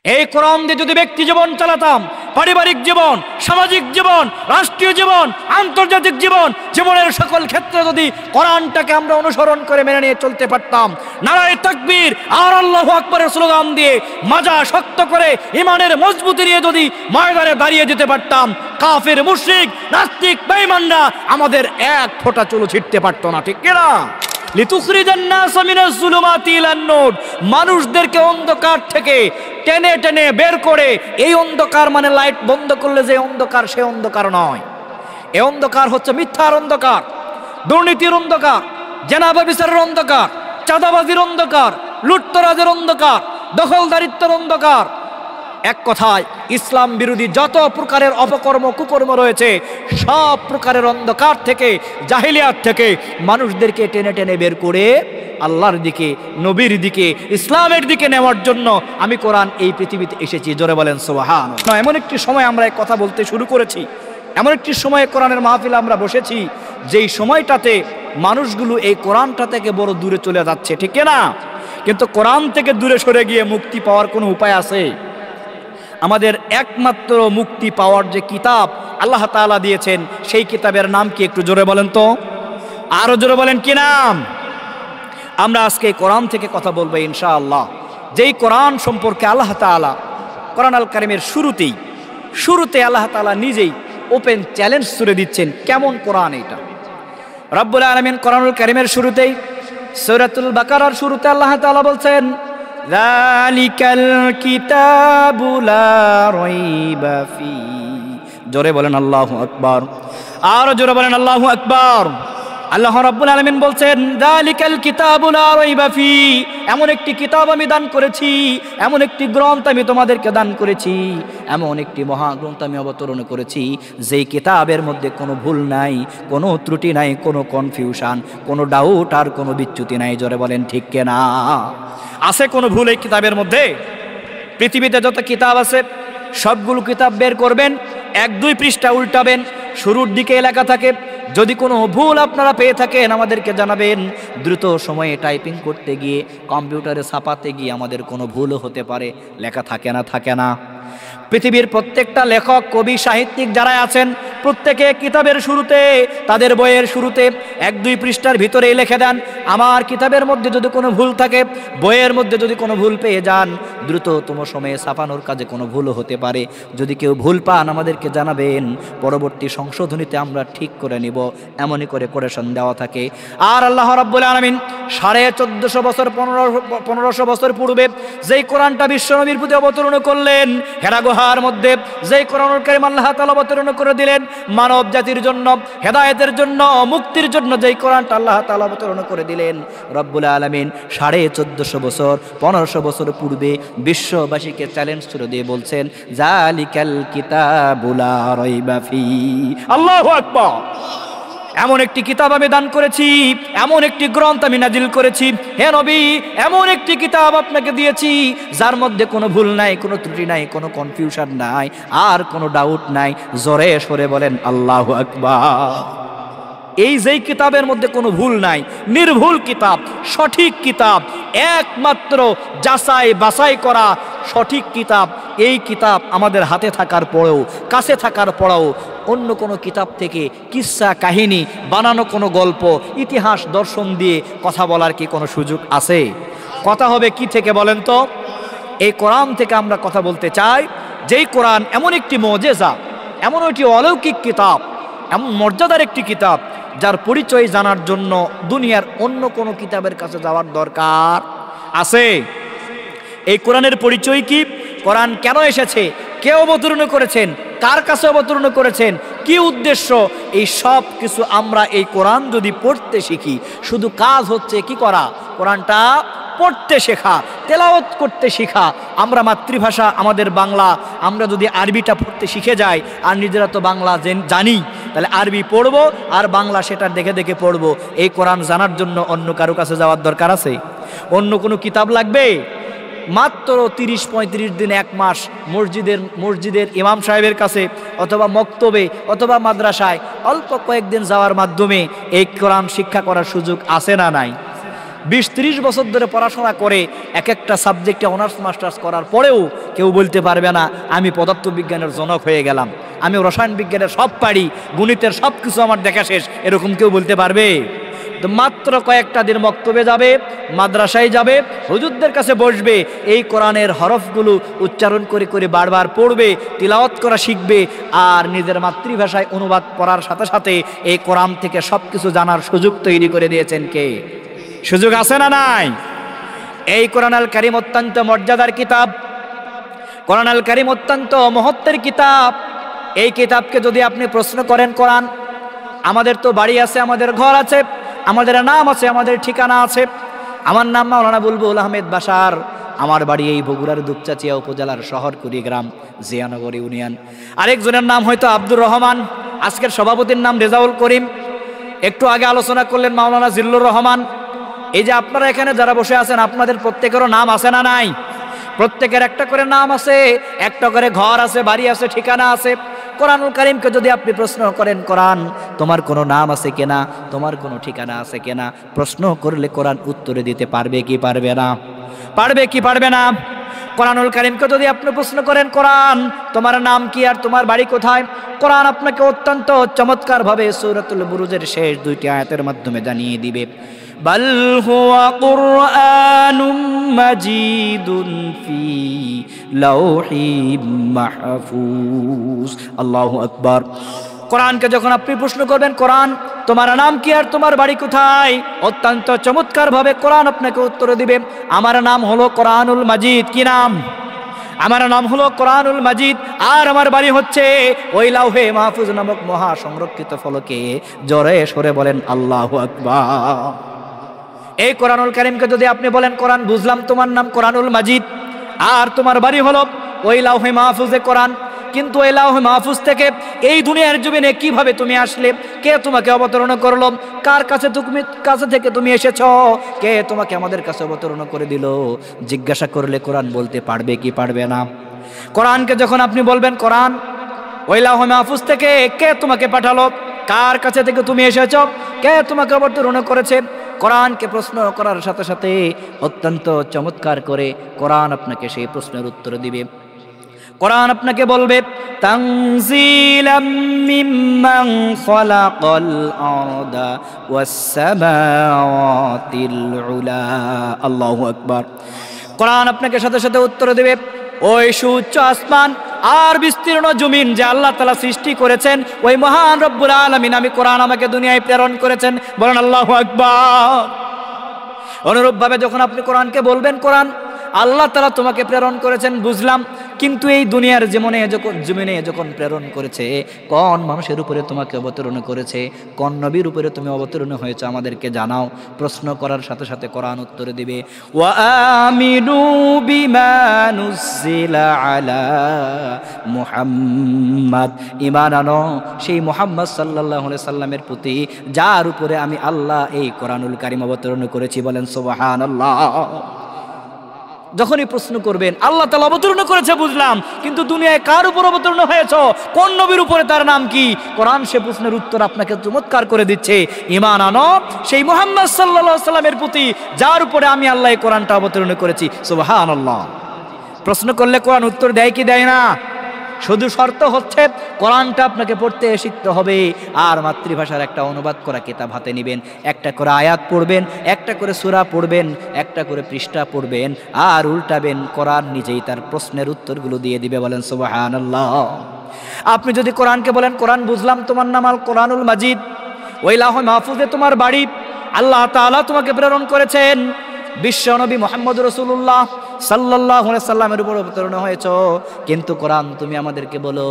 এই কোরআন দিয়ে যদি ব্যক্তি জীবন চালাতাম, পারিবারিক জীবন, সামাজিক জীবন, রাষ্ট্রীয় জীবন, আন্তর্জাতিক জীবন, জীবনের সকল ক্ষেত্রে যদি কোরআনটাকে আমরা অনুসরণ করে মেনে নিয়ে চলতে পারতাম, নারায়ে তাকবীর আর আল্লাহু আকবারের স্লোগান দিয়ে মাজা শক্ত করে ইমানের মজবুতি নিয়ে যদি ময়দানে দাঁড়িয়ে যেতে পারতাম, কাফের, মুশরিক, নাস্তিক, বেঈমানরা আমাদের এক ফোঁটা চুলো ছিটতে পারতো না। ঠিক কিনা? লিতুখরিজান নাস মিনাজ যুলুমাতি ইলান নূর, মানুষদেরকে অন্ধকার থেকে টেনে টেনে বের করে, এই অন্ধকার মানে লাইট বন্ধ করলে যে অন্ধকার, সে অন্ধকার নয়। এই অন্ধকার হচ্ছে মিথ্যার অন্ধকার, দুর্নীতির অন্ধকার, জেনাবা বিচারের অন্ধকার, চাঁদাবাজির অন্ধকার, লুটতরাজের অন্ধকার, দখলদারিত্বের অন্ধকার। এক কথায় ইসলাম বিরোধী যত প্রকারের অপকর্ম, কুকর্ম রয়েছে, সব প্রকারের অন্ধকার থেকে, জাহিলিয়াত থেকে মানুষদেরকে টেনে টেনে বের করে আল্লাহর দিকে, নবীর দিকে, ইসলামের দিকে নেওয়ার জন্য আমি কোরআন এই পৃথিবীতে এসেছি। জোরে বলেন সুবহানাল্লাহ। এমন একটি সময় আমরা এই কথা বলতে শুরু করেছি, এমন একটি সময়ে কোরআনের মাহফিলে আমরা বসেছি, যেই সময়টাতে মানুষগুলো এই কোরআনটা থেকে বড় দূরে চলে যাচ্ছে। ঠিক না? কিন্তু কোরআন থেকে দূরে সরে গিয়ে মুক্তি পাওয়ার কোনো উপায় আছে? আমাদের একমাত্র মুক্তি পাওয়ার যে কিতাব আল্লাহ তাআলা দিয়েছেন, সেই কিতাবের নাম কি? একটু জোরে বলেন তো, আরো জোরে বলেন, কি নাম? আমরা আজকে কোরআন থেকে কথা বলবো ইনশাআল্লাহ। যেই কোরআন সম্পর্কে আল্লাহ তাআলা কোরআন আল কারিমের শুরুতে আল্লাহ তাআলা নিজেই ওপেন চ্যালেঞ্জ ছুড়ে দিচ্ছেন, কেমন কোরআন এটা। রব্বুল আলামিন কোরআনুল কারিমের শুরুতেই সূরাতুল বাকারার শুরুতে আল্লাহ তাআলা বলছেন, যালিকাল কিতাবু লা রাইবা ফি। জোরে বলেন আল্লাহু আকবার, আর জোরে বলেন আল্লাহু আকবার। আল্লাহ রাব্বুল আলামিন বলছেন, যালিকাল কিতাবু লা রাইবা ফি, এমন একটি কিতাব আমি দান করেছি, এমন একটি গ্রন্থ আমি তোমাদেরকে দান করেছি, এমন একটি মহাগ্রন্থ আমি অবতরণ করেছি, যেই কিতাবের মধ্যে কোনো ভুল নাই, কোনো ত্রুটি নাই, কোনো কনফিউশন, কোনো ডাউট আর কোনো বিচ্যুতি নাই। জোরে বলেন ঠিক কিনা? আছে কোনো ভুল এই কিতাবের মধ্যে? পৃথিবীতে যত কিতাব আছে সবগুলো কিতাব বের করবেন, 1-2 পৃষ্ঠা উল্টাবেন, শুরুর দিকে লেখা থাকে, যদি কোনো ভুল আপনারা পেয়ে থাকেন আমাদেরকে জানাবেন। দ্রুত সময়ে টাইপিং করতে গিয়ে, কম্পিউটারে ছাপাতে গিয়ে আমাদের কোনো ভুলও হতে পারে, লেখা থাকে না। পৃথিবীর প্রত্যেকটা লেখক, কবি, সাহিত্যিক যারা আছেন, প্রত্যেকে কিতাবের শুরুতে, তাদের বইয়ের শুরুতে 1-2 পৃষ্ঠার ভিতরেই লিখে দেন, আমার কিতাবের মধ্যে যদি কোনো ভুল থাকে, বইয়ের মধ্যে যদি কোনো ভুল পেয়ে যান, দ্রুততম সময়ে ছাপানোর কাজে কোনো ভুলও হতে পারে। যদি কেউ ভুল পান আমাদেরকে জানাবেন, পরবর্তী সংশোধনীতে আমরা ঠিক করে নিব, এমনই করে কোরেশন দেওয়া থাকে। আর আল্লাহ রাব্বুল আলামিন 1450 বছর, 1500 বছর পূর্বে যেই কোরআনটা বিশ্বনবীর প্রতি অবতরণ করলেন, হেরা গুহার মধ্যে যেই কোরআনুল কারীম আল্লাহ তাআলা অবতরণ করে দিলেন মানব জাতির জন্য, হেদায়েতের জন্য, মুক্তির জন্য, যেই কোরআনটা আল্লাহ তাআলা অবতরণ করে দিলেন, রব্বুল আলামিন 1450 বছর, 1500 বছর পূর্বে বিশ্ববাসীকে চ্যালেঞ্জ ছুড়ে দিয়ে বলছেন, যালিকাল কিতাবু লা রাইবা ফি। আল্লাহু আকবার। এমন একটি কিতাব আমি দান করেছি, এমন একটি গ্রন্থ আমি নাজিল করেছি, হে নবী, এমন একটি কিতাব আপনাকে দিয়েছি যার মধ্যে কোনো ভুল নাই, কোনো ত্রুটি নাই, কোনো কনফিউশন নাই, আর কোনো ডাউট নাই। জোরে সরে বলেন আল্লাহু আকবার। এই যেই কিতাবের মধ্যে কোনো ভুল নাই, নির্ভুল কিতাব, সঠিক কিতাব, একমাত্র যাচাই বাছাই করা সঠিক কিতাব, এই কিতাব আমাদের হাতে থাকার পরেও, কাছে থাকার পরেও অন্য কোনো কিতাব থেকে কিসসা কাহিনী, বানানো কোনো গল্প, ইতিহাস, দর্শন দিয়ে কথা বলার কি কোনো সুযোগ আছে? কথা হবে কি থেকে বলেন তো? এই কোরআন থেকে আমরা কথা বলতে চাই, যেই কোরআন এমন একটি মুজিজা, এমন একটি অলৌকিক কিতাব, এমন মর্যাদার একটি কিতাব, যার পরিচয় জানার জন্য দুনিয়ার অন্য কোনো কিতাবের কাছে যাওয়ার দরকার আছে? এই কোরআনের পরিচয় কি? কোরআন কেন এসেছে? কে অবতরণ করেছেন? কার কাছে অবতরণ করেছেন? কি উদ্দেশ্য? এই সব কিছু আমরা এই কোরআন যদি পড়তে শিখি, শুধু কাজ হচ্ছে কি করা? কোরআনটা পড়তে শেখা, তেলাওয়াত করতে শেখা। আমরা মাতৃভাষা আমাদের বাংলা, আমরা যদি আরবিটা পড়তে শিখে যাই, আর নিজেরা তো বাংলা জানি, তাহলে আরবি পড়বো আর বাংলা সেটা দেখে দেখে পড়বো। এই কোরআন জানার জন্য অন্য কারো কাছে যাওয়ার দরকার আছে? অন্য কোনো কিতাব লাগবে? মাত্র 30-35 দিন, 1 মাস মসজিদের ইমাম সাহেবের কাছে, অথবা মক্তবে, অথবা মাদ্রাসায় অল্প কয়েকদিন যাওয়ার মাধ্যমে এই কোরআন শিক্ষা করার সুযোগ আছে না নাই? 20-30 বছর ধরে পড়াশোনা করে এক একটা সাবজেক্টে অনার্স মাস্টার্স করার পরেও কেউ বলতে পারবে না আমি পদার্থবিজ্ঞানের জনক হয়ে গেলাম, আমি রসায়ন বিজ্ঞানের সব পারি, গণিতের সব কিছু আমার দেখা শেষ, এরকম কেউ বলতে পারবে? তো মাত্র কয়েকটা দিন বক্তব্যে যাবে, মাদ্রাসায় যাবে, হুজুরদের কাছে বসবে, এই কোরআনের হরফগুলো উচ্চারণ করে করে বারবার পড়বে, তিলাওয়াত করা শিখবে, আর নিজের মাতৃভাষায় অনুবাদ পড়ার সাথে সাথে এই কোরআন থেকে সব কিছু জানার সুযোগ তৈরি করে দিয়েছেন কে? সুযোগ আছে না নাই? এই কোরআন আল কারীম অত্যন্ত মর্যাদার কিতাব, কোরআন আল কারীম অত্যন্ত মহত্বের কিতাব। এই কিতাবকে যদি আপনি প্রশ্ন করেন, কোরআন, আমাদের তো বাড়ি আছে, আমাদের ঘর আছে, আমাদের নাম আছে, আমাদের ঠিকানা আছে। আমার নাম মাওলানা বুলবুল আহমেদ বাশার, আমার বাড়ি এই বগুড়ার দুপচাচিয়া উপজেলার শহর কুড়িগ্রাম জিয়ানগর ইউনিয়ন। আরেকজনের নাম হয়তো আব্দুর রহমান, আজকের সভাপতির নাম রেজাউল করিম, একটু আগে আলোচনা করলেন মাওলানা জিল্লুর রহমান। এই যে আপনারা এখানে যারা বসে আছেন, আপনাদের প্রত্যেকেরও নাম আছে না নাই? প্রত্যেকের একটা করে নাম আছে, একটা করে ঘর আছে, বাড়ি আছে, ঠিকানা আছে। কোরআনুল কারীমকে যদি আপনি প্রশ্ন করেন, কোরআন তোমার কোনো নাম আছে কিনা, তোমার কোনো ঠিকানা আছে কিনা, প্রশ্ন করলে কোরআন উত্তরে দিতে পারবে কি পারবে না? পারবে কি পারবে না? কোরআনুল কারীমকে যদি আপনি প্রশ্ন করেন, কোরআন তোমার নাম কি আর তোমার বাড়ি কোথায়, কোরআন আপনাকে অত্যন্ত চমৎকারভাবে সূরাতুল বুরুজের শেষ 2টি আয়াতের মাধ্যমে জানিয়ে দিবে, বাল হুয়া কুরআনুম মাজিদুন ফি লাউহিম মাহফুজ। আল্লাহু আকবার। কোরআনকে যখন আপনি প্রশ্ন করবেন, কোরআন তোমার নাম কি আর তোমার বাড়ি কোথায়, অত্যন্ত চমৎকারভাবে কোরআন আপনাকে উত্তর দিবে, আমার নাম হলো কোরআনুল মাজিদ। কি নাম? আমার নাম হলো কোরআনুল মাজিদ, আর আমার বাড়ি হচ্ছে ওই লাউহে মাহফুজ নামক মহা সংরক্ষিত ফলকে। জোরে সরে বলেন আল্লাহু আকবার। এই কোরআনুল কারীমকে যদি আপনি বলেন, কোরআন বুঝলাম তোমার নাম কোরআনুল মাজিদ আর তোমার বাড়ি হলো ওই লাউহে মাহফুজে কোরআন, কিন্তু ওই লাউহে মাহফুজ থেকে এই দুনিয়ার জমিনে কিভাবে তুমি আসলে, কে তোমাকে অবতরণ করলো, কার কাছে থেকে তুমি এসেছো, কে তোমাকে আমাদের কাছে অবতরণ করে দিল, জিজ্ঞাসা করলে কোরআন বলতে পারবে কি পারবে না? কোরআনকে যখন আপনি বলবেন, কোরআন ওই লাউহে মাহফুজ থেকে কে তোমাকে পাঠালো, কার কাছে থেকে তুমি এসেছো, কে তোমাকে অবতরণ করেছে, কোরআনকে প্রশ্ন করার সাথে সাথে অত্যন্ত চমৎকার করে কোরআন আপনাকে সেই প্রশ্নের উত্তর দিবে। কোরআন আপনাকে বলবে, তানজিলাম মিম্মান খালাকাল আরদা ওয়াস সামাওয়াতিল উলা। আল্লাহু আকবার। কোরআন আপনাকে সাথে সাথে উত্তর দেবে, ওই সুউচ্চ আসমান আর বিস্তীর্ণ জমিন যে আল্লাহ তাআলা সৃষ্টি করেছেন, ওই মহান রব্বুল আলামিন আমি কোরআন আমাকে দুনিয়ায় প্রেরণ করেছেন। বলেন আল্লাহু আকবার। অনুরূপভাবে যখন আপনি কোরআনকে বলবেন, কোরআন আল্লাহ তাআলা তোমাকে প্রেরণ করেছেন বুঝলাম, কিন্তু এই দুনিয়ার জমিনে যখন প্রেরণ করেছে, কোন মানুষের উপরে তোমাকে অবতরণ করেছে, কোন নবীর উপরে তুমি অবতরণ হয়েছে আমাদেরকে জানাও। প্রশ্ন করার সাথে সাথে কোরআন উত্তর দিবে, ওয়া আমিনু বিমা নুজিলা আলা মুহাম্মাদ। ঈমান আনো সেই মুহাম্মদ সাল্লাল্লাহু আলাইহি সাল্লামের প্রতি, যার উপরে আমি আল্লাহ এই কোরআনুল কারীম অবতরণ করেছি। বলেন সুবহানাল্লাহ। যখনই প্রশ্ন করবেন, আল্লাহ তাআলা অবতরণ করেছে বুঝলাম, কিন্তু দুনিয়ায় কার উপর অবতরণ হয়েছে, কোন নবীর উপরে, তার নাম কি, কোরআন সে প্রশ্নের উত্তর আপনাকে চমৎকার করে দিচ্ছে। ঈমান আনো সেই মুহাম্মদ সাল্লাল্লাহু আলাইহি সাল্লামের প্রতি, যার উপরে আমি আল্লাহ এই কোরআনটা অবতরণ করেছি। সুবহানাল্লাহ। প্রশ্ন করলে কোরআন উত্তর দেয় কি দেয় না? শুধু শর্ত হচ্ছে কোরআনটা আপনাকে পড়তে শিখতে হবে, আর মাতৃভাষার একটা অনুবাদ করা কিতাব হাতে নেবেন, একটা করে আয়াত পড়বেন, একটা করে সূরা পড়বেন, একটা করে পৃষ্ঠা পড়বেন, আর উল্টাবেন। কোরআন নিজেই তার প্রশ্নের উত্তরগুলো দিয়ে দিবে। বলেন সুবহানাল্লাহ। আপনি যদি কোরআনকে বলেন, কোরআন বুঝলাম তোমার নাম আল কোরআনুল মাজিদ, ওই লাউহে মাহফুজে তোমার বাড়ি, আল্লাহ তাআলা তোমাকে প্রেরণ করেছেন, বিশ্ব নবী মুহাম্মদ রাসূলুল্লাহ সাল্লাল্লাহু আলাইহি সাল্লামের উপর অবতরণ হয়েছ, কিন্তু কোরআন তুমি আমাদেরকে বলো,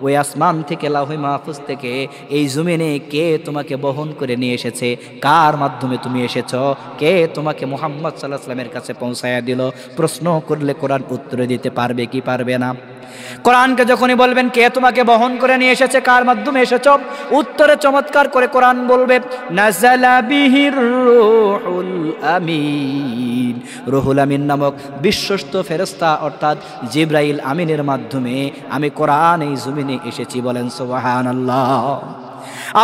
ওই আসমান থেকে লাউহে মাহফুজ থেকে এই জমিনে কে তোমাকে বহন করে নিয়ে এসেছে, কার মাধ্যমে তুমি এসেছ, কে তোমাকে মুহাম্মদ সাল্লাল্লাহু আলাইহি সাল্লামের কাছে পৌঁছায়া দিল। প্রশ্ন করলে কোরআন উত্তর দিতে পারবে কি পারবে না? কোরআনকে যখনই বলবেন, কে তোমাকে বহন করে নিয়ে এসেছে, কার মাধ্যমে এসেছ, উত্তরে চমৎকার করে কোরআন বলবে, নাযালা বিহির রূহুল আমিন। রুহুল আমিন নামক বিশ্বস্ত ফেরেশতা অর্থাৎ জিবরাইল আমিনের মাধ্যমে আমি কোরআন এই জমিনে এসেছি। বলেন সুবহানাল্লাহ।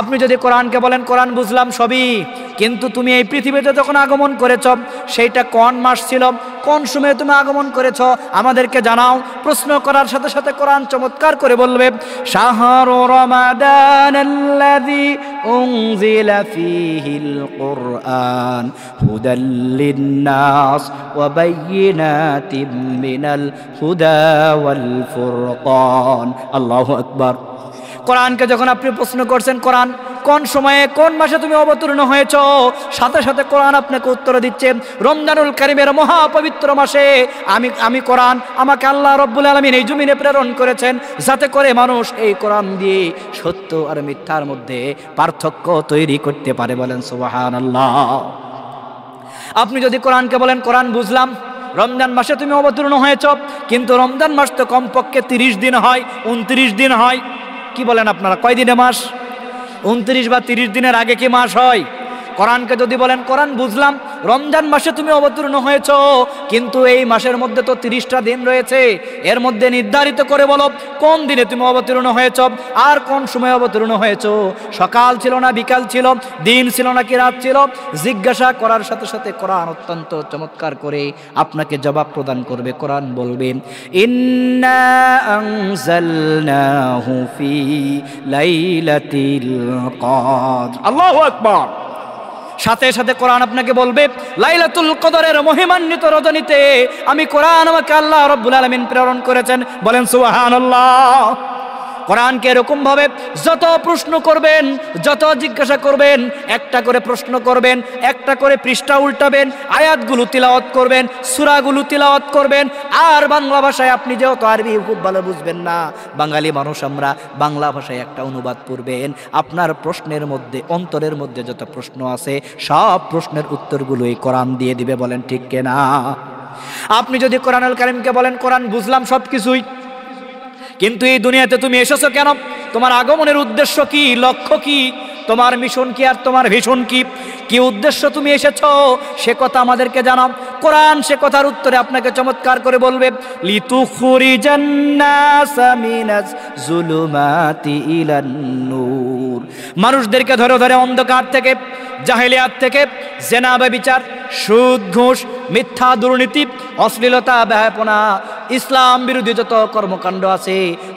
আপনি যদি কোরআনকে বলেন কোরআন বুঝলাম সবই, কিন্তু তুমি এই পৃথিবীতে যখন আগমন করেছ সেইটা কোন মাস ছিল, কোন সময়ে তুমি আগমন করেছ আমাদেরকে জানাও। প্রশ্ন করার সাথে সাথে কোরআন চমৎকার করে বলবে, শাহরু রমাদানাল্লাযী উনজিলা ফীহিল কুরআন হুদাল লিন-নাস ওয়া বায়্যিনাতিম মিনাল হুদা ওয়াল ফুরকান। আল্লাহু আকবার। কোরআনকে যখন আপনি প্রশ্ন করছেন কোরআন কোন সময়ে কোন মাসে তুমি অবতীর্ণ হয়েছ, সাথে সাথে কোরআন আপনাকে উত্তর দিচ্ছে রমজানুল কারীমের মহাপবিত্র মাসে আমি কোরআন আমাকে আল্লাহ রাব্বুল আলামিন এই জমিনে প্রেরণ করেছেন যাতে করে মানুষ এই কোরআন দিয়ে সত্য আর মিথ্যার মধ্যে পার্থক্য তৈরি করতে পারে। বলেন সুবহানাল্লাহ। আপনি যদি কোরআনকে বলেন কোরআন বুঝলাম, রমজান মাসে তুমি অবতীর্ণ হয়েছ, কিন্তু রমজান মাস তো কমপক্ষে 30 দিন হয়, 29 দিন হয়। কি বলেন আপনারা, কয় দিনে মাস? 29 বা 30 দিনের আগে কি মাস হয়? কোরআনকে যদি বলেন কোরআন বুঝলাম, রমজান মাসে তুমি অবতীর্ণ হয়েছ, কিন্তু এই মাসের মধ্যে তো 30টা দিন রয়েছে, এর মধ্যে নির্ধারিত করে বলো কোন দিনে তুমি অবতীর্ণ হয়েছ আর কোন সময় অবতীর্ণ হয়েছ। সকাল ছিল না বিকাল ছিল, দিন ছিল নাকি রাত ছিল? জিজ্ঞাসা করার সাথে সাথে কোরআন অত্যন্ত চমৎকার করে আপনাকে জবাব প্রদান করবে। কোরআন বলবে, ইন্না আনজালনাহু ফি লাইলাতিল কদর। আল্লাহু আকবার। সাথে সাথে কোরআন আপনাকে বলবে লাইলাতুল কদরের মহিমান্বিত রজনীতে আমি কোরআন আমাকে আল্লাহ রাব্বুল আলামিন প্রেরণ করেছেন। বলেন সুবহানাল্লাহ। কোরআনকে এরকম ভাবে যত প্রশ্ন করবেন, যত জিজ্ঞাসা করবেন, একটা করে প্রশ্ন করবেন, একটা করে পৃষ্ঠা উল্টাবেন, আয়াতগুলো তিলাওয়াত করবেন, সূরাগুলো তিলাওয়াত করবেন। আর বাংলা ভাষায় আপনি যেহেতু আরবি খুব ভালো বুঝবেন না, বাঙালি মানুষ আমরা, বাংলা ভাষায় একটা অনুবাদ করবেন। আপনার প্রশ্নের মধ্যে, অন্তরের মধ্যে যত প্রশ্ন আছে সব প্রশ্নের উত্তরগুলো এই কোরআন দিয়ে দিবে। বলেন ঠিক কিনা? আপনি যদি কোরআনুল কারীমকে বলেন কোরআন বুঝলাম সব কিছুই, কিন্তু এই দুনিয়াতে তুমি এসেছো কেন? তোমার আগমনের উদ্দেশ্য কি, লক্ষ্য কি, তোমার মিশন কি আর তোমার ভিশন কি, কি উদ্দেশ্য তুমি এসেছো সে কথা আমাদেরকে জানাও। কোরআন সে কথার উত্তরে আপনাকে চমৎকার করে বলবে, লিতুখরিজান নাসা মিনাজ যুলুমাতি ইলান নূর। মানুষদেরকে ধরে ধরে অন্ধকার থেকে, জাহেলিয়াত থেকে, জেনা ব্যভিচার, সুদ ঘুষ, মিথ্যা দুর্নীতি, অশ্লীলতা, ব্যয়াপনা, ইসলাম বিরোধী যত কর্মকাণ্ড আছে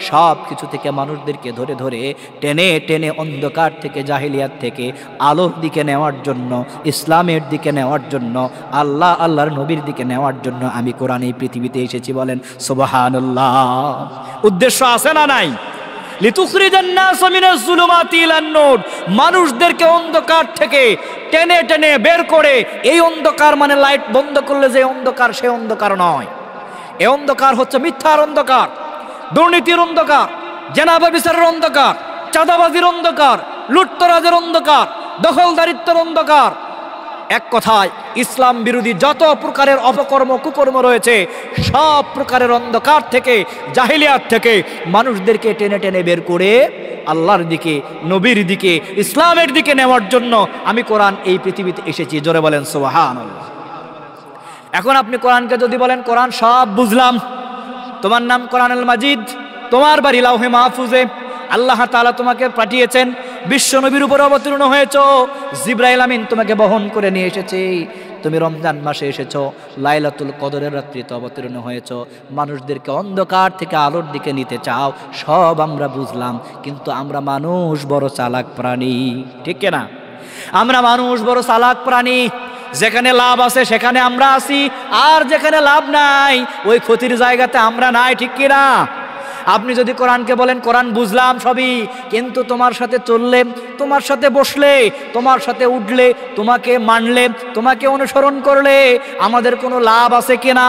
সব কিছু থেকে মানুষদেরকে ধরে ধরে টেনে টেনে অন্ধকার থেকে, জাহেলিয়াত থেকে আলোর দিকে নেওয়ার জন্য, ইসলামের দিকে নেওয়ার জন্য, আল্লাহর নবীর দিকে নেওয়ার জন্য আমি কোরআন এই পৃথিবীতে এসেছি। বলেন সুবহানাল্লাহ। উদ্দেশ্য আছে না নাই? লিতুখরিজান নাসা মিনাজ যুলুমাতি ইলান নূর। মানুষদেরকে অন্ধকার থেকে টেনে টেনে বের করে, এই অন্ধকার মানে লাইট বন্ধ করলে যে অন্ধকার সে অন্ধকার নয়। এই অন্ধকার হচ্ছে মিথ্যার অন্ধকার, দুর্নীতির অন্ধকার, জেনা ব্যভিচারের অন্ধকার, চাঁদাবাজির অন্ধকার, লুটতরাজের অন্ধকার, দখলদারিত্বের অন্ধকার। এক কথায় ইসলাম বিরোধী যত প্রকারের অপকর্ম কুকর্ম রয়েছে সব প্রকারের অন্ধকার থেকে, জাহেলিয়াত থেকে মানুষদেরকে টেনে টেনে বের করে আল্লাহর দিকে, নবীর দিকে, ইসলামের দিকে নেওয়ার জন্য আমি কোরআন এই পৃথিবীতে এসেছি। জোরে বলেন সুবহানাল্লাহ। এখন আপনি কোরআনকে যদি বলেন কোরআন সব বুঝলাম, তোমার নাম কোরআনুল মাজিদ, তোমার বাড়ি লাউহে মাহফুজে, আল্লাহ তাআলা তোমাকে পাঠিয়েছেন, বিশ্ব নবীর উপর অবতীর্ণ হয়েছ, জিবরাইল আমিন তোমাকে বহন করে নিয়ে এসেছে, তুমি রমজান মাসে এসেছো, লাইলাতুল কদরের রাত্রিতে অবতীর্ণ হয়েছ, মানুষদেরকে অন্ধকার থেকে আলোর দিকে নিতে চাও। সব আমরা বুঝলাম, কিন্তু আমরা মানুষ বড় চালাক প্রাণী। ঠিক না? আমরা মানুষ বড় চালাক প্রাণী। যেখানে লাভ আছে সেখানে আমরা আছি, আর যেখানে লাভ নাই ওই ক্ষতির জায়গাতে আমরা নাই। ঠিক কিনা? আপনি যদি কোরআনকে বলেন কোরআন বুঝলাম সবই, কিন্তু তোমার সাথে চললে, তোমার সাথে বসলে, তোমার সাথে উঠলে, তোমাকে মানলে, তোমাকে অনুসরণ করলে আমাদের কোনো লাভ আছে কিনা?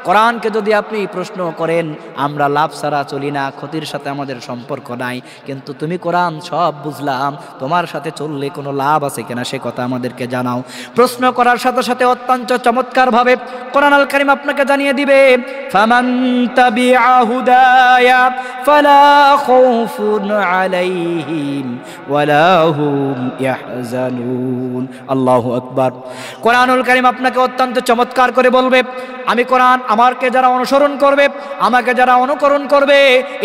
কোরআনকে যদি আপনি প্রশ্ন করেন, আমরা লাভ ছাড়া চলি না, ক্ষতির সাথে আমাদের সম্পর্ক নাই, কিন্তু তুমি কোরআন সব বুঝলাম, তোমার সাথে চললে কোনো লাভ আছে কিনা সে কথা আমাদেরকে জানাও। প্রশ্ন করার সাথে সাথে অত্যন্ত চমৎকারভাবে কোরআনুল কারীম আপনাকে জানিয়ে দিবে, ফামান তাবিআ হুদায়া ফালা খাউফুন আলাইহিম ওয়ালা হুম ইয়াহজানুন। আল্লাহু আকবার। কোরআনুল কারীম আপনাকে অত্যন্ত চমৎকার করে বলবে, আমি কোরআন আমাকে যারা অনুসরণ করবে, আমাকে যারা অনুকরণ করবে,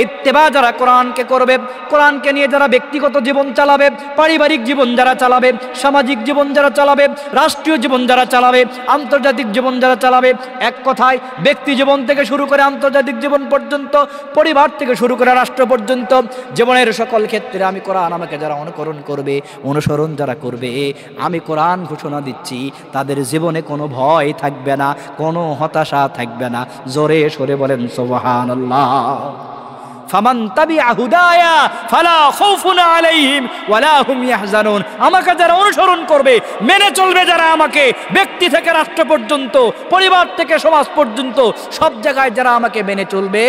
ইত্তেবা যারা কোরআনকে করবে, কোরআনকে নিয়ে যারা ব্যক্তিগত জীবন চালাবে, পারিবারিক জীবন যারা চালাবে, সামাজিক জীবন যারা চালাবে, রাষ্ট্রীয় জীবন যারা চালাবে, আন্তর্জাতিক জীবন যারা চালাবে, এক কথায় ব্যক্তি জীবন থেকে শুরু করে আন্তর্জাতিক জীবন পর্যন্ত, পরিবার থেকে শুরু করে রাষ্ট্র পর্যন্ত জীবনের সকল ক্ষেত্রে আমি কোরআন আমাকে যারা অনুকরণ করবে, অনুসরণ যারা করবে, আমি কোরআন ঘোষণা দিচ্ছি তাদের জীবনে কোনো ভয় থাকবে না, কোনো হতাশা থাকবে না। জোরে সরে বলেন সুবহানাল্লাহ। ফামান তাবিআ হুদায়া ফালা খাউফুন আলাইহিম ওয়ালা হুম ইয়াহজানুন। আমাকে যারা অনুসরণ করবে, মেনে চলবে যারা আমাকে, ব্যক্তি থেকে রাষ্ট্র পর্যন্ত, পরিবার থেকে সমাজ পর্যন্ত সব জায়গায় যারা আমাকে মেনে চলবে,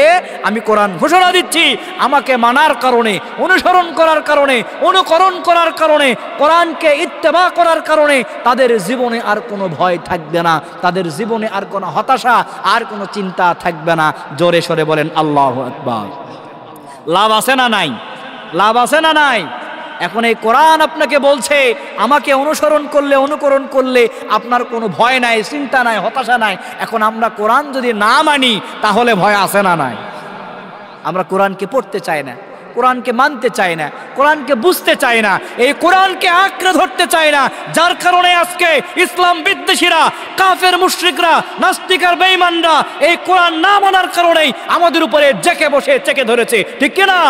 আমি কোরআন ঘোষণা দিচ্ছি আমাকে মানার কারণে, অনুসরণ করার কারণে, অনুকরণ করার কারণে, কোরআনকে ইত্তেবা করার কারণে তাদের জীবনে আর কোনো ভয় থাকবে না, তাদের জীবনে আর কোনো হতাশা, আর কোনো চিন্তা থাকবে না। জোরে সরে বলেন আল্লাহু আকবার। লাভ আছে না নাই? লাভ আছে না নাই? এখন এই কোরআন আপনাকে বলছে আমাকে অনুসরণ করলে, অনুকরণ করলে আপনার কোনো ভয় নাই, চিন্তা নাই, হতাশা নাই। এখন আমরা কোরআন যদি না মানি তাহলে ভয় আছে না নাই? আমরা কোরআনকে পড়তে চাই না, কোরআনকে মানতে চাই না, কোরআনকে বুঝতে চাই না, এই কোরআনকে আঁকড়ে ধরতে চাই না। যার কারণে আজকে ইসলাম বিদ্বেষীরা, কাফের মুশরিকরা, নাস্তিক আর বেঈমানরা এই কোরআন না মানার কারণেই আমাদের উপরে জেকে বসে চেকে ধরেছে, ঠিক কি না?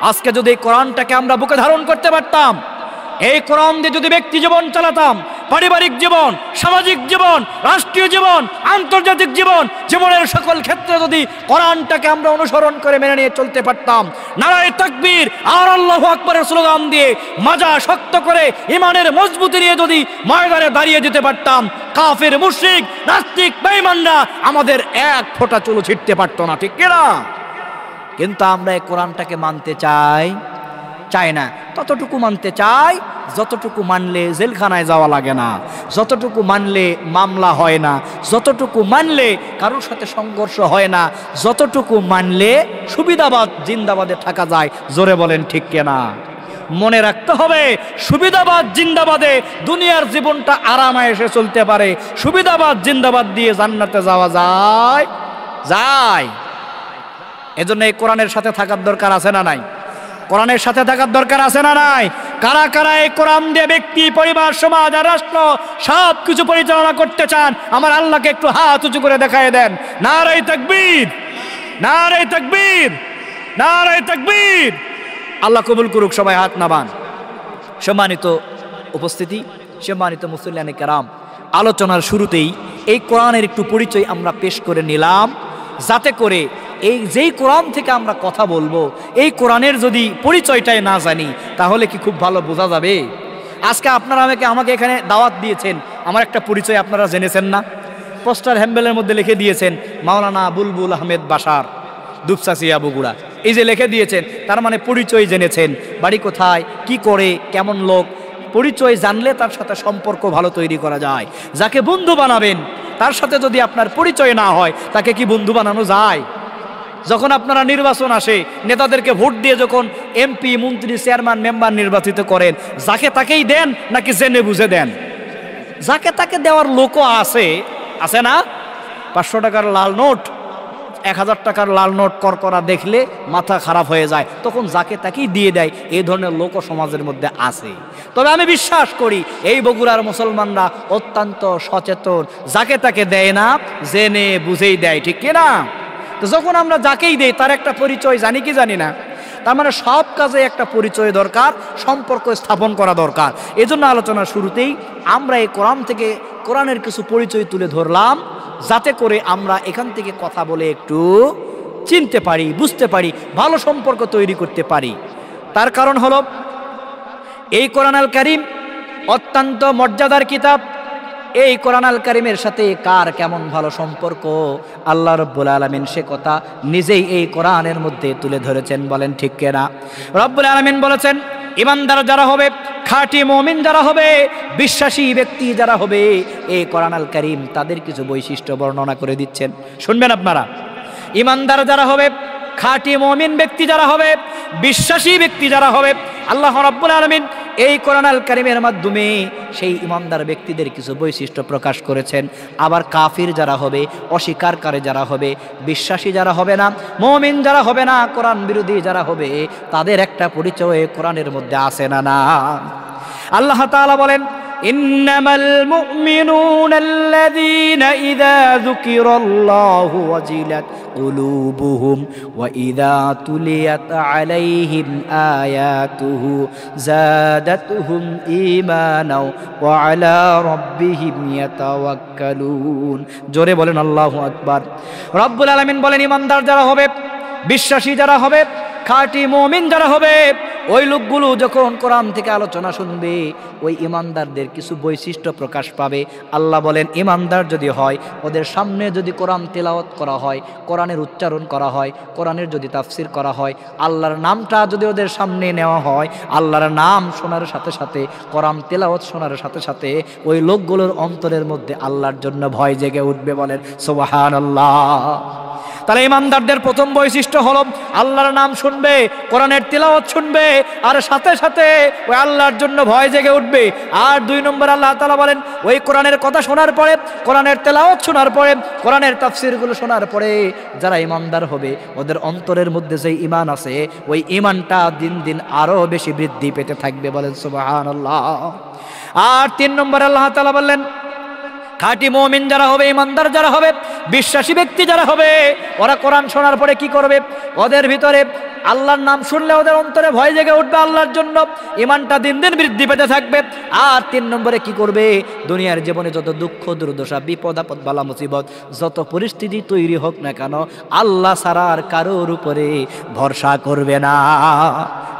আজকে যদি এই কোরআনটাকে আমরা বুকে ধারণ করতে পারতাম, এই কোরআন দিয়ে যদি ব্যক্তি জীবন চালাতাম, পারিবারিক জীবন, সামাজিক জীবন, রাষ্ট্রীয় জীবন, আন্তর্জাতিক জীবন, জীবনের সকল ক্ষেত্রে যদি কোরআনটাকে আমরা অনুসরণ করে মেনে নিয়ে চলতে পারতাম, নারায়ে তাকবীর আর আল্লাহু আকবারের স্লোগান দিয়ে মাজা শক্ত করে ইমানের মজবুতি নিয়ে যদি ময়দানে দাঁড়িয়ে যেতে পারতাম, কাফের মুশরিক নাস্তিক বেঈমানরা আমাদের এক ফোঁটা চুলো ছিটতে পারতো না, ঠিক কিনা? কিন্তু আমরা এই কোরআনটাকে মানতে চাই না। ততটুকু মানতে চাই যতটুকু মানলে জেলখানায় যাওয়া লাগে না, যতটুকু মানলে মামলা হয় না, যতটুকু মানলে কারোর সাথে সংঘর্ষ হয় না, যতটুকু মানলে সুবিধাবাদ জিন্দাবাদে থাকা যায়। জোরে বলেন ঠিক কিনা? মনে রাখতে হবে, সুবিধাবাদ জিন্দাবাদে দুনিয়ার জীবনটা আরামায়েশে চলতে পারে, সুবিধাবাদ জিন্দাবাদ দিয়ে জান্নাতে যাওয়া যায়। এজন্য এই কোরআনের সাথে থাকার দরকার আছে না নাই? কোরআনের সাথে থাকার দরকার আছে না নাই? কারা কারা এই কোরআন দিয়ে ব্যক্তি, পরিবার, সমাজ আর রাষ্ট্র সব কিছু পরিচালনা করতে চান? আমার আল্লাহকে একটু হাত উঁচু করে দেখায় দেন। নারায়ে তাকবীর, নারায়ে তাকবীর, নারায়ে তাকবীর। আল্লাহ কবুল করুক, সবাই হাত নামান। সম্মানিত উপস্থিতি, সম্মানিত মুসল্লিয়ানে কেরাম, আলোচনার শুরুতেই এই কোরআনের একটু পরিচয় আমরা পেশ করে নিলাম, যাতে করে এই যেই কোরআন থেকে আমরা কথা বলবো, এই কোরআনের যদি পরিচয়টাই না জানি তাহলে কি খুব ভালো বোঝা যাবে? আজকে আপনারা আমাকে এখানে দাওয়াত দিয়েছেন, আমার একটা পরিচয় আপনারা জেনেছেন না? পোস্টার হ্যাম্বেলের মধ্যে লিখে দিয়েছেন মাওলানা বুলবুল আহমেদ বাশার, দুপচাচিয়া বগুড়া, এই যে লিখে দিয়েছেন, তার মানে পরিচয় জেনেছেন। বাড়ি কোথায়, কি করে, কেমন লোক, পরিচয় জানলে তার সাথে সম্পর্ক ভালো তৈরি করা যায়। যাকে বন্ধু বানাবেন তার সাথে যদি আপনার পরিচয় না হয় তাকে কি বন্ধু বানানো যায়? যখন আপনারা নির্বাচন আসে, নেতাদেরকে ভোট দিয়ে যখন এমপি, মন্ত্রী, চেয়ারম্যান, মেম্বার নির্বাচিত করেন, যাকে তাকেই দেন নাকি জেনে বুঝে দেন? যাকে তাকে দেওয়ার লোকও আছে না? 500 টাকার লাল নোট, 1000 টাকার লাল নোট করকরা দেখলে মাথা খারাপ হয়ে যায়, তখন যাকে তাকেই দিয়ে দেয়। এই ধরনের লোক সমাজের মধ্যে আছে। তবে আমি বিশ্বাস করি এই বগুড়ার মুসলমানরা অত্যন্ত সচেতন, যাকে তাকে দেয় না, জেনে বুঝেই দেয়, ঠিক কিনা? তো যখন আমরা যাকেই দেই তার একটা পরিচয় জানি কি জানি না? তার মানে সব কাজে একটা পরিচয় দরকার, সম্পর্ক স্থাপন করা দরকার। এজন্য আলোচনার শুরুতেই আমরা এই কোরআন থেকে কোরআনের কিছু পরিচয় তুলে ধরলাম, যাতে করে আমরা এখান থেকে কথা বলে একটু চিনতে পারি, বুঝতে পারি, ভালো সম্পর্ক তৈরি করতে পারি। তার কারণ হলো এই কোরআন আল কারীম অত্যন্ত মর্যাদার কিতাব। এই কোরআন আল কারীমের সাথে কার কেমন ভালো সম্পর্ক আল্লাহ রাব্বুল আলামিন সে কথা নিজেই এই কোরআনের মধ্যে তুলে ধরেছেন। বলেন ঠিক কিনা? রাব্বুল আলামিন বলেছেন, ইমানদার যারা হবে, খাঁটি মুমিন যারা হবে, বিশ্বাসী ব্যক্তি যারা হবে, এই কোরআন আল কারীম তাদের কিছু বৈশিষ্ট্য বর্ণনা করে দিচ্ছেন। শুনবেন আপনারা। ইমানদার যারা হবে, খাঁটি মুমিন ব্যক্তি যারা হবে, বিশ্বাসী ব্যক্তি যারা হবে, আল্লাহ রাব্বুল আলামিন এই কোরআন আল কারীমের মাধ্যমে সেই ইমানদার ব্যক্তিদের কিছু বৈশিষ্ট্য প্রকাশ করেছেন। আবার কাফির যারা হবে, অস্বীকারকারী যারা হবে, বিশ্বাসী যারা হবে না, মুমিন যারা হবে না, কোরআন বিরোধী যারা হবে, তাদের একটা পরিচয় কোরআনের মধ্যে আছে না না? আল্লাহ তাআলা বলেন, ইন্নামাল মুমিনুনা আল্লাযীনা ইযা যুকিরাল্লাহু ওয়াজিলাত কুলুবুহুম ওয়া ইযা তুলিয়াত আলাইহিম আয়াতুহু যাদাতুহুম ঈমানাও ওয়া আলা রাব্বিহিম ইয়াতাওয়াক্কালুন। জোরে বলেন আল্লাহু আকবার। রব্বুল আলামিন বলেন, ইমানদার যারা হবে, বিশ্বাসী যারা হবে, খাঁটি মুমিন যারা হবে, ওই লোকগুলো যখন কোরআন থেকে আলোচনা শুনবে, ওই ইমানদারদের কিছু বৈশিষ্ট্য প্রকাশ পাবে। আল্লাহ বলেন, ইমানদার যদি হয়, ওদের সামনে যদি কোরআন তেলাওয়াত করা হয়, কোরআনের উচ্চারণ করা হয়, কোরআনের যদি তাফসির করা হয়, আল্লাহর নামটা যদি ওদের সামনে নেওয়া হয়, আল্লাহর নাম শোনার সাথে সাথে, কোরআন তেলাওয়াত শোনার সাথে সাথে ওই লোকগুলোর অন্তরের মধ্যে আল্লাহর জন্য ভয় জেগে উঠবে। বলেন সুবহানাল্লাহ। তাহলে ইমানদারদের প্রথম বৈশিষ্ট্য হলো আল্লাহর নাম শুনবে, কোরআনের তিলাওয়াত শুনবে, আর সাথে সাথে ওই আল্লাহর জন্য ভয় জেগে উঠবে। আর 2 নম্বর আল্লাহ তাআলা বলেন, ওই কোরআনের কথা শোনার পরে, কোরআনের তেলাওয়াত শোনার পরে, কোরআনের তাফসীরগুলো শোনার পরে যারা ইমানদার হবে, ওদের অন্তরের মধ্যে যে ঈমান আছে, ওই ঈমানটা দিন দিন আরো বেশি বৃদ্ধি পেতে থাকবে। বলেন সুবহানাল্লাহ। আর 3 নম্বর আল্লাহ তাআলা বললেন, খাঁটি মুমিন যারা হবে, ইমানদার যারা হবে, বিশ্বাসী ব্যক্তি যারা হবে, ওরা কোরআন শোনার পরে কি করবে? ওদের ভিতরে আল্লাহর নাম শুনলে ওদের অন্তরে ভয় জেগে উঠবে আল্লাহর জন্য, ঈমানটা দিন দিন বৃদ্ধি পেতে থাকবে। আর 3 নম্বরে কি করবে? দুনিয়ার জীবনে যত দুঃখ দুর্দশা, বিপদ আপদ, বালা মুসিবত, যত পরিস্থিতি তৈরি হোক না কেন, আল্লাহ ছাড়া আর কারোর উপরে ভরসা করবে না।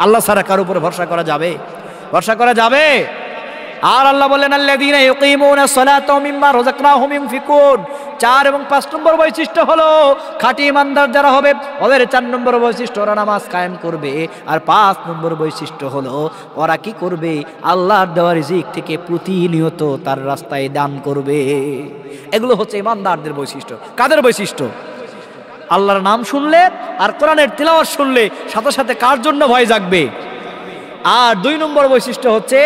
আল্লাহ ছাড়া কারোর উপরে ভরসা করা যাবে? ভরসা করা যাবে? আর আল্লাহ বললেন, আল্লাযীনা ইউকিমুনাস সালাতা ওয়া মিম্মা রাযাকনাহুম ইউনফিকুন। 4 এবং 5 নম্বর বৈশিষ্ট্য হলো খাঁটি ইমানদার যারা হবে, ওদের 4 নম্বর বৈশিষ্ট্য, ওরা নামাজ কায়েম করবে। আর 5 নম্বর বৈশিষ্ট্য হলো ওরা কি করবে? আল্লাহর দেওয়া রিজিক থেকে প্রতিনিয়ত তার রাস্তায় দান করবে। এগুলো হচ্ছে ইমানদারদের বৈশিষ্ট্য। কাদের বৈশিষ্ট্য? আল্লাহর নাম শুনলে আর কোরআনের তিলাওয়াত শুনলে সাথে সাথে কার জন্য ভয় জাগবে? আর 2 নম্বর বৈশিষ্ট্য হচ্ছে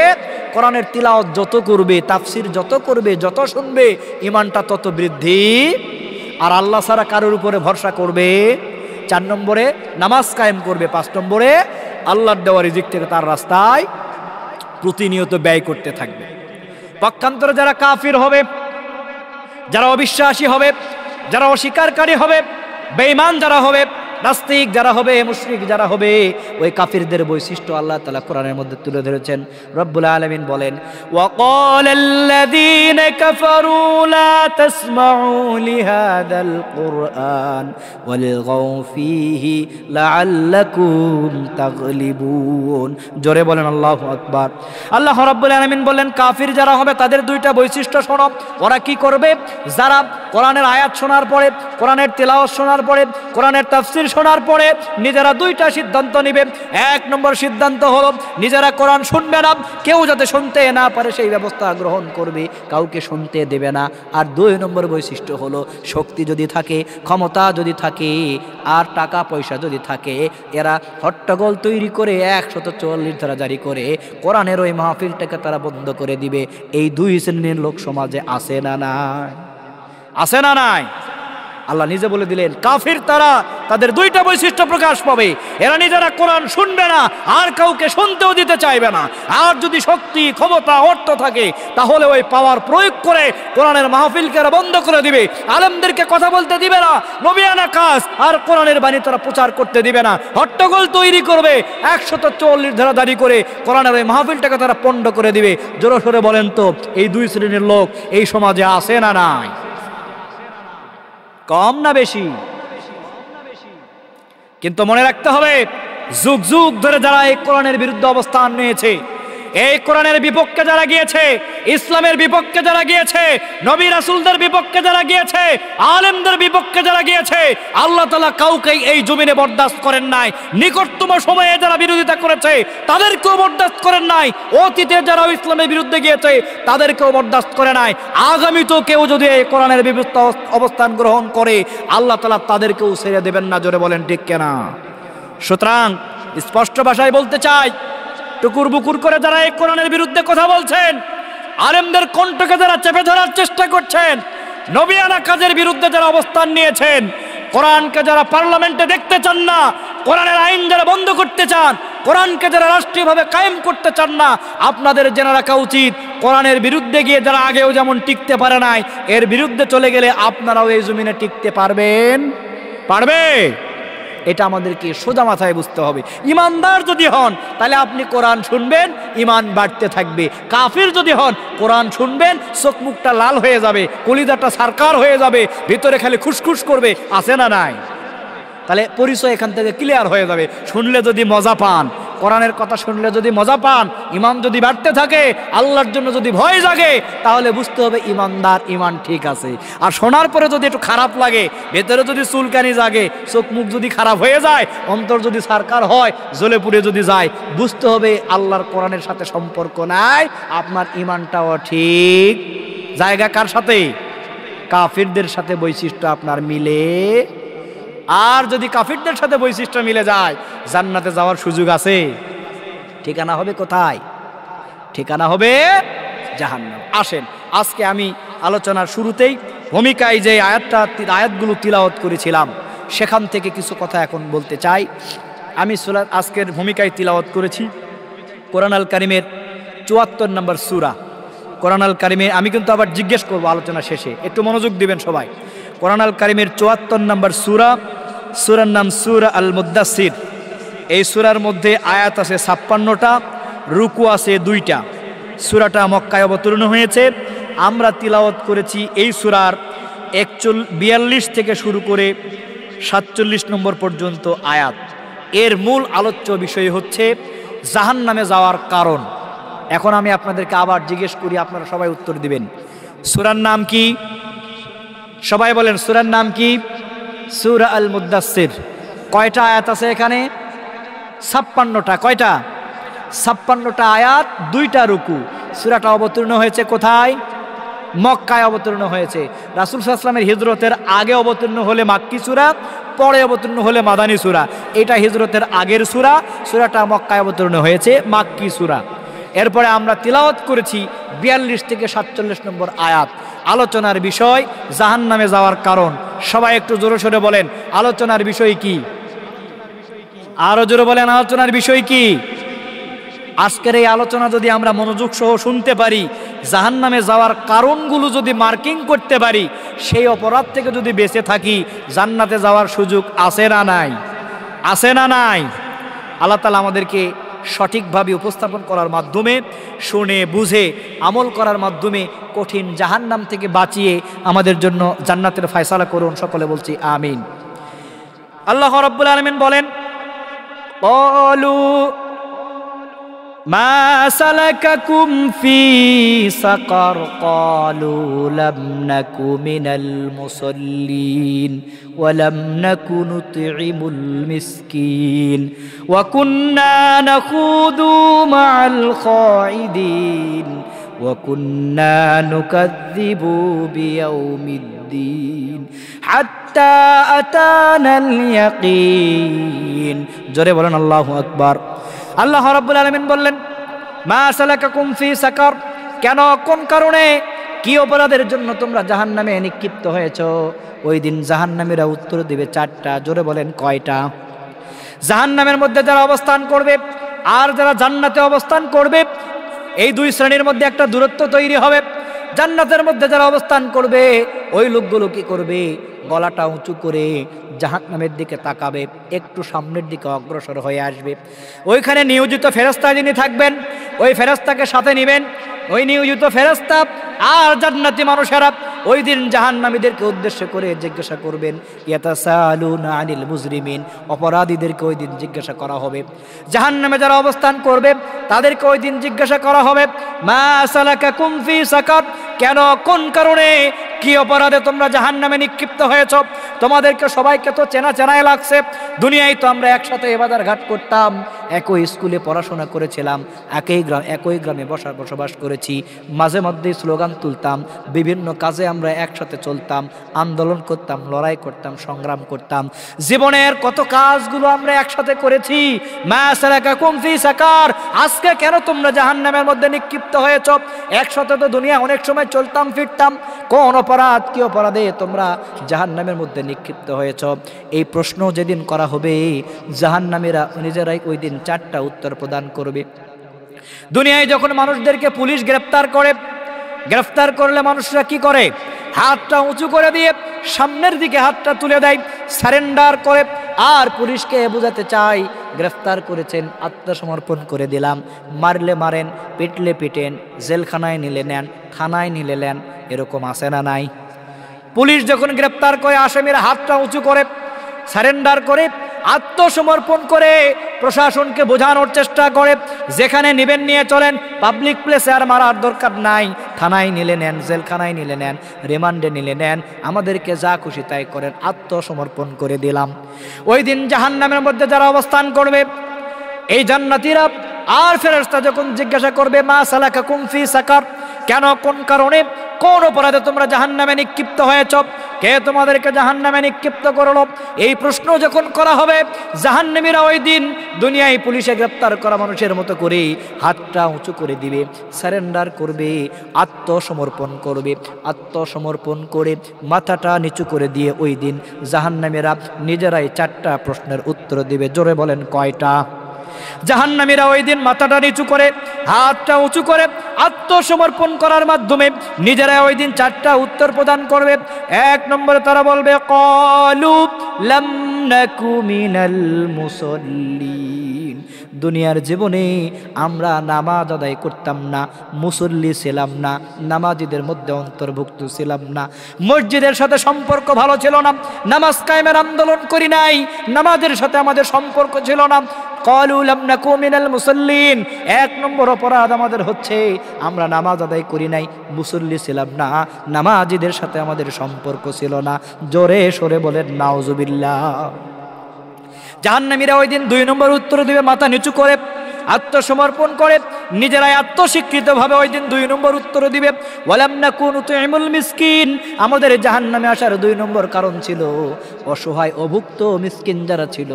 কোরআনের তিলাওয়াত যত করবে, তাফসির যত করবে, যত শুনবে, ঈমানটা তত বৃদ্ধি। আর আল্লাহ ছাড়া কারোর উপরে ভরসা করবে। 4 নম্বরে নামাজ কায়েম করবে। 5 নম্বরে আল্লাহর দেওয়া রিজিক থেকে তার রাস্তায় প্রতিনিয়ত ব্যয় করতে থাকবে। পক্ষান্তরে যারা কাফির হবে, যারা অবিশ্বাসী হবে, যারা অস্বীকারকারী হবে, বেঈমান যারা হবে, নাস্তিক যারা হবে, মুশরিক যারা হবে, ওই কাফিরদের বৈশিষ্ট্য আল্লাহ তাআলা কোরআনের মধ্যে তুলে ধরেছেন। রব্বুল আলামিন বলেন, ওয়াকালাল্লাযীনা কাফারু লা তাসমাউ লিহাযাল কুরআন ওয়ালগাউ ফীহি লাআল্লাকুম তাগলিবুন। জোরে বলেন আল্লাহু আকবার। আল্লাহ রাব্বুল আলামিন বলেন, কাফির যারা হবে তাদের 2টা বৈশিষ্ট্য শোনো। ওরা কি করবে? যারা কোরআনের আয়াত শোনার পরে, কোরআনের তেলাওয়াত শোনার পরে, কোরআনের তাফসীর শোনার পরে নিজেরা 2টা সিদ্ধান্ত নেবে। 1 নম্বর সিদ্ধান্ত হলো নিজেরা কোরআন শুনবে না, কেউ যাতে শুনতে না পারে সেই ব্যবস্থা গ্রহণ করবে, কাউকে শুনতে দেবে না। আর 2 নম্বর বৈশিষ্ট্য হলো শক্তি যদি থাকে, ক্ষমতা যদি থাকে, আর টাকা পয়সা যদি থাকে, এরা হট্টগোল তৈরি করে 144 ধারা জারি করে কোরআনের ওই মাহফিলটাকে তারা বন্ধ করে দিবে। এই 2 শ্রেণীর লোক সমাজে আছে না নাই? আছে না নাই? আল্লাহ নিজে বলে দিলেন, কাফির তারা, তাদের 2টা বৈশিষ্ট্য প্রকাশ পাবে। এরা নিজেরা কোরআন শুনবে না, আর কাউকে শুনতেও দিতে চাইবে না। আর যদি শক্তি, ক্ষমতা, অর্থ থাকে, তাহলে ওই পাওয়ার প্রয়োগ করে কোরআনের মাহফিলকে এরা বন্ধ করে দিবে, আলেমদেরকে কথা বলতে দিবে না, নবিয়ানা কাজ আর কোরআনের বাণী তারা প্রচার করতে দিবে না, হট্টগোল তৈরি করবে, 144 ধারা জারি করে কোরআনের ওই মাহফিলটাকে তারা পণ্ড করে দিবে। জোরে সোরে বলেন তো, এই 2 শ্রেণীর লোক এই সমাজে আছে না নাই? কম না বেশি? কিন্তু মনে রাখতে হবে, যুগ যুগ ধরে যারা এই কোরআনের বিরুদ্ধে অবস্থান নিয়েছে, এই কোরআনের বিপক্ষে যারা গিয়েছে, ইসলামের বিপক্ষে যারা গিয়েছে, নবী রাসূলদের বিপক্ষে যারা গিয়েছে, আলেমদের বিপক্ষে যারা গিয়েছে, আল্লাহ তাআলা কাউকে এই জমিনে বরদাস্ত করেন নাই। নিকটতম সময়ে যারা বিরোধিতা করেছে তাদেরকেও বরদাস্ত করেন নাই। অতীতে যারা ইসলামের বিরুদ্ধে গিয়েছে তাদেরকেও বরদাস্ত করে নাই। আগামীতেও কেউ যদি এই কোরআনের বিরুদ্ধে অবস্থান গ্রহণ করে, আল্লাহ তাআলা তাদেরকেও ছেড়ে দেবেন না। জোরে বলেন ঠিক কিনা? সুতরাং স্পষ্ট ভাষায় বলতে চাই, টুকুর বুকুর করে যারা এই কোরআনের বিরুদ্ধে কথা বলছেন, আলেমদের কণ্ঠকে যারা চেপে ধরার চেষ্টা করছেন, নবিয়ানা কাজের বিরুদ্ধে যারা অবস্থান নিয়েছেন, কোরআনকে যারা পার্লামেন্টে দেখতে চান না, কোরআনের আইন যারা বন্ধ করতে চান, কোরআনকে যারা রাষ্ট্রীয়ভাবে কায়েম করতে চান না, আপনাদের জেনে রাখা উচিত কোরআনের বিরুদ্ধে গিয়ে যারা আগেও যেমন টিকতে পারে নাই, এর বিরুদ্ধে চলে গেলে আপনারাও এই জমিনে টিকতে পারবেন? পারবে? এটা আমাদেরকে সোজা মাথায় বুঝতে হবে। ইমানদার যদি হন তাহলে আপনি কোরআন শুনবেন, ইমান বাড়তে থাকবে। কাফির যদি হন, কোরআন শুনবেন, চোখ মুখটা লাল হয়ে যাবে, কলিজাটা সারকার হয়ে যাবে, ভিতরে খালি খুশখুশ করবে, আছে না নাই? তাহলে পরিচয় এখান থেকে ক্লিয়ার হয়ে যাবে। শুনলে যদি মজা পান, কোরআনের কথা শুনলে যদি মজা পান, ইমান যদি বাড়তে থাকে, আল্লাহর জন্য যদি ভয় জাগে, তাহলে বুঝতে হবে ইমানদার, ইমান ঠিক আছে। আর শোনার পরে যদি একটু খারাপ লাগে, ভেতরে যদি চুলকানি জাগে, চোখ মুখ যদি খারাপ হয়ে যায়, অন্তর যদি সারকার হয়, জ্বলে পুড়ে যদি যায়, বুঝতে হবে আল্লাহর কোরআনের সাথে সম্পর্ক নাই, আপনার ইমানটাও ঠিক জায়গা। কার সাথে? কাফিরদের সাথে বৈশিষ্ট্য আপনার মিলে। আর যদি কাফিরদের সাথে বৈশিষ্ট্য মিলে যায়, জান্নাতে যাওয়ার সুযোগ আছে। ঠিকানা হবে কোথায়? ঠিকানা হবে জাহান্নাম। আসেন, আজকে আমি আলোচনার শুরুতেই ভূমিকায় যে আয়াতগুলো তিলাওয়াত করেছিলাম, সেখান থেকে কিছু কথা এখন বলতে চাই। আমি আজকের ভূমিকায় তিলাওয়াত করেছি কোরআন আল কারিমের ৭৪ নম্বর সূরা। কোরআন আল কারিমে আমি কিন্তু আবার জিজ্ঞেস করবো আলোচনা শেষে, একটু মনোযোগ দিবেন সবাই। কোরআন আল কারিমের ৭৪ নম্বর সূরা, সূরার নাম সূরা আল মুদ্দাসির। এই সূরার মধ্যে আয়াত আছে ৫৬টা, রুকু আছে ২টা। সূরাটা মক্কায় অবতীর্ণ হয়েছে। আমরা তিলাওয়াত করেছি এই সূরার ৪২ থেকে শুরু করে ৪৭ নম্বর পর্যন্ত আয়াত। এর মূল আলোচ্য বিষয় হচ্ছে জাহান্নামে যাওয়ার কারণ। এখন আমি আপনাদেরকে আবার জিজ্ঞেস করি, আপনারা সবাই উত্তর দিবেন। সূরার নাম কি? সবাই বলেন, সূরার নাম কি? সূরা আল মুদ্দাসির। কয়টা আয়াত আছে এখানে? ৫৬টা। কয়টা? ৫৬টা আয়াত, ২টা রুকু। সূরাটা অবতীর্ণ হয়েছে কোথায়? মক্কায় অবতীর্ণ হয়েছে। রাসূল সাল্লাল্লাহু আলাইহি ওয়াসাল্লামের হিজরতের আগে অবতীর্ণ হলে মাক্কি সূরা, পরে অবতীর্ণ হলে মাদানী সূরা। এটা হিজরতের আগের সূরা, সূরাটা মক্কায় অবতীর্ণ হয়েছে, মাক্কি সূরা। এরপরে আমরা তিলাওয়াত করেছি ৪২ থেকে ৪৭ নম্বর আয়াত। আলোচনার বিষয় জাহান্নামে যাওয়ার কারণ। সবাই একটু জোরে সোরে বলেন, আলোচনার বিষয় কি? আরো জোরে বলেন, আলোচনার বিষয় কি? আজকের এই আলোচনা যদি আমরা মনোযোগ সহ শুনতে পারি, জাহান্নামে যাওয়ার কারণগুলো যদি মার্কিং করতে পারি, সেই অপরাধ থেকে যদি বেঁচে থাকি, জান্নাতে যাওয়ার সুযোগ আছে না নাই? আছে না নাই? আল্লাহ তাআলা আমাদেরকে সঠিকভাবে উপস্থাপন করার মাধ্যমে, শুনে বুঝে আমল করার মাধ্যমে কঠিন জাহান্নাম থেকে বাঁচিয়ে আমাদের জন্য জান্নাতের ফয়সালা করুন। সকলে বলছি আমিন। আল্লাহ রাব্বুল আলামিন বলেন, ক্বালু মা সালাকাকুম ফি সাকার, ক্বালু লাম নাকু মিনাল মুসাল্লিন ওয়া লাম নাকু নুতঈমুল মিসকিন ওয়া কুন্না নাখুদু মা'আল খাইদিন ওয়া কুন্না নুকাযযিবু বিয়াউমিদ্দিন হাত্তা আতানাল ইয়াকিন। জোরে বলেন আল্লাহু আকবার। আল্লাহ রাব্বুল আলামিন বললেন, মা সালাকাকুম ফি সাকার, কেন, কোন কারণে, কি অপরাধের জন্য তোমরা জাহান্নামে নিক্ষিপ্ত হয়েছো? ওই দিন জাহান্নামীরা উত্তর দিবে 4টা। জোরে বলেন কয়টা? জাহান্নামের মধ্যে যারা অবস্থান করবে আর যারা জান্নাতে অবস্থান করবে, এই দুই শ্রেণীর মধ্যে একটা দূরত্ব তৈরি হবে। জান্নাতের মধ্যে যারা অবস্থান করবে, ওই লোকগুলো কি করবে? গলাটা উঁচু করে জাহান্নামের দিকে তাকাবে, একটু সামনের দিকে অগ্রসর হয়ে আসবে। ওইখানে নিয়োজিত ফেরেশতা যিনি থাকবেন, ওই ফেরেশতাকে সাথে নেবেন। ওই নিয়োজিত ফেরেশতা আর জান্নাতি মানুষেরা ওই দিন জাহান্নামীদেরকে উদ্দেশ্য করে জিজ্ঞাসা করবেন, ইয়াতাসালুনা আনিল মুজরিমিন, অপরাধীদেরকে ওই দিন জিজ্ঞাসা করা হবে। জাহান্নামে যারা অবস্থান করবে তাদেরকে ওই দিন জিজ্ঞাসা করা হবে, মা সালাকাকুম ফি সাকার, কেন, কোন কারণে, কি অপরাধে তোমরা জাহান্নামে নিক্ষিপ্ত হয়েছ? তোমাদেরকে সবাইকে তো চেনা চেনাই লাগছে। দুনিয়ায় তো আমরা একসাথে এবাদার ঘাট করতাম, একই স্কুলে পড়াশোনা করেছিলাম, একই গ্রামে বসবাস করেছি, মাঝে মধ্যেই স্লোগান তুলতাম, বিভিন্ন কাজে আমরা একসাথে চলতাম, আন্দোলন করতাম, লড়াই করতাম, সংগ্রাম করতাম। জীবনের কত কাজগুলো আমরা একসাথে করেছি। মা সালাকাকুম ফি সাকার, আজকে কেন তোমরা জাহান্নামের মধ্যে নিক্ষিপ্ত হয়েছ? একসাথে তো দুনিয়া অনেক সময় চলতাম ফিরতাম, কোন অপরাধ কি অপরাধে তোমরা জাহান্নামের মধ্যে নিক্ষিপ্ত হয়েছ? এই প্রশ্ন যেদিন করা হবে, জাহান্নামীরা নিজেরাই ওই দিন 4টা উত্তর প্রদান করবে। দুনিয়ায় যখন মানুষদেরকে পুলিশ গ্রেফতার করলে মানুষরা কি করে? হাতটা উঁচু করে দিয়ে সামনের দিকে হাতটা তুলে দেয়, সারেন্ডার করে। আর পুলিশকে বোঝাতে চাই গ্রেফতার করেছেন, আত্মসমর্পণ করে দিলাম। মারলে মারেন, পিটলে পিটেন, জেলখানায় নিলে নেন, থানায় নিলে নেন, এরকম আছে না নাই? পুলিশ যখন গ্রেফতার করে আসামির হাতটা উঁচু করে সারেন্ডার করে আত্মসমর্পণ করে প্রশাসনকে বোঝানোর চেষ্টা করে, যেখানে নেবেন নিয়ে চলেন, পাবলিক প্লেসে আর মারার দরকার নাই, থানায় নিলে নেন, জেলখানায় নিলে নেন, রিমান্ডে নিলে নেন, আমাদেরকে যা খুশি তাই করেন, আত্মসমর্পণ করে দিলাম। ওই দিন জাহান্নামের মধ্যে যারা অবস্থান করবে, এই জান্নাতীরা আর ফেরেশতা যখন জিজ্ঞাসা করবে মা সালাকাকুম ফি সাকার, কেন, কোন কারণে, কোন অপরাধে তোমরা জাহান্নামে নিক্ষিপ্ত হয়েছ, কে তোমাদেরকে জাহান্নামে নিক্ষিপ্ত করলো, এই প্রশ্ন যখন করা হবে, জাহান্নামীরা ওই দিন দুনিয়ায় পুলিশে গ্রেফতার করা মানুষের মতো করে হাতটা উঁচু করে দিবে, সারেন্ডার করবে, আত্মসমর্পণ করে মাথাটা নিচু করে দিয়ে ওই দিন জাহান্নামীরা নিজেরাই 4টা প্রশ্নের উত্তর দিবে। জোরে বলেন কয়টা? জাহান্নামীরা ওই দিন মাথাটা নিচু করে, হাতটা উঁচু করে আত্মসমর্পণ করার মাধ্যমে নিজেরা ওই দিন 4টা উত্তর প্রদান করবে। 1 নম্বরে তারা বলবে ক্বালু লাম নাকু মিনাল মুসাল্লিন, দুনিয়ার জীবনে আমরা নামাজ আদায় করতাম না, মুসল্লি ছিলাম না, নামাজিদের মধ্যে অন্তর্ভুক্ত ছিলাম না, মসজিদের সাথে সম্পর্ক ভালো ছিল না, নামাজ কায়েমের আন্দোলন করি নাই, নামাজের সাথে আমাদের সম্পর্ক ছিল না। ক্বালু লাম নাকু মিনাল মুসাল্লিন, 1 নম্বর অপরাধ আমাদের হচ্ছে আমরা নামাজ আদায় করি নাই, মুসল্লি ছিলাম না, নামাজিদের সাথে আমাদের সম্পর্ক ছিল না। জোরে সরে বলেন নাউজুবিল্লাহ। জাহান্নামীরা ওই দিন 2 নম্বর উত্তর দিবে, মাথা নিচু করে আত্মসমর্পণ করে নিজেরাই আত্মস্বীকৃতভাবে ওই দিন 2 নম্বর উত্তর দিবে, ওয়ালাম নাকু নুতইমুল মিসকিন, আমাদের জাহান্নামে আসার 2 নম্বর কারণ ছিল অসহায় অভুক্ত মিসকিন যারা ছিল,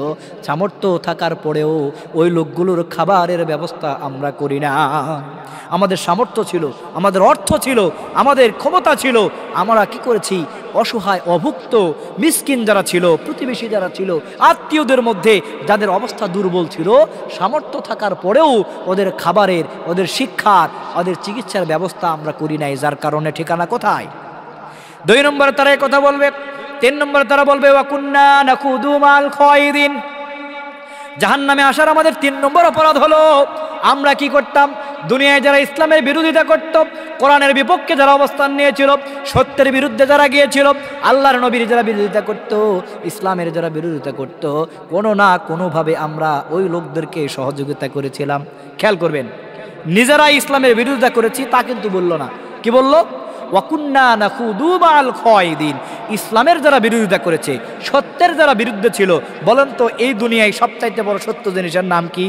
সামর্থ্য থাকার পরেও ওই লোকগুলোর খাবারের ব্যবস্থা আমরা করি না। আমাদের সামর্থ্য ছিল, আমাদের অর্থ ছিল, আমাদের ক্ষমতা ছিল, আমরা কি করেছি? অসহায় অভুক্ত মিসকিন যারা ছিল, প্রতিবেশী যারা ছিল, আত্মীয়দের মধ্যে যাদের অবস্থা দুর্বল ছিল, সামর্থ্য থাকার পরেও ওদের খাবারের, ওদের শিক্ষার, ওদের চিকিৎসার ব্যবস্থা আমরা করি নাই, যার কারণে ঠিকানা কোথায়? 2 নম্বরে তারা এই কথা বলবে। 3 নম্বরে তারা বলবে ওয়া কুন্না নাকুদু মাল খায়দিন, জাহান্নামে আসার আমাদের 3 নম্বর অপরাধ হলো আমরা কি করতাম? দুনিয়ায় যারা ইসলামের বিরোধিতা করত, কোরআনের বিপক্ষে যারা অবস্থান নিয়েছিল, সত্যের বিরুদ্ধে যারা গিয়েছিল, আল্লাহর নবীর যারা বিরোধিতা করত, ইসলামের যারা বিরোধিতা করত, কোনো না কোনোভাবে আমরা ওই লোকদেরকে সহযোগিতা করেছিলাম। খেয়াল করবেন, নিজেরাই ইসলামের বিরোধিতা করেছি তা কিন্তু বলল না, কি বলল? ওয়া কুন্না নাখুদু মাল খায়দিন, ইসলামের যারা বিরোধিতা করেছে, সত্যের যারা বিরুদ্ধে ছিল। বলেন তো এই দুনিয়ায় সবচাইতে বড় সত্য জিনিসের নাম কি?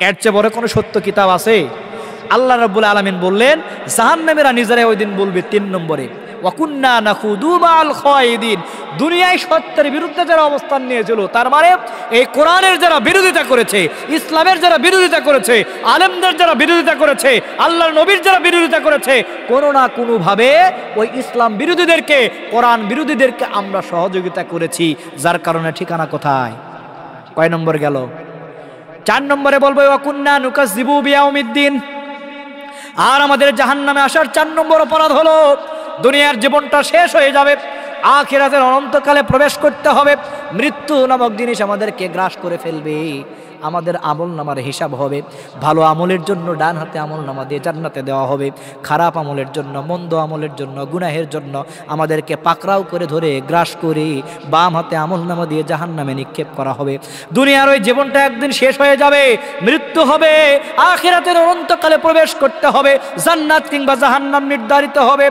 এর চেয়ে বড় কোনো সত্য কিতাব আছে? আল্লাহ রাব্বুল আলামিন বললেন জাহান্নামীরা নিজেরাই ওই দিন বলবে 3 নম্বরে ওয়া কুন্না নাখুদু মাল খায়দিন, দুনিয়ায় সত্যের বিরুদ্ধে যারা অবস্থান নিয়েছিল, তার মানে এই কোরআনের যারা বিরোধিতা করেছে, ইসলামের যারা বিরোধিতা করেছে, আলেমদের যারা বিরোধিতা করেছে, আল্লাহর নবীর যারা বিরোধিতা করেছে, কোনো না কোনোভাবে ওই ইসলাম বিরোধীদেরকে, কোরআন বিরোধীদেরকে আমরা সহযোগিতা করেছি, যার কারণে ঠিকানা কোথায়? কয় নম্বর গেল? 4 নম্বরে বলবো ওয়া কুন্না নুকাজ্জিবু বিয়াউমিদ্দিন, আর আমাদের জাহান্নামে আসার 4 নম্বর অপরাধ হলো দুনিয়ার জীবনটা শেষ হয়ে যাবে, আখিরাতের অনন্তকালে প্রবেশ করতে হবে, মৃত্যু নামক জিনিস আমাদেরকে গ্রাস করে ফেলবে, আমাদের আমল নামার হিসাব হবে, ভালো আমলের জন্য ডান হাতে আমল নামা দিয়ে জান্নাতে দেওয়া হবে, খারাপ আমলের জন্য, মন্দ আমলের জন্য, গুনাহের জন্য আমাদেরকে পাকড়াও করে ধরে গ্রাস করে বাম হাতে আমল নামা দিয়ে জাহান্নামে নিক্ষেপ করা হবে। দুনিয়ার ওই জীবনটা একদিন শেষ হয়ে যাবে, মৃত্যু হবে, আখিরাতের অনন্তকালে প্রবেশ করতে হবে, জান্নাত কিংবা জাহান্নাম নির্ধারিত হবে।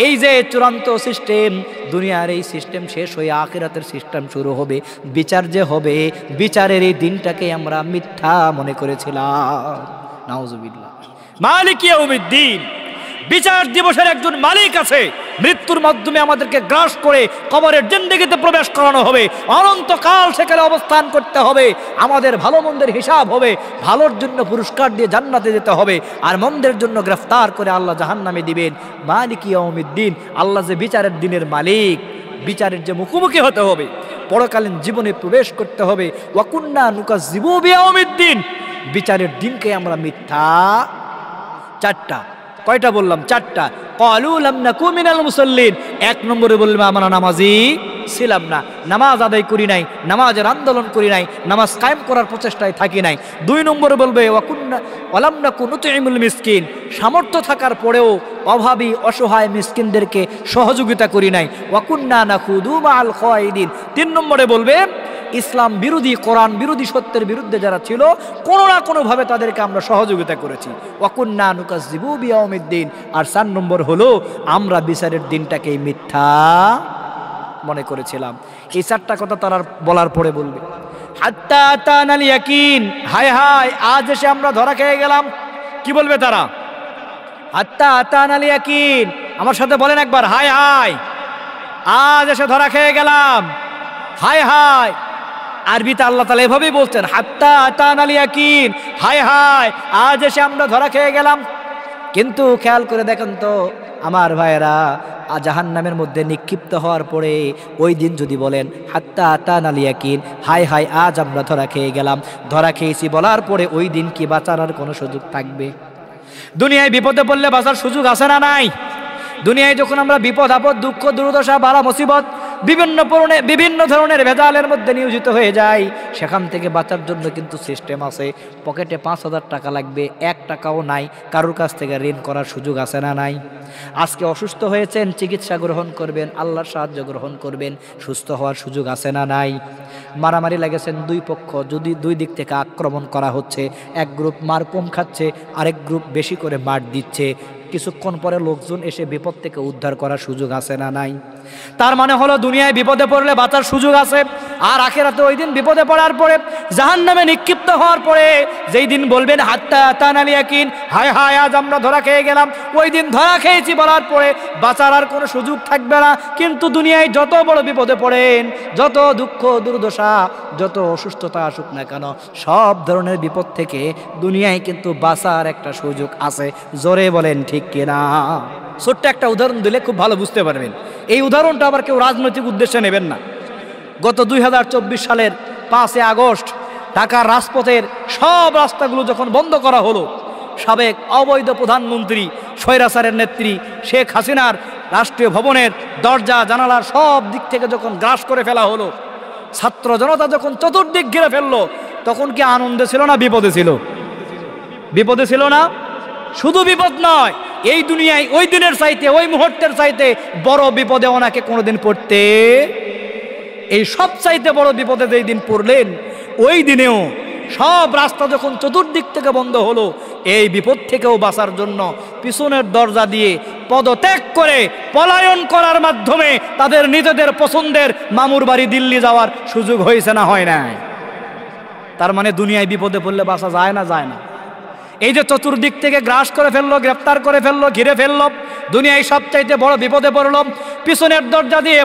এই যে চূড়ান্ত সিস্টেম, দুনিয়ার এই সিস্টেম শেষ হয়ে আখিরাতের সিস্টেম শুরু হবে, বিচার যে হবে, বিচারের এই দিনটাকে আমরা মিথ্যা মনে করেছিলাম। নাউজুবিল্লাহ। মালিক ইয়াউমিদ্দিন, বিচার দিবসের একজন মালিক আছে। মৃত্যুর মাধ্যমে আমাদেরকে গ্রাস করে কবরের জিন্দেগিতে প্রবেশ করানো হবে, অনন্তকাল সেখানে অবস্থান করতে হবে, আমাদের ভালো মন্দের হিসাব হবে, ভালোর জন্য পুরস্কার দিয়ে জান্নাতে যেতে হবে, আর মন্দের জন্য গ্রেফতার করে আল্লাহ জাহান্নামে দিবেন। মালিক ইয়াউমিদ্দিন, আল্লাহ যে বিচারের দিনের মালিক, বিচারের যে মুখোমুখি হতে হবে, পরকালীন জীবনে প্রবেশ করতে হবে। ওয়াকুন্না নুকাজ্জিবু বিয়াউমিদ্দিন, বিচারের দিনকে আমরা মিথ্যা। চারটা, কয়টা বললাম? চারটা। ক্বালু লাম নাকু মিনাল মুসাল্লিন, এক নম্বরে বলবে আমরা নামাজি ছিলাম না, নামাজ আদায় করি নাই, নামাজের আন্দোলন করি নাই, নামাজ কায়েম করার প্রচেষ্টায় থাকি নাই। দুই নম্বরে বলবে ওয়ালাম নাকু নুতইমুল মিসকিন, সামর্থ্য থাকার পরেও অভাবী অসহায় মিসকিনদেরকে সহযোগিতা করি নাই। ওয়াকুন্না নাখুদু মাআল খায়দিন। তিন নম্বরে বলবে ইসলাম বিরোধী, কোরআন বিরোধী, সত্যের বিরুদ্ধে যারা ছিল, কোনো না কোনোভাবে তাদেরকে আমরা সহযোগিতা করেছি। ওয়াকুন্না নুকাজ্জিবু বিয়াউমিদ্দিন। আর 4 নম্বর হলো আমরা বিচারের দিনটাকে মিথ্যা মনে করেছিলাম। এই 4টা কথা তারা বলার পরে বলবে হাত্তা আতানাল ইয়াকিন, হায় হায় আজ এসে আমরা ধরা খেয়ে গেলাম। কি বলবে তারা? হাত্তা আতানাল ইয়াকিন। আমার সাথে বলেন একবার, হায় হায় আজ এসে ধরা খেয়ে গেলাম। হায় হায় আরবিতে আল্লাহ তাআলা এভাবেই বলছেন, হাত্তা আতানাল ইয়াকিন, হায় হায় আজ এসে আমরা ধরা খেয়ে গেলাম। কিন্তু খেয়াল করে দেখেন তো আমার ভাইয়েরা, জাহান্নামের মধ্যে নিক্ষিপ্ত হওয়ার পরে ওই দিন যদি বলেন হাত্তা আতানাল ইয়াকিন, হায় হায় আজ আমরা ধরা খেয়ে গেলাম, ধরা খেয়েছি বলার পরে ওই দিন কি বাঁচার আর কোনো সুযোগ থাকবে? দুনিয়ায় বিপদে পড়লে বাঁচার সুযোগ আছে না নাই? দুনিয়ায় যখন আমরা বিপদ আপদ, দুঃখ, দুর্দশা, বালা মুসিবত, বিভিন্ন ধরনের ভেজালের মধ্যে নিয়োজিত হয়ে যাই, সেখান থেকে বাঁচার জন্য কিন্তু সিস্টেম আছে। পকেটে 5,000 টাকা লাগবে, 1 টাকাও নাই, কারোর কাছ থেকে ঋণ করার সুযোগ আছে না নাই? আজকে অসুস্থ হয়েছেন, চিকিৎসা গ্রহণ করবেন, আল্লাহর সাহায্য গ্রহণ করবেন, সুস্থ হওয়ার সুযোগ আছে না নাই? মারামারি লেগেছেন দুই পক্ষ, যদি দুই দিক থেকে আক্রমণ করা হচ্ছে, এক গ্রুপ মার কম খাচ্ছে, আরেক গ্রুপ বেশি করে মার দিচ্ছে, কিছুক্ষণ পরে লোকজন এসে বিপদ থেকে উদ্ধার করার সুযোগ আছে না নাই? তার মানে হলো দুনিয়ায় বিপদে পড়লে বাঁচার সুযোগ আছে, আর আখিরাতে ওই দিন বিপদে পড়ার পরে, জাহান্নামে নিক্ষিপ্ত হওয়ার পরে যেই দিন বলবেন হাত্তা আতানাল ইয়াকিন, হায় হায় আজ আমরা ধরা খেয়ে গেলাম, ওই দিন ধরা খেয়েছি বলার পরে বাঁচার আর কোনো সুযোগ থাকবে না। কিন্তু দুনিয়ায় যত বড় বিপদে পড়েন, যত দুঃখ দুর্দশা, যত অসুস্থতা আসুক না কেন, সব ধরনের বিপদ থেকে দুনিয়ায় কিন্তু বাঁচার একটা সুযোগ আছে। জোরে বলেন ঠিক কিনা? ছোট্ট একটা উদাহরণ দিলে খুব ভালো বুঝতে পারবেন। এই উদাহরণটা আবার কেউ রাজনৈতিক উদ্দেশ্যে নেবেন না। গত 2024 সালের 5 আগস্ট ঢাকার রাজপথের সব রাস্তাগুলো যখন বন্ধ করা হলো, সাবেক অবৈধ প্রধানমন্ত্রী স্বৈরাচারের নেত্রী শেখ হাসিনার রাষ্ট্রীয় ভবনের দরজা জানালার সব দিক থেকে যখন গ্রাস করে ফেলা হলো, ছাত্র জনতা যখন চতুর্দিক ঘিরে ফেললো, তখন কি আনন্দে ছিল না বিপদে ছিল? বিপদে ছিল না? শুধু বিপদ নয়, এই দুনিয়ায় ওই দিনের চাইতে, ওই মুহূর্তের চাইতে বড় বিপদে ওনাকে কোনোদিন পড়তে, এই সব চাইতে বড় বিপদে যেই দিন পড়লেন, ওই দিনেও সব রাস্তা যখন চতুর্দিক থেকে বন্ধ হলো, এই বিপদ থেকেও বাঁচার জন্য পিছনের দরজা দিয়ে পদত্যাগ করে পলায়ন করার মাধ্যমে তাদের নিজেদের পছন্দের মামুর বাড়ি দিল্লি যাওয়ার সুযোগ হয়েছে না হয় না? তার মানে দুনিয়ায় বিপদে পড়লে বাঁচা যায় না? যায় না। এই যে চতুর্দিক থেকে গ্রাস করে ফেললো, গ্রেফতার করে ফেললো, ঘিরে ফেললো, দুনিয়ায় সবচাইতে বড় বিপদে পড়লো, পিছনের দরজা দিয়ে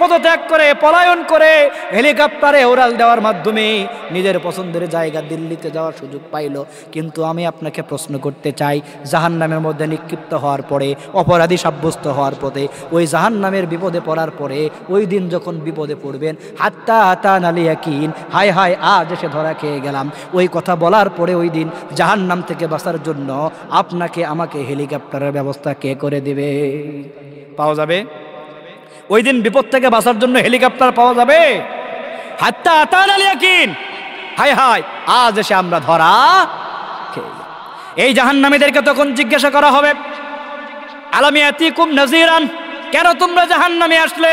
পদত্যাগ করে পলায়ন করে হেলিকপ্টারে উড়াল দেওয়ার মাধ্যমে নিজের পছন্দের জায়গা দিল্লিতে যাওয়ার সুযোগ পাইল। কিন্তু আমি আপনাকে প্রশ্ন করতে চাই, জাহান্নামের মধ্যে নিক্ষিপ্ত হওয়ার পরে, অপরাধী সাব্যস্ত হওয়ার পরে, ওই জাহান্নামের বিপদে পড়ার পরে, ওই দিন যখন বিপদে পড়বেন হাত্তা আতানাল ইয়াকিন, হায় হায় আজ এসে ধরা খেয়ে গেলাম, ওই কথা বলার পরে ওই দিন জাহান্নাম থেকে বাঁচার জন্য আপনাকে আমাকে হেলিকপ্টারের ব্যবস্থা কে করে দেবে? পাওয়া যাবে? ওই দিন বিপদ থেকে বাঁচার জন্য হেলিকপ্টার পাওয়া যাবে? হাত্তা আতানাল ইয়াকিন, হায় হায় আজ এসে আমরা ধরা খেয়ে গেলাম। এই জাহান্নামীদেরকে তখন জিজ্ঞাসা করা হবে, আলাম ইয়াতিকুম নাযীরান, কেন তোমরা জাহান্নামে আসলে?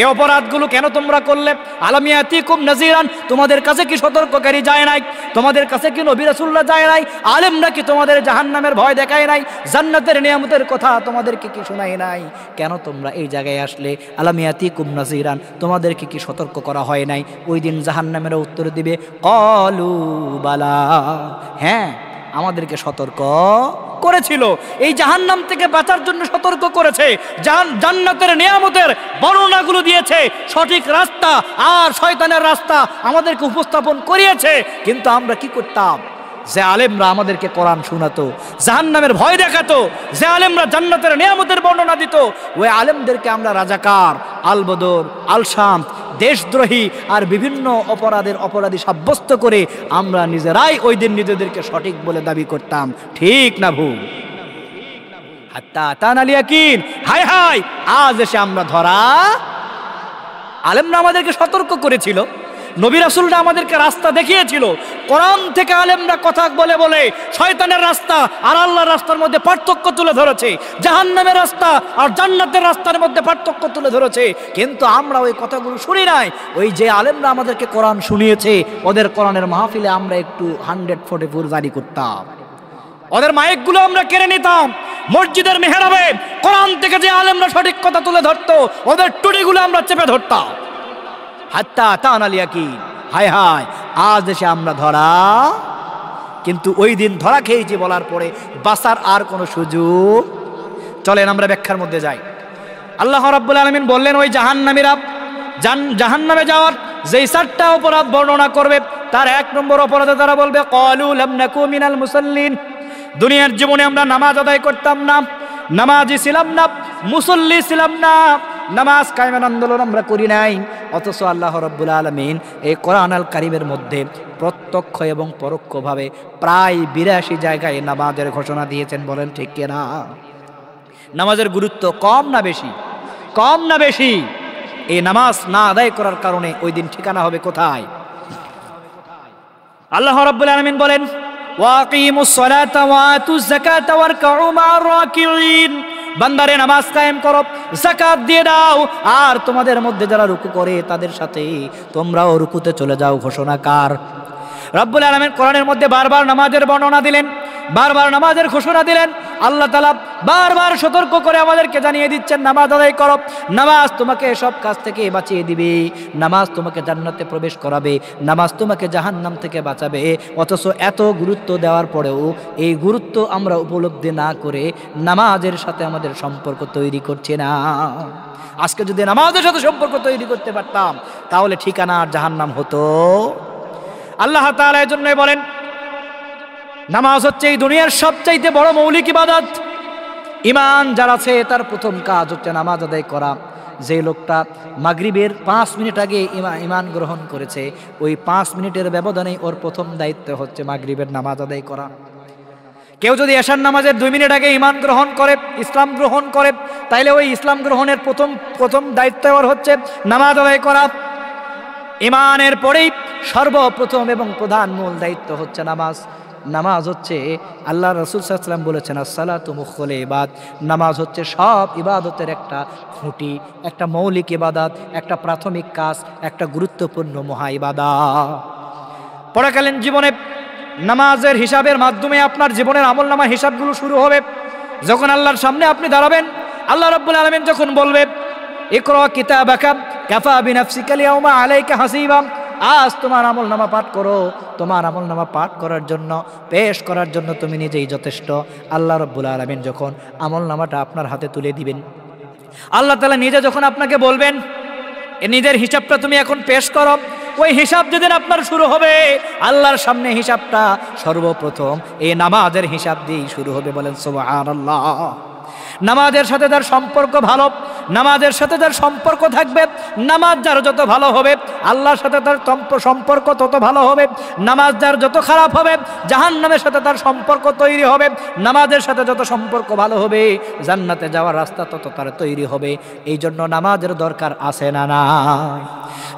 এই অপরাধগুলো কেন তোমরা করলে? আলাম ইয়াতিকুম নাযীরান, তোমাদের কাছে কি সতর্ককারী যায় নাই? তোমাদের কাছে কি নবী রাসূলরা যায় নাই? আলেমরা কি তোমাদের জাহান্নামের ভয় দেখায় নাই? জান্নাতের নিয়ামতের কথা তোমাদেরকে কি শোনায় নাই? কেন তোমরা এই জায়গায় আসলে? আলাম ইয়াতিকুম নাযীরান, তোমাদেরকে কি সতর্ক করা হয় নাই? ওই দিন জাহান্নামের উত্তর দিবে ক্বালু বালা, হ্যাঁ আমাদেরকে সতর্ক করেছিল। এই জাহান্নাম থেকে বাঁচার জন্য সতর্ক করেছে, জান্নাতের নিয়ামতের বর্ণনাগুলো দিয়েছে, সঠিক রাস্তা আর শয়তানের রাস্তা আমাদেরকে উপস্থাপন করিয়েছে। কিন্তু আমরা কি করতাম? যে আলেমরা আমাদেরকে কোরআন শোনাতো, জাহান্নামের ভয় দেখাতো, যে আলেমরা জান্নাতের নিয়ামতের বর্ণনা দিত, ওই আলেমদেরকে আমরা রাজাকার, আলবদর, আলশাম, দেশদ্রোহী আর বিভিন্ন অপরাধের অপরাধী সাব্যস্ত করে আমরা নিজেরাই ওই দিন নিজেদেরকে সঠিক বলে দাবি করতাম। ঠিক না ভুল? হাত্তা আতানাল ইয়াকিন, হায় হায় আজ এসে আমরা ধরা। আলেমরা আমাদেরকে সতর্ক করেছিল, নবী রাসূলরা আমাদেরকে রাস্তা দেখিয়েছিল। কোরআন থেকে আলেমরা কথা বলে বলে শয়তানের রাস্তা আর আল্লাহর রাস্তার মধ্যে পার্থক্য তুলে ধরেছে, জাহান্নামের রাস্তা আর জান্নাতের রাস্তার মধ্যে পার্থক্য তুলে ধরেছে। কিন্তু আমরা ওই কথাগুলো শুনি নাই। ওই যে আলেমরা আমাদেরকে কোরআন শুনিয়েছে, ওদের কোরআনের মাহফিলে আমরা একটু 144 জারি করতাম, ওদের মাইকগুলো আমরা কেড়ে নিতাম। মসজিদের মেহরাবে কোরআন থেকে যে আলেমরা সঠিক কথা তুলে ধরতো, ওদের টুটিগুলো আমরা চেপে ধরতাম। হাত্তা আতানাল ইয়াকিন, হায় হায় আজ এসে আমরা ধরা। কিন্তু ওই দিন ধরা খেয়েছি বলার পরে বাঁচার আর কোনো সুযোগ। চলেন আমরা ব্যাখ্যার মধ্যে যাই। আল্লাহ রাব্বুল আলামিন বললেন, ওই জাহান্নামীরা জাহান্নামে যাওয়ার যেই 4টা অপরাধ বর্ণনা করবে, তার 1 নম্বর অপরাধে তারা বলবে ক্বালু লাম নাকু মিনাল মুসাল্লিন, দুনিয়ার জীবনে আমরা নামাজ আদায় করতাম না, নামাজি ছিলাম না, মুসল্লি ছিলাম না, নামাজ কায়েমের আন্দোলন আমরা করি নাই। অথচ আল্লাহ রাব্বুল আলামিন এই কোরআন আল কারীমের মধ্যে প্রত্যক্ষ এবং পরোক্ষভাবে প্রায় 82 জায়গায় নামাজের ঘোষণা দিয়েছেন। বলেন ঠিক কিনা? নামাজের গুরুত্ব কম না বেশি? কম না বেশি? এই নামাজ না আদায় করার কারণে ওই দিন ঠিকানা হবে কোথায়? আল্লাহ রাব্বুল আলামিন বলেন, ওয়াকিমুস সালাতা ওয়া আতুজ যাকাতা ওয়ারকাউ মা'আর রাকিঈন, বান্দারে নামাজ কায়েম করো, যাকাত দিয়ে দাও, আর তোমাদের মধ্যে যারা রুকু করে তাদের সাথে তোমরাও রুকুতে চলে যাও। ঘোষণা কার? রব্বুল আলামিন কোরআনের মধ্যে বারবার নামাজের বর্ণনা দিলেন, বারবার নামাজের ঘোষণা দিলেন। আল্লাহ তাআলা বারবার সতর্ক করে আমাদেরকে জানিয়ে দিচ্ছেন, নামাজ আদায় করো, নামাজ তোমাকে সব কাজ থেকে বাঁচিয়ে দিবে, নামাজ তোমাকে জান্নাতে প্রবেশ করাবে, নামাজ তোমাকে জাহান্নাম থেকে বাঁচাবে। অথচ এত গুরুত্ব দেওয়ার পরেও এই গুরুত্ব আমরা উপলব্ধি না করে নামাজের সাথে আমাদের সম্পর্ক তৈরি করছে না। আজকে যদি নামাজের সাথে সম্পর্ক তৈরি করতে পারতাম, তাহলে ঠিকানা আর জাহান্নাম হতো। আল্লাহ তাআলা এই জন্যই বলেন, নামাজ হচ্ছে এই দুনিয়ার সবচাইতে বড় মৌলিক ইবাদত। ঈমান যার আছে তার প্রথম কাজ হচ্ছে নামাজ আদায় করা। যে লোকটা মাগরিবের 5 মিনিট আগে ঈমান গ্রহণ করেছে, ওই 5 মিনিটের ব্যবধানে ওর প্রথম দায়িত্ব হচ্ছে মাগরিবের নামাজ আদায় করা। কেউ যদি এশার নামাজের 2 মিনিট আগে ঈমান গ্রহণ করে, ইসলাম গ্রহণ করে, তাইলে ওই ইসলাম গ্রহণের প্রথম দায়িত্ব ওর হচ্ছে নামাজ আদায় করা। ঈমানের পরেই সর্বপ্রথম এবং প্রধান মূল দায়িত্ব হচ্ছে নামাজ। নামাজ হচ্ছে, আল্লাহ রাসূল সাল্লাল্লাহু আলাইহি ওয়াসাল্লাম বলেছেন, আসসালাতু মুখুল ইবাদ, নামাজ হচ্ছে সব ইবাদতের একটা খুঁটি, একটা মৌলিক ইবাদত, একটা প্রাথমিক কাজ, একটা গুরুত্বপূর্ণ মহা ইবাদত। পরকালীন জীবনে নামাজের হিসাবের মাধ্যমে আপনার জীবনের আমলনামার হিসাবগুলো শুরু হবে। যখন আল্লাহর সামনে আপনি দাঁড়াবেন, আল্লাহ রাব্বুল আলামিন যখন বলবে, ইকরা কিতাবাকা কাফা বিনাফসিকা আল-ইয়াওমা আলাইকা হাসিবা, আজ তোমার আমলনামা পাঠ করো, তোমার আমলনামা পাঠ করার জন্য, পেশ করার জন্য তুমি নিজেই যথেষ্ট। আল্লাহ রাব্বুল আলামিন যখন আমলনামাটা আপনার হাতে তুলে দিবেন, আল্লাহ তাআলা নিজে যখন আপনাকে বলবেন, নিজের হিসাবটা তুমি এখন পেশ করো, ওই হিসাব যেদিন আপনার শুরু হবে, আল্লাহর সামনে হিসাবটা সর্বপ্রথম এই নামাজের হিসাব দিয়েই শুরু হবে। বলেন সুবহানাল্লাহ। নামাজের সাথে যার সম্পর্ক ভালো, নামাজের সাথে যার সম্পর্ক থাকবে, নামাজ যার যত ভালো হবে, আল্লাহর সাথে তার সম্পর্ক তত ভালো হবে। নামাজ যার যত খারাপ হবে, জাহান্নামের সাথে তার সম্পর্ক তৈরি হবে। নামাজের সাথে যত সম্পর্ক ভালো হবে, জান্নাতে যাওয়ার রাস্তা তত তার তৈরি হবে। এই জন্য নামাজের দরকার আছে না নাই?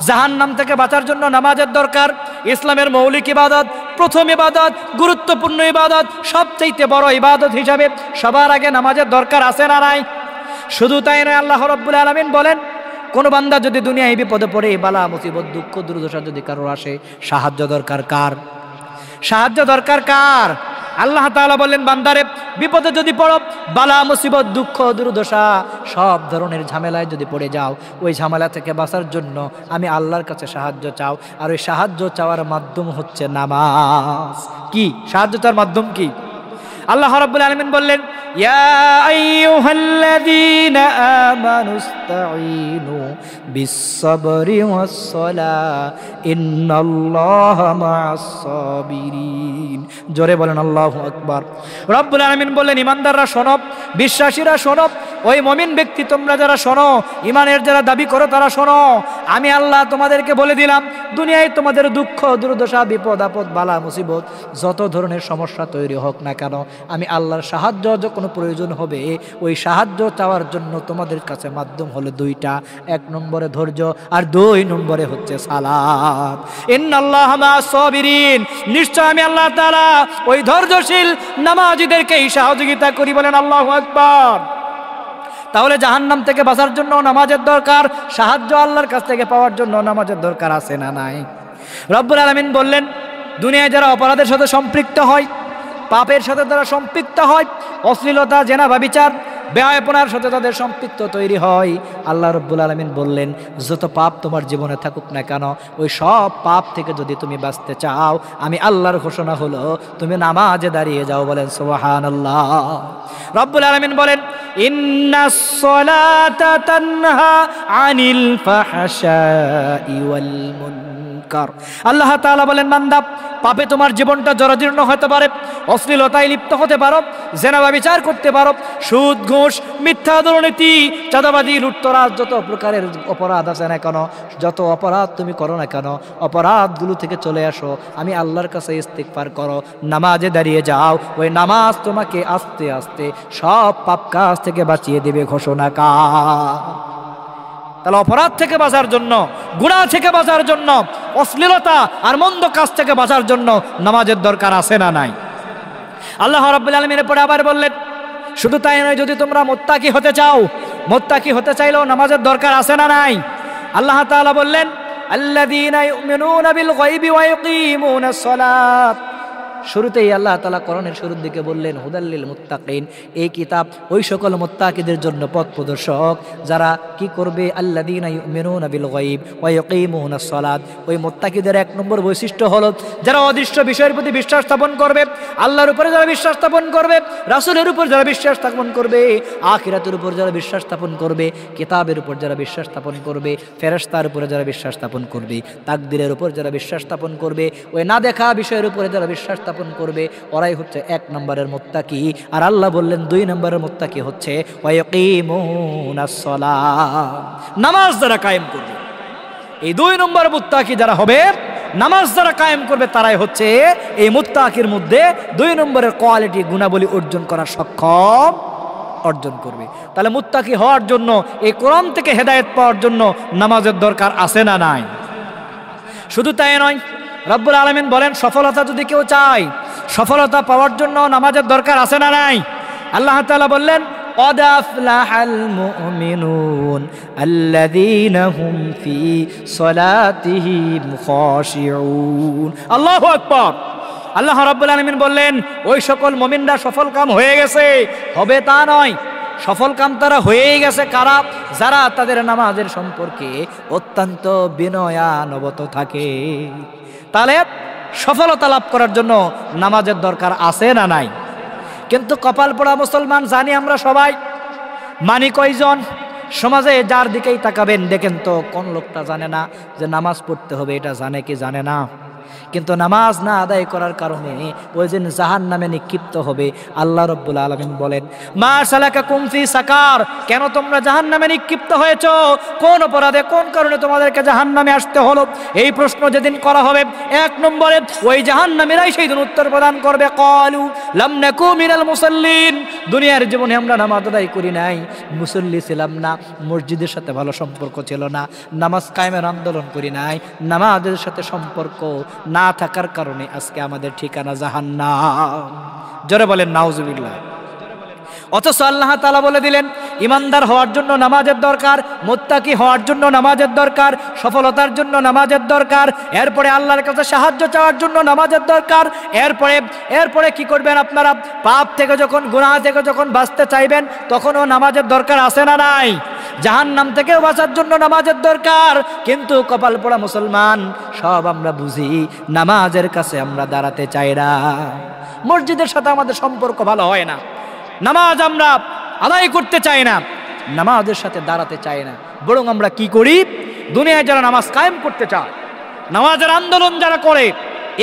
জাহান্নাম থেকে বাঁচার জন্য নামাজের দরকার। ইসলামের মৌলিক ইবাদত, প্রথম ইবাদত, গুরুত্বপূর্ণ ইবাদত, সবচেয়ে বড় ইবাদত হিসাবে সবার আগে নামাজের দরকার আছে না নাই? শুধু তাই নয়, আল্লাহ রাব্বুল আলামিন বলেন কোন বান্দা যদি দুনিয়ায় বিপদে পড়ে, বালা মুসিবত দুঃখ দুর্দশা যদি কারোর আসে, সাহায্য দরকার কার? সাহায্য দরকার কার? আল্লাহ তাআলা বললেন বান্দারে বিপদে যদি পড়ো, বালা মুসিবত দুঃখ দুর্দশা সব ধরনের ঝামেলায় যদি পড়ে যাও, ওই ঝামেলা থেকে বাঁচার জন্য আমি আল্লাহর কাছে সাহায্য চাও। আর ওই সাহায্য চাওয়ার মাধ্যম হচ্ছে নামাজ। কি সাহায্য চাওয়ার মাধ্যম কি? আল্লাহ রাব্বুল আলামিন বললেন ইয়া আইয়ুহাল্লাযীনা আমানুস্তাঈনু বিস-সাবরি ওয়াস-সালাহ ইন্নাল্লাহা মা'আস-সাবিরিন। জোরে বলেন আল্লাহু আকবার। রব্বুল আলামিন বললেন ঈমানদাররা শোনো, বিশ্বাসীরা শোনো, ওই মুমিন ব্যক্তি তোমরা যারা শোনো, ঈমানের যারা দাবি করো তারা শোনো, আমি আল্লাহ তোমাদেরকে বলে দিলাম দুনিয়ায় তোমাদের দুঃখ দুর্দশা বিপদ আপদ বালা মুসিবত যত ধরনের সমস্যা তৈরি হোক না কেন, আমি আল্লাহর সাহায্য যখন প্রয়োজন হবে ওই সাহায্য চাওয়ার জন্য তোমাদের কাছে মাধ্যম হলো দুইটা। এক নম্বরে ধৈর্য আর দুই নম্বরে হচ্ছে সালাত। ইন্নাল্লাহা মা'আস-সাবিরিন, নিশ্চয় আমি আল্লাহ তাআলা ওই ধৈর্যশীল নামাজীদেরকে সহযোগিতা করি। বলেন আল্লাহু আকবার। তাহলে জাহান্নাম থেকে বাঁচার জন্য নামাজের দরকার, সাহায্য আল্লাহর কাছ থেকে পাওয়ার জন্য নামাজের দরকার আছে না নাই? রব্বুল আলামিন বললেন দুনিয়ায় যারা অপরাধের সাথে সম্পৃক্ত হয়, পাপের সাথে যারা সম্পৃক্ত হয়, অশ্লীলতা জেনা ব্যভিচার বেহায়াপনার সাথে তাদের সম্পৃক্ত তৈরি হয়, আল্লাহ রাব্বুল আলামিন বললেন যত পাপ তোমার জীবনে থাকুক না কেন, ওই সব পাপ থেকে যদি তুমি বাঁচতে চাও, আমি আল্লাহর ঘোষণা হলো তুমি নামাজে দাঁড়িয়ে যাও। বলেন সুবহানাল্লাহ। রব্বুল আলামিন বলেন ইন্নাস সালাতা তানহা আনিল ফাহশাই ওয়াল মুনকার। আল্লাহ তাআলা বলেন বান্দা পাপে তোমার জীবনটা জরাজীর্ণ হতে পারে, অশ্লীলতায় লিপ্ত হতে পারো, জেনা ব্যভিচার করতে পারো, সুদ ঘুষ মিথ্যা দুর্নীতি চাঁদাবাজি লুটতরাজ যত প্রকারের অপরাধ আছে না কেন, যত অপরাধ তুমি করো না কেন, অপরাধগুলো থেকে চলে আসো, আমি আল্লাহর কাছে ইস্তিগফার করো, নামাজে দাঁড়িয়ে যাও। ওই নামাজ তোমাকে আস্তে আস্তে সব পাপ কাজ থেকে বাঁচিয়ে দেবে। ঘোষণা কার? তাহলে অপরাধ থেকে বাঁচার জন্য, গুনাহ থেকে বাঁচার জন্য, অশ্লীলতা আর মন্দ কাজ থেকে বাঁচার জন্য নামাজের দরকার আছে না নাই? আল্লাহ রাব্বুল আলামিন পরে আবার বললেন শুধু তাই নয়, যদি তোমরা মুত্তাকি হতে চাও, মুত্তাকি হতে চাইলেও নামাজের দরকার আছে না নাই? আল্লাহ তাআলা বললেন আল্লাযীনা ইউমিনুনা বিল গায়বি ওয়া ইয়াকিমুনাস সালাত। শুরুতেই আল্লাহ তাআলা কোরআনের শুরুর দিকে বললেন হুদাল্লিল মুত্তাকিন, এই কিতাব ওই সকল মুত্তাকিদের জন্য পথ প্রদর্শক যারা কি করবে, আল্লাযীনা ইউমিনুনা বিল গায়ব ওয়া ইয়াকিমুনাস সালাত। ওই মুত্তাকিদের এক নম্বর বৈশিষ্ট্য হলো যারা অদৃশ্য বিষয়ের প্রতি বিশ্বাস স্থাপন করবে, আল্লাহর উপরে যারা বিশ্বাস স্থাপন করবে, রাসূলের উপর যারা বিশ্বাস স্থাপন করবে, আখিরাতের উপর যারা বিশ্বাস স্থাপন করবে, কিতাবের উপর যারা বিশ্বাস স্থাপন করবে, ফেরেশতার উপরে যারা বিশ্বাস স্থাপন করবে, তাকদীরের উপর যারা বিশ্বাস স্থাপন করবে, ওই না দেখা বিষয়ের উপরে যারা বিশ্বাস স্থাপন করবে, ওরাই হচ্ছে এক নম্বরের মুত্তাকি। আর আল্লাহ বললেন দুই নম্বরের মুত্তাকি হচ্ছে ওয়া ইয়াকিমুনাস সালাত, নামাজ যারা কায়েম করবে। এই দুই নম্বর মুত্তাকি যারা হবে, নামাজ যারা কায়েম করবে, তারাই হচ্ছে এই মুত্তাকির মধ্যে দুই নম্বরের কোয়ালিটি গুণাবলী অর্জন করা সক্ষম অর্জন করবে। তাহলে মুত্তাকি হওয়ার জন্য, এই কোরআন থেকে হেদায়েত পাওয়ার জন্য নামাজের দরকার আছে না নাই? শুধু তাই নয়, রব্বুল আলামিন বলেন সফলতা যদি কেউ চায়, সফলতা পাওয়ার জন্য নামাজের দরকার আছে না নাই? আল্লাহ তাআলা বললেন قد أفلح المؤمنون الذين هم في صلاتهم خاشعون। আল্লাহু আকবার। আল্লাহ রাব্বুল আলামিন বললেন ওই সকল মুমিনরা সফল কাম হয়ে গেছে, হবে তা নয়, সফল কাম তারা হয়েই গেছে। কারা? যারা তাদের নামাজের সম্পর্কে অত্যন্ত বিনয়ানবত থাকে। তাহলে সফলতা লাভ করার জন্য নামাজের দরকার আছে না নাই? কিন্তু কপাল পোড়া মুসলমান জানি আমরা সবাই, মানি কয়জন? সমাজে যার দিকেই তাকাবেন দেখেন তো কোন লোকটা জানে না যে নামাজ পড়তে হবে, এটা জানে কি জানে না? কিন্তু নামাজ না আদায় করার কারণে ওই দিন জাহান্নামে নিক্ষিপ্ত হবে। আল্লাহ রাব্বুল আলামিন বলেন মা সালাকাকুম ফি সাকার, কেন তোমরা জাহান্নামে নিক্ষিপ্ত হয়েছো? কোন অপরাধে, কোন কারণে তোমাদেরকে জাহান্নামে আসতে হলো? এই প্রশ্ন যেদিন করা হবে, এক নম্বরে ওই জাহান্নামীরাই সেই দিন উত্তর প্রদান করবে ক্বালু লাম নাকু মিনাল মুসাল্লিন, দুনিয়ার জীবনে আমরা নামাজ আদায় করি নাই, মুসল্লি ছিলাম না, মসজিদের সাথে ভালো সম্পর্ক ছিল না, নামাজ কায়েমের আন্দোলন করি নাই, নামাজের সাথে সম্পর্ক না থাকার কারণে আজকে আমাদের ঠিকানা জাহান্নাম। জোরে বলেন নাউজুবিল্লাহ। অথচ আল্লাহ তাআলা বলে দিলেন ইমানদার হওয়ার জন্য নামাজের দরকার, মুত্তাকি হওয়ার জন্য নামাজের দরকার, সফলতার জন্য নামাজের দরকার, এরপরে আল্লাহর কাছে সাহায্য চাওয়ার জন্য নামাজের দরকার। এরপরে কি করবেন আপনারা? পাপ থেকে যখন, গুনাহ থেকে যখন বাঁচতে চাইবেন তখনও নামাজের দরকার আছে না নাই? জাহান্নাম থেকেও বাঁচার জন্য নামাজের দরকার। কিন্তু কপাল পোড়া মুসলমান সব আমরা বুঝি, নামাজের কাছে আমরা দাঁড়াতে চাই না। মসজিদের সাথে আমাদের সম্পর্ক ভালো হয় না, নামাজ আমরা আদায় করতে চাই না, নামাজের সাথে দাঁড়াতে চাই না। বরং আমরা কি করি? দুনিয়ায় যারা নামাজ কায়েম করতে চায়, নামাজের আন্দোলন যারা করে,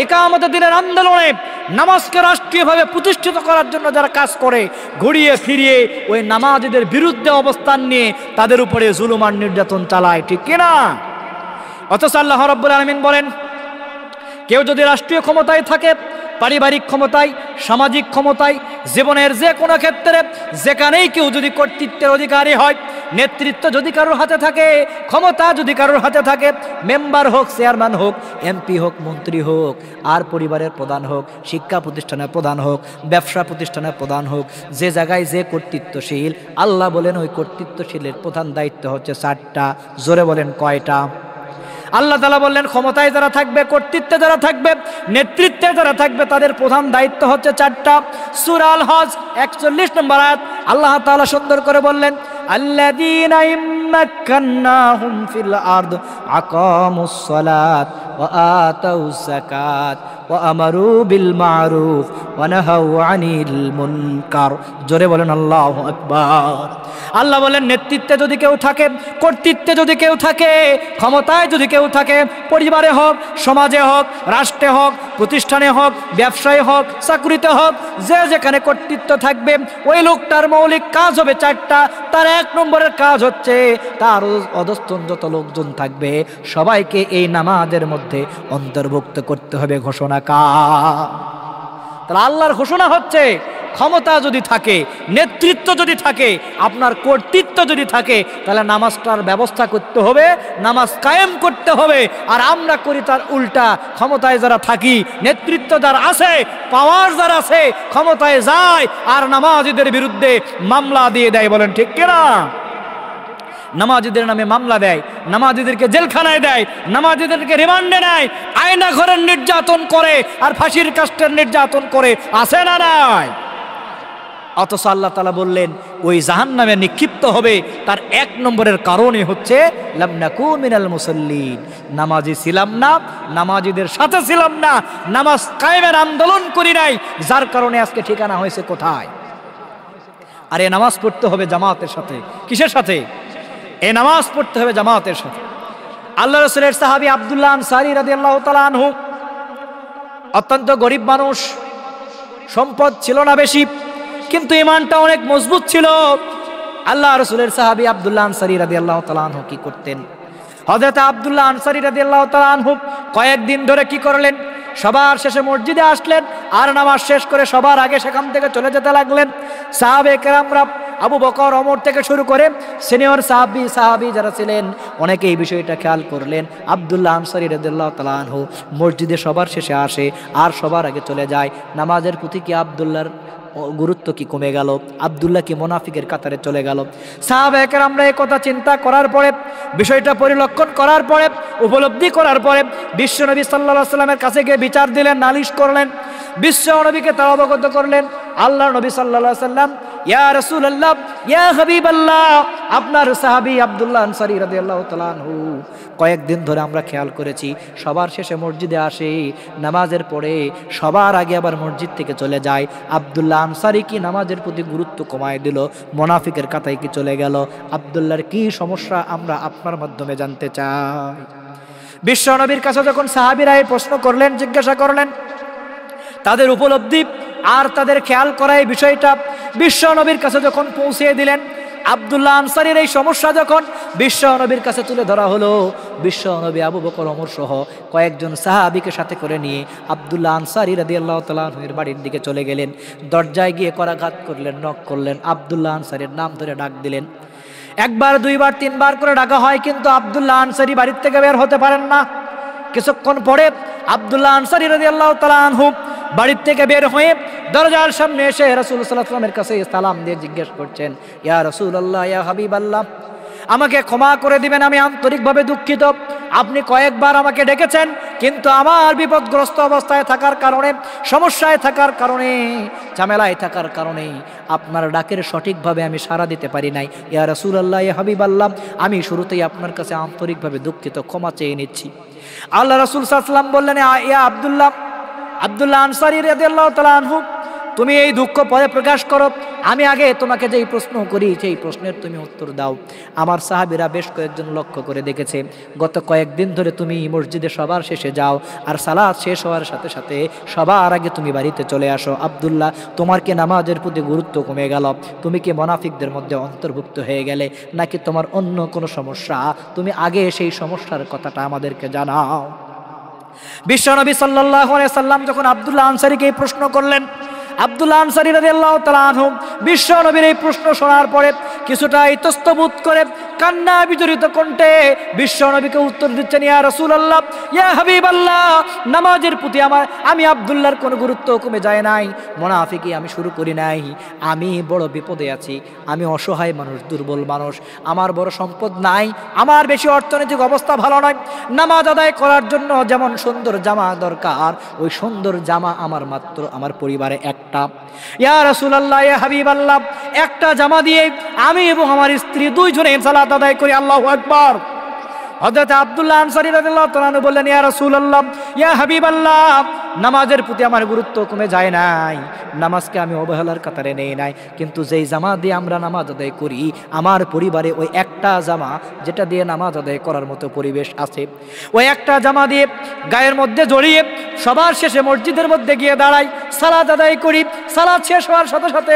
ইকামতের দিনের আন্দোলনে নামাজকে রাষ্ট্রীয়ভাবে প্রতিষ্ঠিত করার জন্য যারা কাজ করে, ঘুরিয়ে ফিরিয়ে ওই নামাজীদের বিরুদ্ধে অবস্থান নিয়ে তাদের উপরে জুলুম আর নির্যাতন চালায়, ঠিক কিনা? অথচ আল্লাহ রাব্বুল আলামিন বলেন, কেউ যদি রাষ্ট্রীয় ক্ষমতায় থাকে, পারিবারিক ক্ষমতায়, সামাজিক ক্ষমতায়, জীবনের যে কোনো ক্ষেত্রে যেখানেই কেউ যদি কর্তৃত্বের অধিকারী হয়, নেতৃত্ব যদি কারোর হাতে থাকে, ক্ষমতা যদি কারোর হাতে থাকে, মেম্বার হোক, চেয়ারম্যান হোক, এমপি হোক, মন্ত্রী হোক, আর পরিবারের প্রধান হোক, শিক্ষা প্রতিষ্ঠানের প্রধান হোক, ব্যবসা প্রতিষ্ঠানের প্রধান হোক, যে জায়গায় যে কর্তৃত্বশীল, আল্লাহ বলেন ওই কর্তৃত্বশীলের প্রধান দায়িত্ব হচ্ছে 4টা। জোরে বলেন কয়টা? আল্লাহ তাআলা বললেন ক্ষমতায় যারা থাকবে, কর্তৃত্বে যারা থাকবে, নেতৃত্বে যারা থাকবে, তাদের প্রধান দায়িত্ব হচ্ছে 4টা। সূরা আল হজ 41 নম্বর আয়াত আল্লাহ তাআলা সুন্দর করে বললেন, আল্লাযীনা ইম্মাক্কান্নাহুম ফিল আরদ আকামুস সালাত ওয়া আতাউজ যাকাত ওয়া আমারু বিল মারুফ ওয়া নাহাউ আনিল মুনকার। জোরে বলেন আল্লাহু আকবার। আল্লাহ বলেন নেতৃত্বে যদি কেউ থাকে, কর্তৃত্বে যদি কেউ থাকে, ক্ষমতায় যদি কেউ থাকে, পরিবারে হোক, সমাজে হোক, রাষ্ট্রে হোক, প্রতিষ্ঠানে হোক, ব্যবসায় হোক, চাকরিতে হোক, যে যেখানে কর্তৃত্ব থাকবে, ওই লোকটার মৌলিক কাজ হবে 4টা। তার 1 নম্বরের কাজ হচ্ছে তার অধস্তন যত লোকজন থাকবে সবাইকে এই নামাজের মধ্যে অন্তর্ভুক্ত করতে হবে। ঘোষণা কার? তাহলে আল্লাহর ঘোষণা হচ্ছে ক্ষমতা যদি থাকে, নেতৃত্ব যদি থাকে, আপনার কর্তৃত্ব যদি থাকে, তাহলে নামাজটার ব্যবস্থা করতে হবে, নামাজ কায়েম করতে হবে। আর আমরা করি তার উল্টা। ক্ষমতায় যারা থাকি, নেতৃত্ব যারা আছে, পাওয়ার যারা আছে, ক্ষমতায় যায় আর নামাজীদের বিরুদ্ধে মামলা দিয়ে দেয়। বলেন ঠিক কিনা? নামাজীদের নামে মামলা দেয়, নামাজীদেরকে জেলখানায় দেয়, নামাজীদেরকে রিমান্ডে নেয়, আয়না ঘরের নির্যাতন করে আর ফাঁসির কাষ্ঠের নির্যাতন করে। আছে না নাই? অথচ আল্লাহ তাআলা বললেন ওই জাহান্নামে নিক্ষিপ্ত হবে তার 1 নম্বরের কারণই হচ্ছে লাম নাকু মিনাল মুসাল্লিন। নামাজি ছিলাম না, নামাজিদের সাথে ছিলাম না, নামাজ কায়েমের আন্দোলন করি নাই, যার কারণে আজকে ঠিকানা হয়েছে কোথায়? আরে নামাজ পড়তে হবে জামাতের সাথে। কিসের সাথে? এই নামাজ পড়তে হবে জামাতের সাথে। আল্লাহ রাসূলের সাহাবী আব্দুল্লাহ আনসারী রাদিয়াল্লাহু তাআলা আনহু অত্যন্ত গরিব মানুষ, সম্পদ ছিল না বেশি, কিন্তু ঈমানটা অনেক মজবুত ছিল। আল্লাহ রাসূলের সাহাবী আব্দুল্লাহ আনসারী রাদিয়াল্লাহু তাআলা আনহু কি করতেন? হযরত আব্দুল্লাহ আনসারী রাদিয়াল্লাহু তাআলা আনহু কয়েকদিন ধরে কি করলেন? সবার শেষে মসজিদে আসলেন আর নামাজ শেষ করে সবার আগে সেখান থেকে চলে যেতে লাগলেন। সাহাবে কেরামরা আবু বকর, ওমর থেকে শুরু করে সিনিয়র সাহাবী যারা ছিলেন অনেকে এই বিষয়টা খেয়াল করলেন। আব্দুল্লাহ আনসারী রাদিয়াল্লাহু তাআলা আনহু মসজিদে সবার শেষে আসে আর সবার আগে চলে যায়। নামাজের প্রতি কি আব্দুল্লাহর গুরুত্ব কি কমে গেল? আব্দুল্লাহ কি মুনাফিকের কাতারে চলে গেল? সাহাবায়ে কেরামরা এই কথা চিন্তা করার পরে, বিষয়টা পরিলক্ষণ করার পরে, উপলব্ধি করার পরে বিশ্বনবী সাল্লাল্লাহু আলাইহি ওয়াসাল্লামের কাছে গিয়ে বিচার দিলেন, নালিশ করলেন। বিশ্বনবীকে তারা অবগত করলেন। আল্লাহর নবী সাল্লাল্লাহু আলাইহি ওয়াসাল্লাম, ইয়া রাসূলুল্লাহ, ইয়া হাবিবাল্লাহ, আপনার সাহাবী আব্দুল্লাহ আনসারী রাদিয়াল্লাহু তাআলা আনহু কয়েকদিন ধরে আমরা খেয়াল করেছি সবার শেষে মসজিদে আসে, নামাজের পরে সবার আগে আবার মসজিদ থেকে চলে যায়। আব্দুল্লাহ আনসারী কি নামাজের প্রতি গুরুত্ব কমায় দিল? মুনাফিকের কাতায় কি চলে গেল? আব্দুল্লাহর কি সমস্যা আমরা আপনার মাধ্যমে জানতে চাই। বিশ্ব নবীর কাছে যখন সাহাবীরা এই প্রশ্ন করলেন, জিজ্ঞাসা করলেন, তাদের উপলব্ধি আর তাদের খেয়াল করা এই বিষয়টা বিশ্ব নবীর কাছে যখন পৌঁছিয়ে দিলেন, আব্দুল্লাহ আনসারীর এই সমস্যা যখন বিশ্ব নবীর কাছে তুলে ধরা হলো, বিশ্ব নবী আবু বকর, ওমর সহ কয়েকজন সাহাবীকে সাথে করে নিয়ে আব্দুল্লাহ আনসারী রাদিয়াল্লাহু তাআলা আনহুর বাড়ির দিকে চলে গেলেন। দরজায় গিয়ে করাঘাত করলেন, নক করলেন, আব্দুল্লাহ আনসারীর নাম ধরে ডাক দিলেন। 1 বার 2 বার 3 বার করে ডাকা হয়, কিন্তু আব্দুল্লাহ আনসারী বাড়ির থেকে বের হতে পারেন না। কিছুক্ষণ পরে আব্দুল্লাহ আনসারী রাদিয়াল্লাহু তাআলা আনহু বাড়ির থেকে বের হয়ে দরজার সামনে এসে রাসূল সাল্লাল্লাহু আলাইহি ওয়াসাল্লামের কাছে সালাম দিয়ে জিজ্ঞেস করছেন, ইয়া রাসূলুল্লাহ, ইয়া হাবিবাল্লাহ, আমাকে ক্ষমা করে দিবেন, আমি আন্তরিকভাবে দুঃখিত। আপনি কয়েকবার আমাকে ডেকেছেন, কিন্তু আমার বিপদগ্রস্ত অবস্থায় থাকার কারণে, সমস্যায় থাকার কারণে, ঝামেলায় থাকার কারণে আপনার ডাকের সঠিকভাবে আমি সাড়া দিতে পারি নাই। ইয়া রাসূলুল্লাহ, ইয়া হাবিবাল্লাহ, আমি শুরুতেই আপনার কাছে আন্তরিকভাবে দুঃখিত, ক্ষমা চেয়ে নিচ্ছি। আল্লাহ রাসূল সাল্লাল্লাহু আলাইহি ওয়াসাল্লাম বললেন, ইয়া আব্দুল্লাহ আনসারী রাদিয়াল্লাহু তাআলা আনহু, তুমি এই দুঃখ পরে প্রকাশ করো, আমি আগে তোমাকে যেই প্রশ্ন করি সেই প্রশ্নের তুমি উত্তর দাও। আমার সাহাবীরা বেশ কয়েকজন লক্ষ্য করে দেখেছে, গত কয়েকদিন ধরে তুমি মসজিদে সবার শেষে যাও, আর সালাত শেষ হওয়ার সাথে সাথে সবার আগে তুমি বাড়িতে চলে আসো। আব্দুল্লাহ, তোমার কি নামাজের প্রতি গুরুত্ব কমে গেল? তুমি কি মুনাফিকদের মধ্যে অন্তর্ভুক্ত হয়ে গেলে, নাকি তোমার অন্য কোনো সমস্যা? তুমি আগে সেই সমস্যার কথাটা আমাদেরকে জানাও। বিশ্বনবী সাল্লাল্লাহু আলাইহি সাল্লাম যখন আব্দুল্লাহ আনসারীকে এই প্রশ্ন করলেন, আব্দুল্লাহ আনসারী রাদিয়াল্লাহু তাআলা আনহু বিশ্ব নবীর এই প্রশ্ন শোনার পরে কিছুটা ইতস্তত করে কান্না বিজড়িত কণ্ঠে বিশ্ব নবীকে উত্তর দিচ্ছেন, ইয়া রাসূলুল্লাহ, ইয়া হাবিবাল্লাহ, নামাজের প্রতি আমি আব্দুল্লাহর কোনো গুরুত্ব কমে যায় নাই, মুনাফিকি আমি শুরু করি নাই। আমি বড় বিপদে আছি, আমি অসহায় মানুষ, দুর্বল মানুষ, আমার বড় সম্পদ নাই, আমার বেশি অর্থনৈতিক অবস্থা ভালো নয়। নামাজ আদায় করার জন্য যেমন সুন্দর জামা দরকার, ওই সুন্দর জামা আমার মাত্র আমার পরিবারে একটা। ইয়া রাসূলুল্লাহ, ইয়া হাবিবাল্লাহ, একটা জামা দিয়ে আমি এবং আমার স্ত্রী দুইজনে সালাত আদায় করি। আল্লাহু আকবার। হযরত আব্দুল্লাহ আনসারী রাদিয়াল্লাহু তাআলা আনহু বললেন, ইয়া রাসূলুল্লাহ, ইয়া হাবিবাল্লাহ, নামাজের প্রতি আমার গুরুত্ব কমে যায় নাই, নামাজকে আমি অবহেলার কাতারে নেই নাই, কিন্তু যেই জামা দিয়ে আমরা নামাজ আদায় করি, আমার পরিবারে ওই একটা জামা যেটা দিয়ে নামাজ আদায় করার মতো পরিবেশ আছে, ওই একটা জামা দিয়ে গায়ের মধ্যে জড়িয়ে সবার শেষে মসজিদের মধ্যে গিয়ে দাঁড়াই, সালাত আদায় করি। সালাত শেষ হওয়ার সাথে সাথে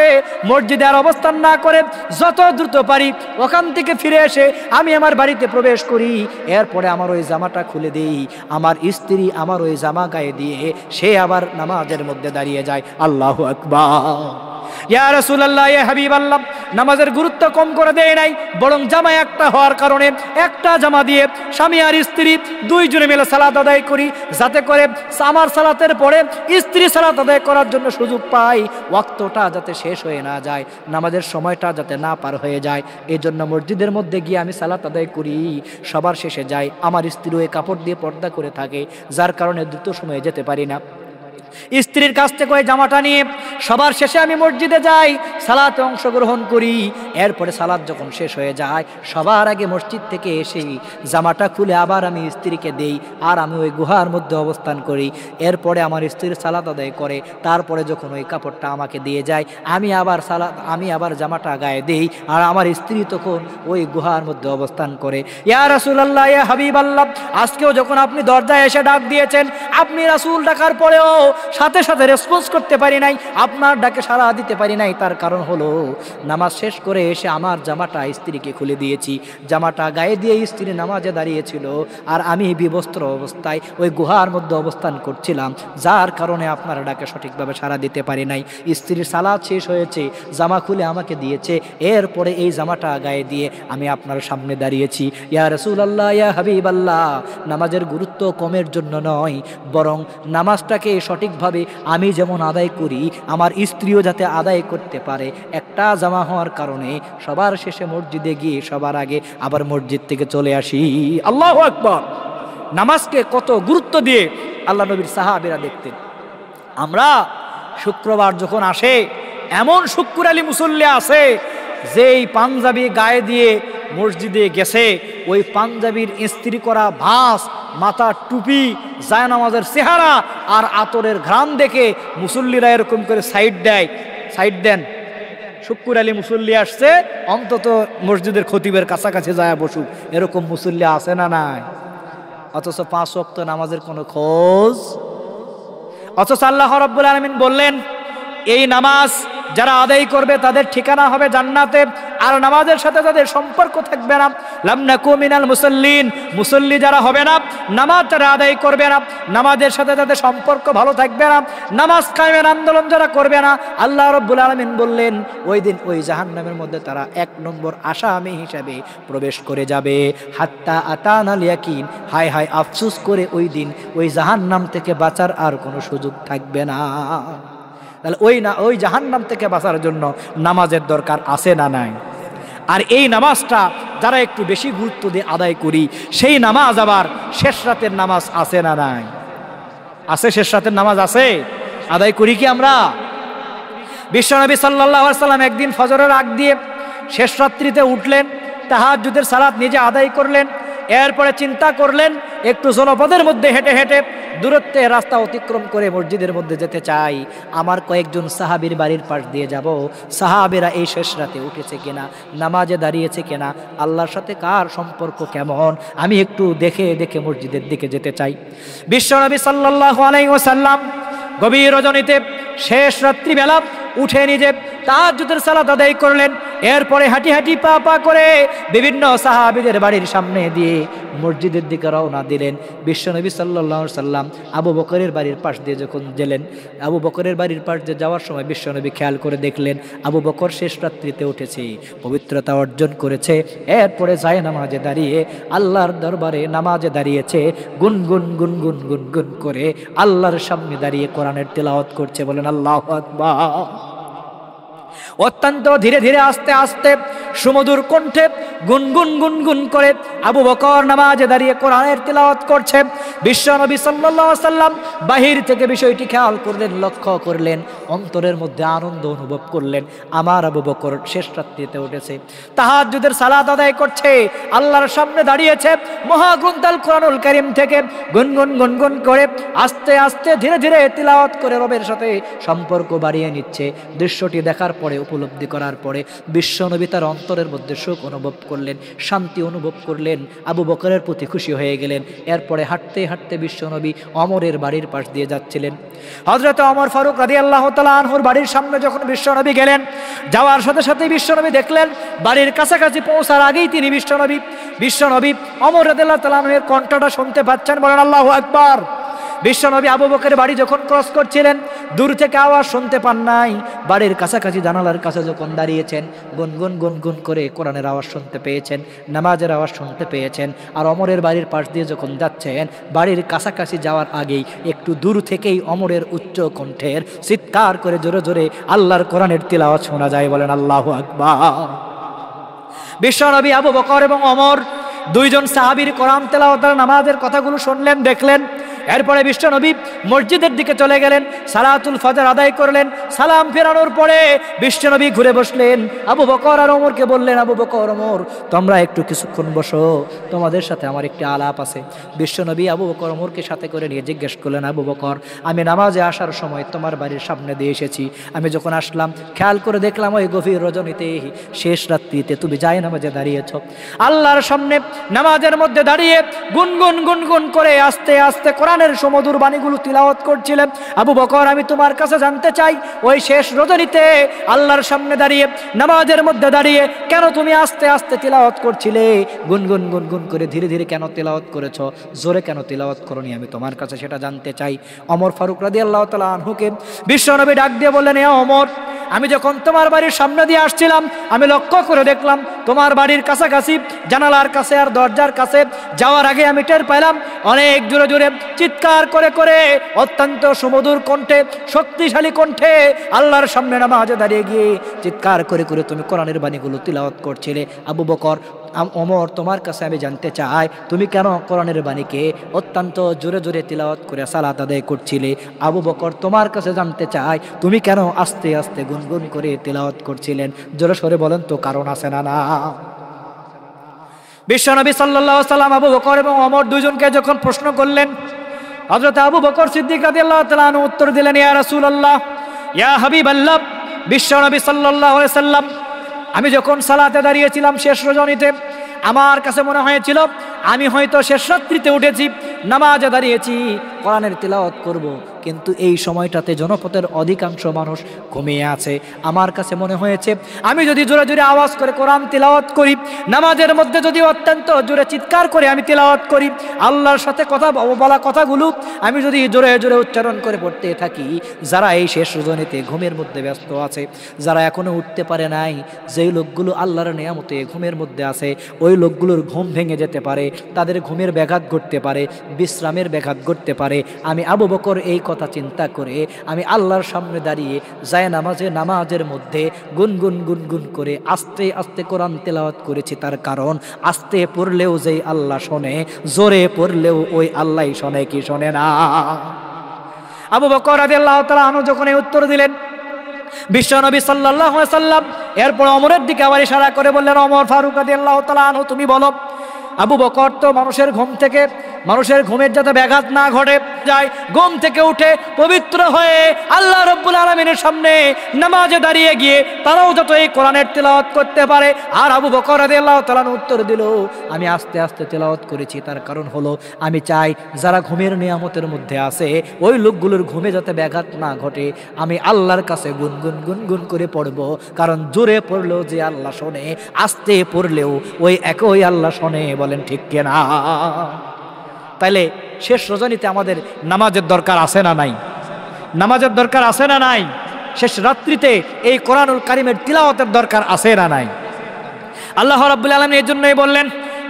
মসজিদে আর অবস্থান না করে যত দ্রুত পারি ওখান থেকে ফিরে এসে আমি আমার বাড়িতে প্রবেশ করি। এরপরে আমার ওই জামাটা খুলে দিই, আমার স্ত্রী আমার ওই জামা গায়ে দিয়ে সে আবার নামাজের মধ্যে দাঁড়িয়ে যায়। আল্লাহু আকবার। ইয়া রাসূলুল্লাহ, ইয়া হাবিবাল্লাহ, নামাজের গুরুত্ব কম করে দেয় নাই, বরং জামা একটা হওয়ার কারণে একটা জামা দিয়ে স্বামী আর স্ত্রী দুইজনে মিলে সালাত আদায় করি, যাতে করে আমার সালাতের পরে স্ত্রী সালাত আদায় করার জন্য সুযোগ পায়, ওয়াক্তটা যাতে শেষ হয়ে না যায়, নামাজের সময়টা যাতে না পার হয়ে যায়। এই জন্য মসজিদের মধ্যে গিয়ে আমি সালাত আদায় করি, সবার শেষে যাই। আমার স্ত্রী ওই কাপড় দিয়ে পর্দা করে থাকে, যার কারণে দ্রুত সময়ে যেতে পারি না। স্ত্রীর কাছ থেকে ওই জামাটা নিয়ে সবার শেষে আমি মসজিদে যাই, সালাতে অংশগ্রহণ করি। এরপরে সালাত যখন শেষ হয়ে যায়, সবার আগে মসজিদ থেকে এসে জামাটা খুলে আবার আমি স্ত্রীকে দেই, আর আমি ওই গুহার মধ্যে অবস্থান করি। এরপরে আমার স্ত্রীর সালাত আদায় করে, তারপরে যখন ওই কাপড়টা আমাকে দিয়ে যায়, আমি আবার জামাটা গায়ে দেই, আর আমার স্ত্রী তখন ওই গুহার মধ্যে অবস্থান করে। ইয়া রাসূলুল্লাহ, ইয়া হাবিবাল্লাহ, আজকেও যখন আপনি দরজায় এসে ডাক দিয়েছেন, আপনি রাসূল ডাকার পরেও সাথে সাথে রেসপন্স করতে পারি নাই, আপনার ডাকে সাড়া দিতে পারি নাই। তার কারণ হলো নামাজ শেষ করে এসে আমার জামাটা স্ত্রীকে খুলে দিয়েছি, জামাটা গায়ে দিয়ে স্ত্রী নামাজে দাঁড়িয়েছিল, আর আমি বিবস্ত্র অবস্থায় ওই গুহার মধ্যে অবস্থান করছিলাম, যার কারণে আপনার ডাকে সঠিকভাবে সাড়া দিতে পারি নাই। স্ত্রীর সালাত শেষ হয়েছে, জামা খুলে আমাকে দিয়েছে, এরপরে এই জামাটা গায়ে দিয়ে আমি আপনার সামনে দাঁড়িয়েছি। ইয়া রাসূলুল্লাহ, ইয়া হাবিবাল্লাহ, নামাজের গুরুত্ব কমের জন্য নয়, বরং নামাজটাকে সঠিকভাবে আমি যেমন আদায় করি, আমার স্ত্রীও যাতে আদায় করতে পারে। একটা জামা হওয়ার কারণে সবার শেষে মসজিদে গিয়ে সবার আগে আবার মসজিদ থেকে চলে আসি। আল্লাহু আকবার। নামাজকে কত গুরুত্ব দিয়ে আল্লাহ নবীর সাহাবীরা দেখতেন। আমরা শুক্রবার যখন আসে, এমন শুক্র আলী মুসল্লি আছে যেই পাঞ্জাবি গায়ে দিয়ে মসজিদে গেছে, ওই পাঞ্জাবির ইস্ত্রি করা ভাঁজ, মাথার টুপি, জায়নামাজের চেহারা আর আতরের ঘ্রাণ দেখে মুসল্লিরা এরকম করে সাইড দেন। শুক্র আলী মুসল্লি আসছে, অন্তত মসজিদের খতিবের কাছাকাছি যায় বসুক, এরকম মুসল্লি আছে না নাই? অথচ 5 ওয়াক্ত নামাজের কোনো খোঁজ। অথচ আল্লাহ রাব্বুল আলামিন বললেন, এই নামাজ যারা আদায় করবে তাদের ঠিকানা হবে জান্নাতে, আর নামাজের সাথে তাদের সম্পর্ক থাকবে না। লাম নাকু মিনাল মুসাল্লিন, মুসল্লি যারা হবে না, নামাজ যারা আদায় করবে না, নামাজের সাথে তাদের সম্পর্ক ভালো থাকবে না, নামাজ কায়েমের আন্দোলন যারা করবে না, আল্লাহ রাব্বুল আলামিন বললেন ওই দিন ওই জাহান্নামের মধ্যে তারা 1 নম্বর আসামি হিসাবে প্রবেশ করে যাবে। হাত্তা আতানাল ইয়াকিন, হায় হায় আফসোস করে ওই দিন ওই জাহান্নাম থেকে বাঁচার আর কোনো সুযোগ থাকবে না। তাহলে ওই জাহান্নাম থেকে বাঁচার জন্য নামাজের দরকার আছে না নাই? আর এই নামাজটা যারা একটু বেশি গুরুত্ব দিয়ে আদায় করি, সেই নামাজ আবার শেষ রাতের নামাজ আছে না নাই? আছে, শেষ রাতের নামাজ আছে, আদায় করি কি আমরা? বিশ্বনবী সাল্লাল্লাহু আলাইহি সাল্লাম একদিন ফজরের আগ দিয়ে শেষ রাত্রিতে উঠলেন, তাহাজ্জুদের সালাত নিজে আদায় করলেন। এরপরে চিন্তা করলেন একটু জনপদের মধ্যে হেঁটে হেঁটে দূরত্বে রাস্তা অতিক্রম করে মসজিদের মধ্যে যেতে চাই, আমার কয়েকজন সাহাবীর বাড়ির পাশ দিয়ে যাব, সাহাবীরা এই শেষ রাতে উঠেছে কিনা, নামাজে দাঁড়িয়েছে কিনা, আল্লাহর সাথে কার সম্পর্ক কেমন, আমি একটু দেখে দেখে মসজিদের দিকে যেতে চাই। বিশ্বনবী সাল্লাল্লাহু আলাইহি ওয়াসাল্লাম গভীর রজনীতে শেষ রাত্রিবেলা উঠে নিজে তাহাজ্জুদের সালাত আদায় করলেন। এরপরে হাঁটি হাঁটি পা পা করে বিভিন্ন সাহাবীদের বাড়ির সামনে দিয়ে মসজিদের দিকে রওনা দিলেন। বিশ্বনবী সাল্লাল্লাহু আলাইহি সাল্লাম আবু বকরের বাড়ির পাশ দিয়ে যখন গেলেন, আবু বকরের বাড়ির পাশ দিয়ে যাওয়ার সময় বিশ্বনবী খেয়াল করে দেখলেন আবু বকর শেষ রাত্রিতে উঠেছে, পবিত্রতা অর্জন করেছে। এরপরে যায় নামাজে দাঁড়িয়ে আল্লাহর দরবারে নামাজে দাঁড়িয়েছে, গুনগুন গুনগুন গুনগুন করে আল্লাহর সামনে দাঁড়িয়ে কোরআনের তেলাওয়াত করছে। বলেন আল্লাহু আকবার। অত্যন্ত ধীরে ধীরে আস্তে আস্তে সুমধুর কণ্ঠে গুনগুন গুনগুন করে আবু বকর নামাজে দাঁড়িয়ে কোরআনের তিলাওয়াত করছে। বিশ্বনবী সাল্লাল্লাহু আলাইহি সাল্লাম বাহির থেকে বিষয়টি খেয়াল করলেন, লক্ষ্য করলেন, অন্তরের মধ্যে আনন্দ অনুভব করলেন, আমার আবু বকর শেষ রাত্রিতে উঠেছে, তাহাজ্জুদের সালাত আদায় করছে, আল্লাহর সামনে দাঁড়িয়েছে, মহাগ্রন্থ আল কোরআনুল কারীম থেকে গুনগুন গুনগুন করে আস্তে আস্তে ধীরে ধীরে তিলাওয়াত করে রবের সাথে সম্পর্ক বাড়িয়ে নিচ্ছে। দৃশ্যটি দেখার পরে, উপলব্ধি করার পরে বিশ্বনবী তার অন্তরের মধ্যে সুখ অনুভব করলেন, শান্তি অনুভব করলেন, আবু বকরের প্রতি খুশি হয়ে গেলেন। এরপরে হাঁটতে হাঁটতে বিশ্বনবী ওমরের বাড়ির পাশ দিয়ে যাচ্ছিলেন। হযরত ওমর ফারুক রাদিয়াল্লাহু তাআলা আনহুর বাড়ির সামনে যখন বিশ্বনবী গেলেন, যাওয়ার সাথে সাথে বিশ্বনবী দেখলেন বাড়ির কাছাকাছি পৌঁছার আগেই তিনি বিশ্বনবী ওমর রাদিয়াল্লাহু তাআলা আনহুর কণ্ঠটা শুনতে পাচ্ছেন। বলেন আল্লাহু আকবার। বিশ্বনবী আবু বকরের বাড়ি যখন ক্রস করছিলেন, দূর থেকে আওয়াজ শুনতে পান নাই, বাড়ির কাছাকাছি জানালার কাছে যখন দাঁড়িয়েছেন, গুনগুন গুনগুন করে কোরআনের আওয়াজ শুনতে পেয়েছেন, নামাজের আওয়াজ শুনতে পেয়েছেন। আর ওমরের বাড়ির পাশ দিয়ে যখন যাচ্ছেন, বাড়ির কাছাকাছি যাওয়ার আগেই একটু দূর থেকেই ওমরের উচ্চ কণ্ঠের চিৎকার করে জোরে জোরে আল্লাহর কোরআনের তিলাওয়াত শোনা যায়। বলেন আল্লাহু আকবার। বিশ্বনবী আবু বকর এবং ওমর দুইজন সাহাবীর কোরআন তেলাওয়াতের নামাজের কথাগুলো শুনলেন, দেখলেন। এরপরে বিশ্বনবী মসজিদের দিকে চলে গেলেন, সালাতুল ফজর আদায় করলেন। সালাম ফেরানোর পরে বিশ্বনবী ঘুরে বসলেন, আবু বকর আর ওমরকে বললেন, আবু বকর, ওমর, তোমরা একটু কিছুক্ষণ বসো, তোমাদের সাথে আমার একটি আলাপ আছে। বিশ্বনবী আবু বকর ওমরকে সাথে করে নিয়ে জিজ্ঞেস করলেন, আবু বকর, আমি নামাজে আসার সময় তোমার বাড়ির সামনে দিয়ে এসেছি, আমি যখন আসলাম খেয়াল করে দেখলাম ওই গভীর রজনীতে শেষ রাত্রিতে তুমি যায় নামাজে দাঁড়িয়েছ, আল্লাহর সামনে নামাজের মধ্যে দাঁড়িয়ে গুনগুন গুনগুন করে আস্তে আস্তে কোরআনের সুমধুর বাণীগুলো তিলাওয়াত করছিলেন। আবু বকর, আমি তোমার কাছে জানতে চাই, ওই শেষ রজনীতে আল্লাহর সামনে দাঁড়িয়ে নামাজের মধ্যে দাঁড়িয়ে কেন তুমি আস্তে আস্তে তিলাওয়াত করছিলে, গুনগুন গুনগুন করে ধীরে ধীরে কেন তিলাওয়াত করেছ, জোরে কেন তিলাওয়াত করনি, আমি তোমার কাছে সেটা জানতে চাই। ওমর ফারুক রাদিয়াল্লাহু তাআলা আনহুকে বিশ্বনবী ডাক দিয়ে বললেন, এ ওমর, আমি যখন তোমার বাড়ির সামনে দিয়ে আসছিলাম, আমি লক্ষ্য করে দেখলাম তোমার বাড়ির কাছাকাছি জানালার কাছে আর দরজার কাছে যাওয়ার আগে আমি টের পেলাম অনেক জোরে জোরে চিৎকার করে করে অত্যন্ত সুমধুর কণ্ঠে, শক্তিশালী কণ্ঠে আল্লাহর সামনে নামাজে দাঁড়িয়ে গিয়ে চিৎকার করে করে তুমি কোরআনের বাণীগুলো তিলাওয়াত করছিলে। আবু বকর, ওমর, তোমার কাছে আমি জানতে চাই, তুমি কেন কোরআনের বাণীকে অত্যন্ত জোরে জোরে তিলাওয়াত করে সালাত আদায় করছিলে? আবু বকর, তোমার কাছে জানতে চাই, তুমি কেন আস্তে আস্তে গুনগুন করে তিলাওয়াত করছিলেন? জোরে সরে বলেন তো, কারণ আছে না? না। বিশ্বনবী সাল্লাল্লাহু আলাইহি সাল্লাম আবু বকর এবং ওমর দুইজনকে যখন প্রশ্ন করলেন, হযরত আবু বকর সিদ্দিক রাদিয়াল্লাহু তাআলা আনহু উত্তর দিলেন, ইয়া রাসূলুল্লাহ, ইয়া হাবিবাল্লাহ, বিশ্বনবী সাল্লাল্লাহু আলাইহি সাল্লাম, আমি যখন সালাতে দাঁড়িয়েছিলাম শেষ রজনীতে, আমার কাছে মনে হয়েছিল আমি হয়তো শেষ রাত্রিতে উঠেছি, নামাজে দাঁড়িয়েছি, কোরআনের তিলাওয়াত করব, কিন্তু এই সময়টাতে জনপদের অধিকাংশ মানুষ ঘুমিয়ে আছে। আমার কাছে মনে হয়েছে আমি যদি জোরে জোরে আওয়াজ করে কোরআন তিলাওয়াত করি, নামাজের মধ্যে যদি অত্যন্ত জোরে চিৎকার করে আমি তিলাওয়াত করি, আল্লাহর সাথে কথা বলা কথাগুলো আমি যদি জোরে জোরে উচ্চারণ করে পড়তে থাকি, যারা এই শেষ রজনীতে ঘুমের মধ্যে ব্যস্ত আছে, যারা এখনো উঠতে পারে নাই, যেই লোকগুলো আল্লাহর নিয়ামতে ঘুমের মধ্যে আছে, ওই লোকগুলোর ঘুম ভেঙে যেতে পারে, তাদের ঘুমের ব্যাঘাত ঘটতে পারে, বিশ্রামের ব্যাঘাত ঘটতে পারে। আমি আবু বকর এই কথা চিন্তা করে আমি আল্লাহর সামনে দাঁড়িয়ে নামাজের মধ্যে গুনগুন গুনগুন করে আস্তে আস্তে কোরআন তেলাওয়াত করেছি। তার কারণ আস্তে পড়লেও যেই আল্লাহ শোনে, জোরে পড়লেও ওই আল্লাহই শোনে, কি শোনে না? আবু বকর রাদিয়াল্লাহু তাআলা আনহু যখন এই উত্তর দিলেন, বিশ্বনবী সাল্লাল্লাহু আলাইহি সাল্লাম এরপর ওমরের দিকে আবার ইশারা করে বললেন, ওমর ফারুক রাদিয়াল্লাহু তাআলা আনহু তুমি বলো। আবু বকর তো মানুষের ঘুমের যাতে ব্যাঘাত না ঘটে যায়, ঘুম থেকে উঠে পবিত্র হয়ে আল্লাহ রাব্বুল আলামিনের সামনে নামাজে দাঁড়িয়ে গিয়ে তারাও যত এই কোরআনের তেলাওয়াত করতে পারে। আর আবু বকর রাদিয়াল্লাহু তাআলা উত্তর দিল, আমি আস্তে আস্তে তেলাওয়াত করেছি, তার কারণ হলো আমি চাই যারা ঘুমের নিয়ামতের মধ্যে আছে ওই লোকগুলোর ঘুমে যাতে ব্যাঘাত না ঘটে। আমি আল্লাহর কাছে গুনগুন গুনগুন করে পড়ব, কারণ জোরে পড়লেও যে আল্লাহ শোনে, আস্তে পড়লেও ওই একই আল্লাহ শোনে। বলেন ঠিক কিনা? তাইলে শেষ রজনীতে আমাদের নামাজের দরকার আছে না নাই? নামাজের দরকার আছে না নাই? শেষ রাত্রিতে এই কোরআনুল কারীমের তিলাওয়াতের দরকার আছে না নাই? আল্লাহ রাব্বুল আলামিন এই জন্যই বললেন,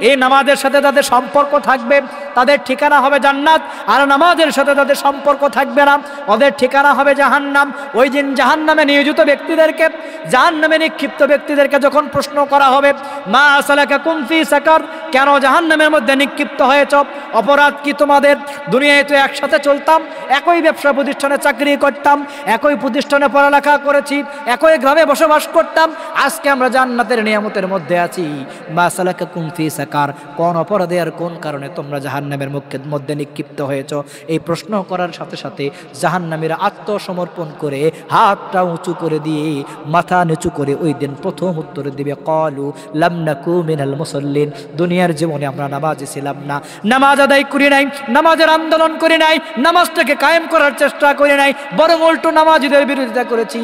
এই নামাজের সাথে যাদের সম্পর্ক থাকবে তাদের ঠিকানা হবে জান্নাত, আর নামাজের সাথে যাদের সম্পর্ক থাকবে না ওদের ঠিকানা হবে জাহান্নাম। ওই দিন জাহান্নামে নিয়োজিত ব্যক্তিদেরকে, জাহান্নামে নিক্ষিপ্ত ব্যক্তিদেরকে যখন প্রশ্ন করা হবে, মা সালাকাকুম ফি সাকার, কেন জাহান্নামের মধ্যে নিক্ষিপ্ত হয়েছ? অপরাধ কি তোমাদের? দুনিয়ায় তো একসাথে চলতাম, একই ব্যবসা প্রতিষ্ঠানে চাকরি করতাম, একই প্রতিষ্ঠানে পড়ালেখা করেছি, একই গ্রামে বসবাস করতাম, আজকে আমরা জান্নাতের নিয়ামতের মধ্যে আছি। মা সালাকাকুম ফি সাকার, কোন অপরাধে আর কোন কারণে তোমরা জাহান্নামের মধ্যে নিক্ষিপ্ত হয়েছ? এই প্রশ্ন করার সাথে সাথে জাহান্নামীরা আত্মসমর্পণ করে হাতটা উঁচু করে দিয়ে মাথা নিচু করে ওই দিন প্রথম উত্তর দিবে, ক্বালু লাম নাকু মিনাল মুসাল্লিন, দুনিয়ার জীবনে আমরা নামাজি ছিলাম না, নামাজ আদায় করি নাই, নামাজের আন্দোলন করি নাই, নামাজটাকে কায়েম করার চেষ্টা করি নাই, বরং উল্টো নামাজীদের বিরোধিতা করেছি।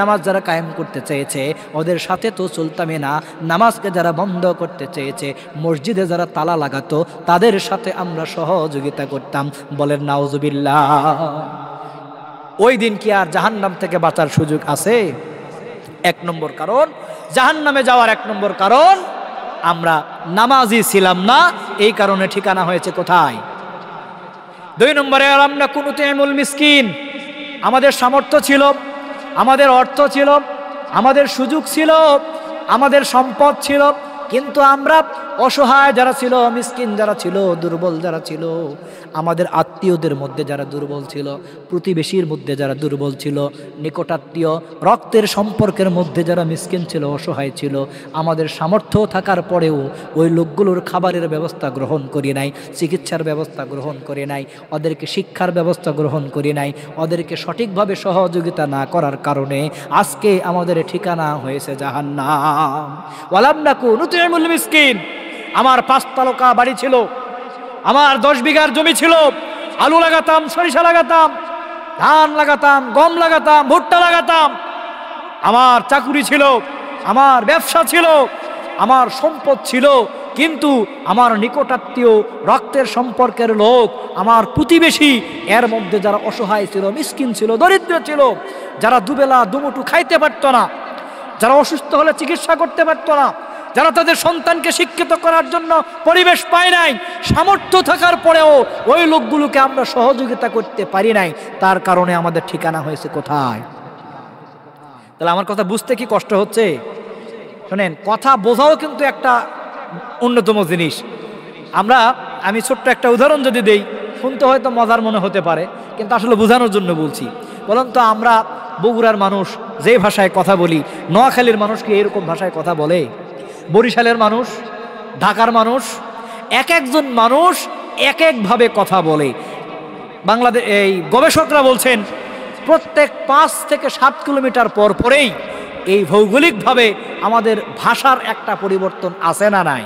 নামাজ যারা কায়েম করতে চেয়েছে ওদের সাথে তো চলতামই না, নামাজকে যারা বন্ধ করতে চেয়েছে, মসজিদে যারা তালা লাগাতো তাদের সাথে আমরা সহযোগিতা করতাম। বলেন নাউজুবিল্লাহ। ওই দিন কি আর জাহান্নাম থেকে বাঁচার সুযোগ আছে? এক নম্বর কারণ, জাহান্নামে যাওয়ার এক নম্বর কারণ আমরা নামাজি ছিলাম না, এই কারণে ঠিকানা হয়েছে কোথায়? দুই নম্বরে, আমরা কুনুতুল মিসকিন, আমাদের সামর্থ্য ছিল, আমাদের অর্থ ছিল, আমাদের সুযোগ ছিল, আমাদের সম্পদ ছিল, কিন্তু আমরা অসহায় যারা ছিল, মিসকিন যারা ছিল, দুর্বল যারা ছিল, আমাদের আত্মীয়দের মধ্যে যারা দুর্বল ছিল, প্রতিবেশীর মধ্যে যারা দুর্বল ছিল, নিকটাত্মীয় রক্তের সম্পর্কের মধ্যে যারা মিসকিন ছিল, অসহায় ছিল, আমাদের সামর্থ্য থাকার পরেও ওই লোকগুলোর খাবারের ব্যবস্থা গ্রহণ করি নাই, চিকিৎসার ব্যবস্থা গ্রহণ করি নাই, ওদেরকে শিক্ষার ব্যবস্থা গ্রহণ করি নাই, ওদেরকে সঠিকভাবে সহযোগিতা না করার কারণে আজকে আমাদের ঠিকানা হয়েছে জাহান্নাম। ওয়ালাম নাকু নুতিমুল মিসকিন, আমার 5 তালকা বাড়ি ছিল, আমার 10 বিঘার জমি ছিল, আলু লাগাতাম, সরিষা লাগাতাম, ধান লাগাতাম, গম লাগাতাম, ভুট্টা লাগাতাম, আমার চাকুরি ছিল, আমার ব্যবসা ছিল, আমার সম্পদ ছিল, কিন্তু আমার নিকটাত্মীয় রক্তের সম্পর্কের লোক, আমার প্রতিবেশী, এর মধ্যে যারা অসহায় ছিল, মিসকিন ছিল, দরিদ্র ছিল, যারা দুবেলা দুমুঠু খাইতে পারত না, যারা অসুস্থ হলে চিকিৎসা করতে পারত না, যারা তাদের সন্তানকে শিক্ষিত করার জন্য পরিবেশ পায় নাই, সামর্থ্য থাকার পরেও ওই লোকগুলোকে আমরা সহযোগিতা করতে পারি নাই, তার কারণে আমাদের ঠিকানা হয়েছে কোথায়? তাহলে আমার কথা বুঝতে কি কষ্ট হচ্ছে? শোনেন, কথা বোঝাও কিন্তু একটা অন্যতম জিনিস। আমি ছোট্ট একটা উদাহরণ যদি দেই, শুনতে হয়তো মজার মনে হতে পারে, কিন্তু আসলে বোঝানোর জন্য বলছি। বলুন তো, আমরা বগুড়ার মানুষ যে ভাষায় কথা বলি, নোয়াখালীর মানুষ কি এরকম ভাষায় কথা বলে? বরিশালের মানুষ, ঢাকার মানুষ, এক একজন মানুষ এক একভাবে কথা বলে। বাংলাদেশ এই গবেষকরা বলছেন প্রত্যেক 5 থেকে 7 কিলোমিটার পর পরেই এই ভৌগোলিকভাবে আমাদের ভাষার একটা পরিবর্তন আসে না নাই?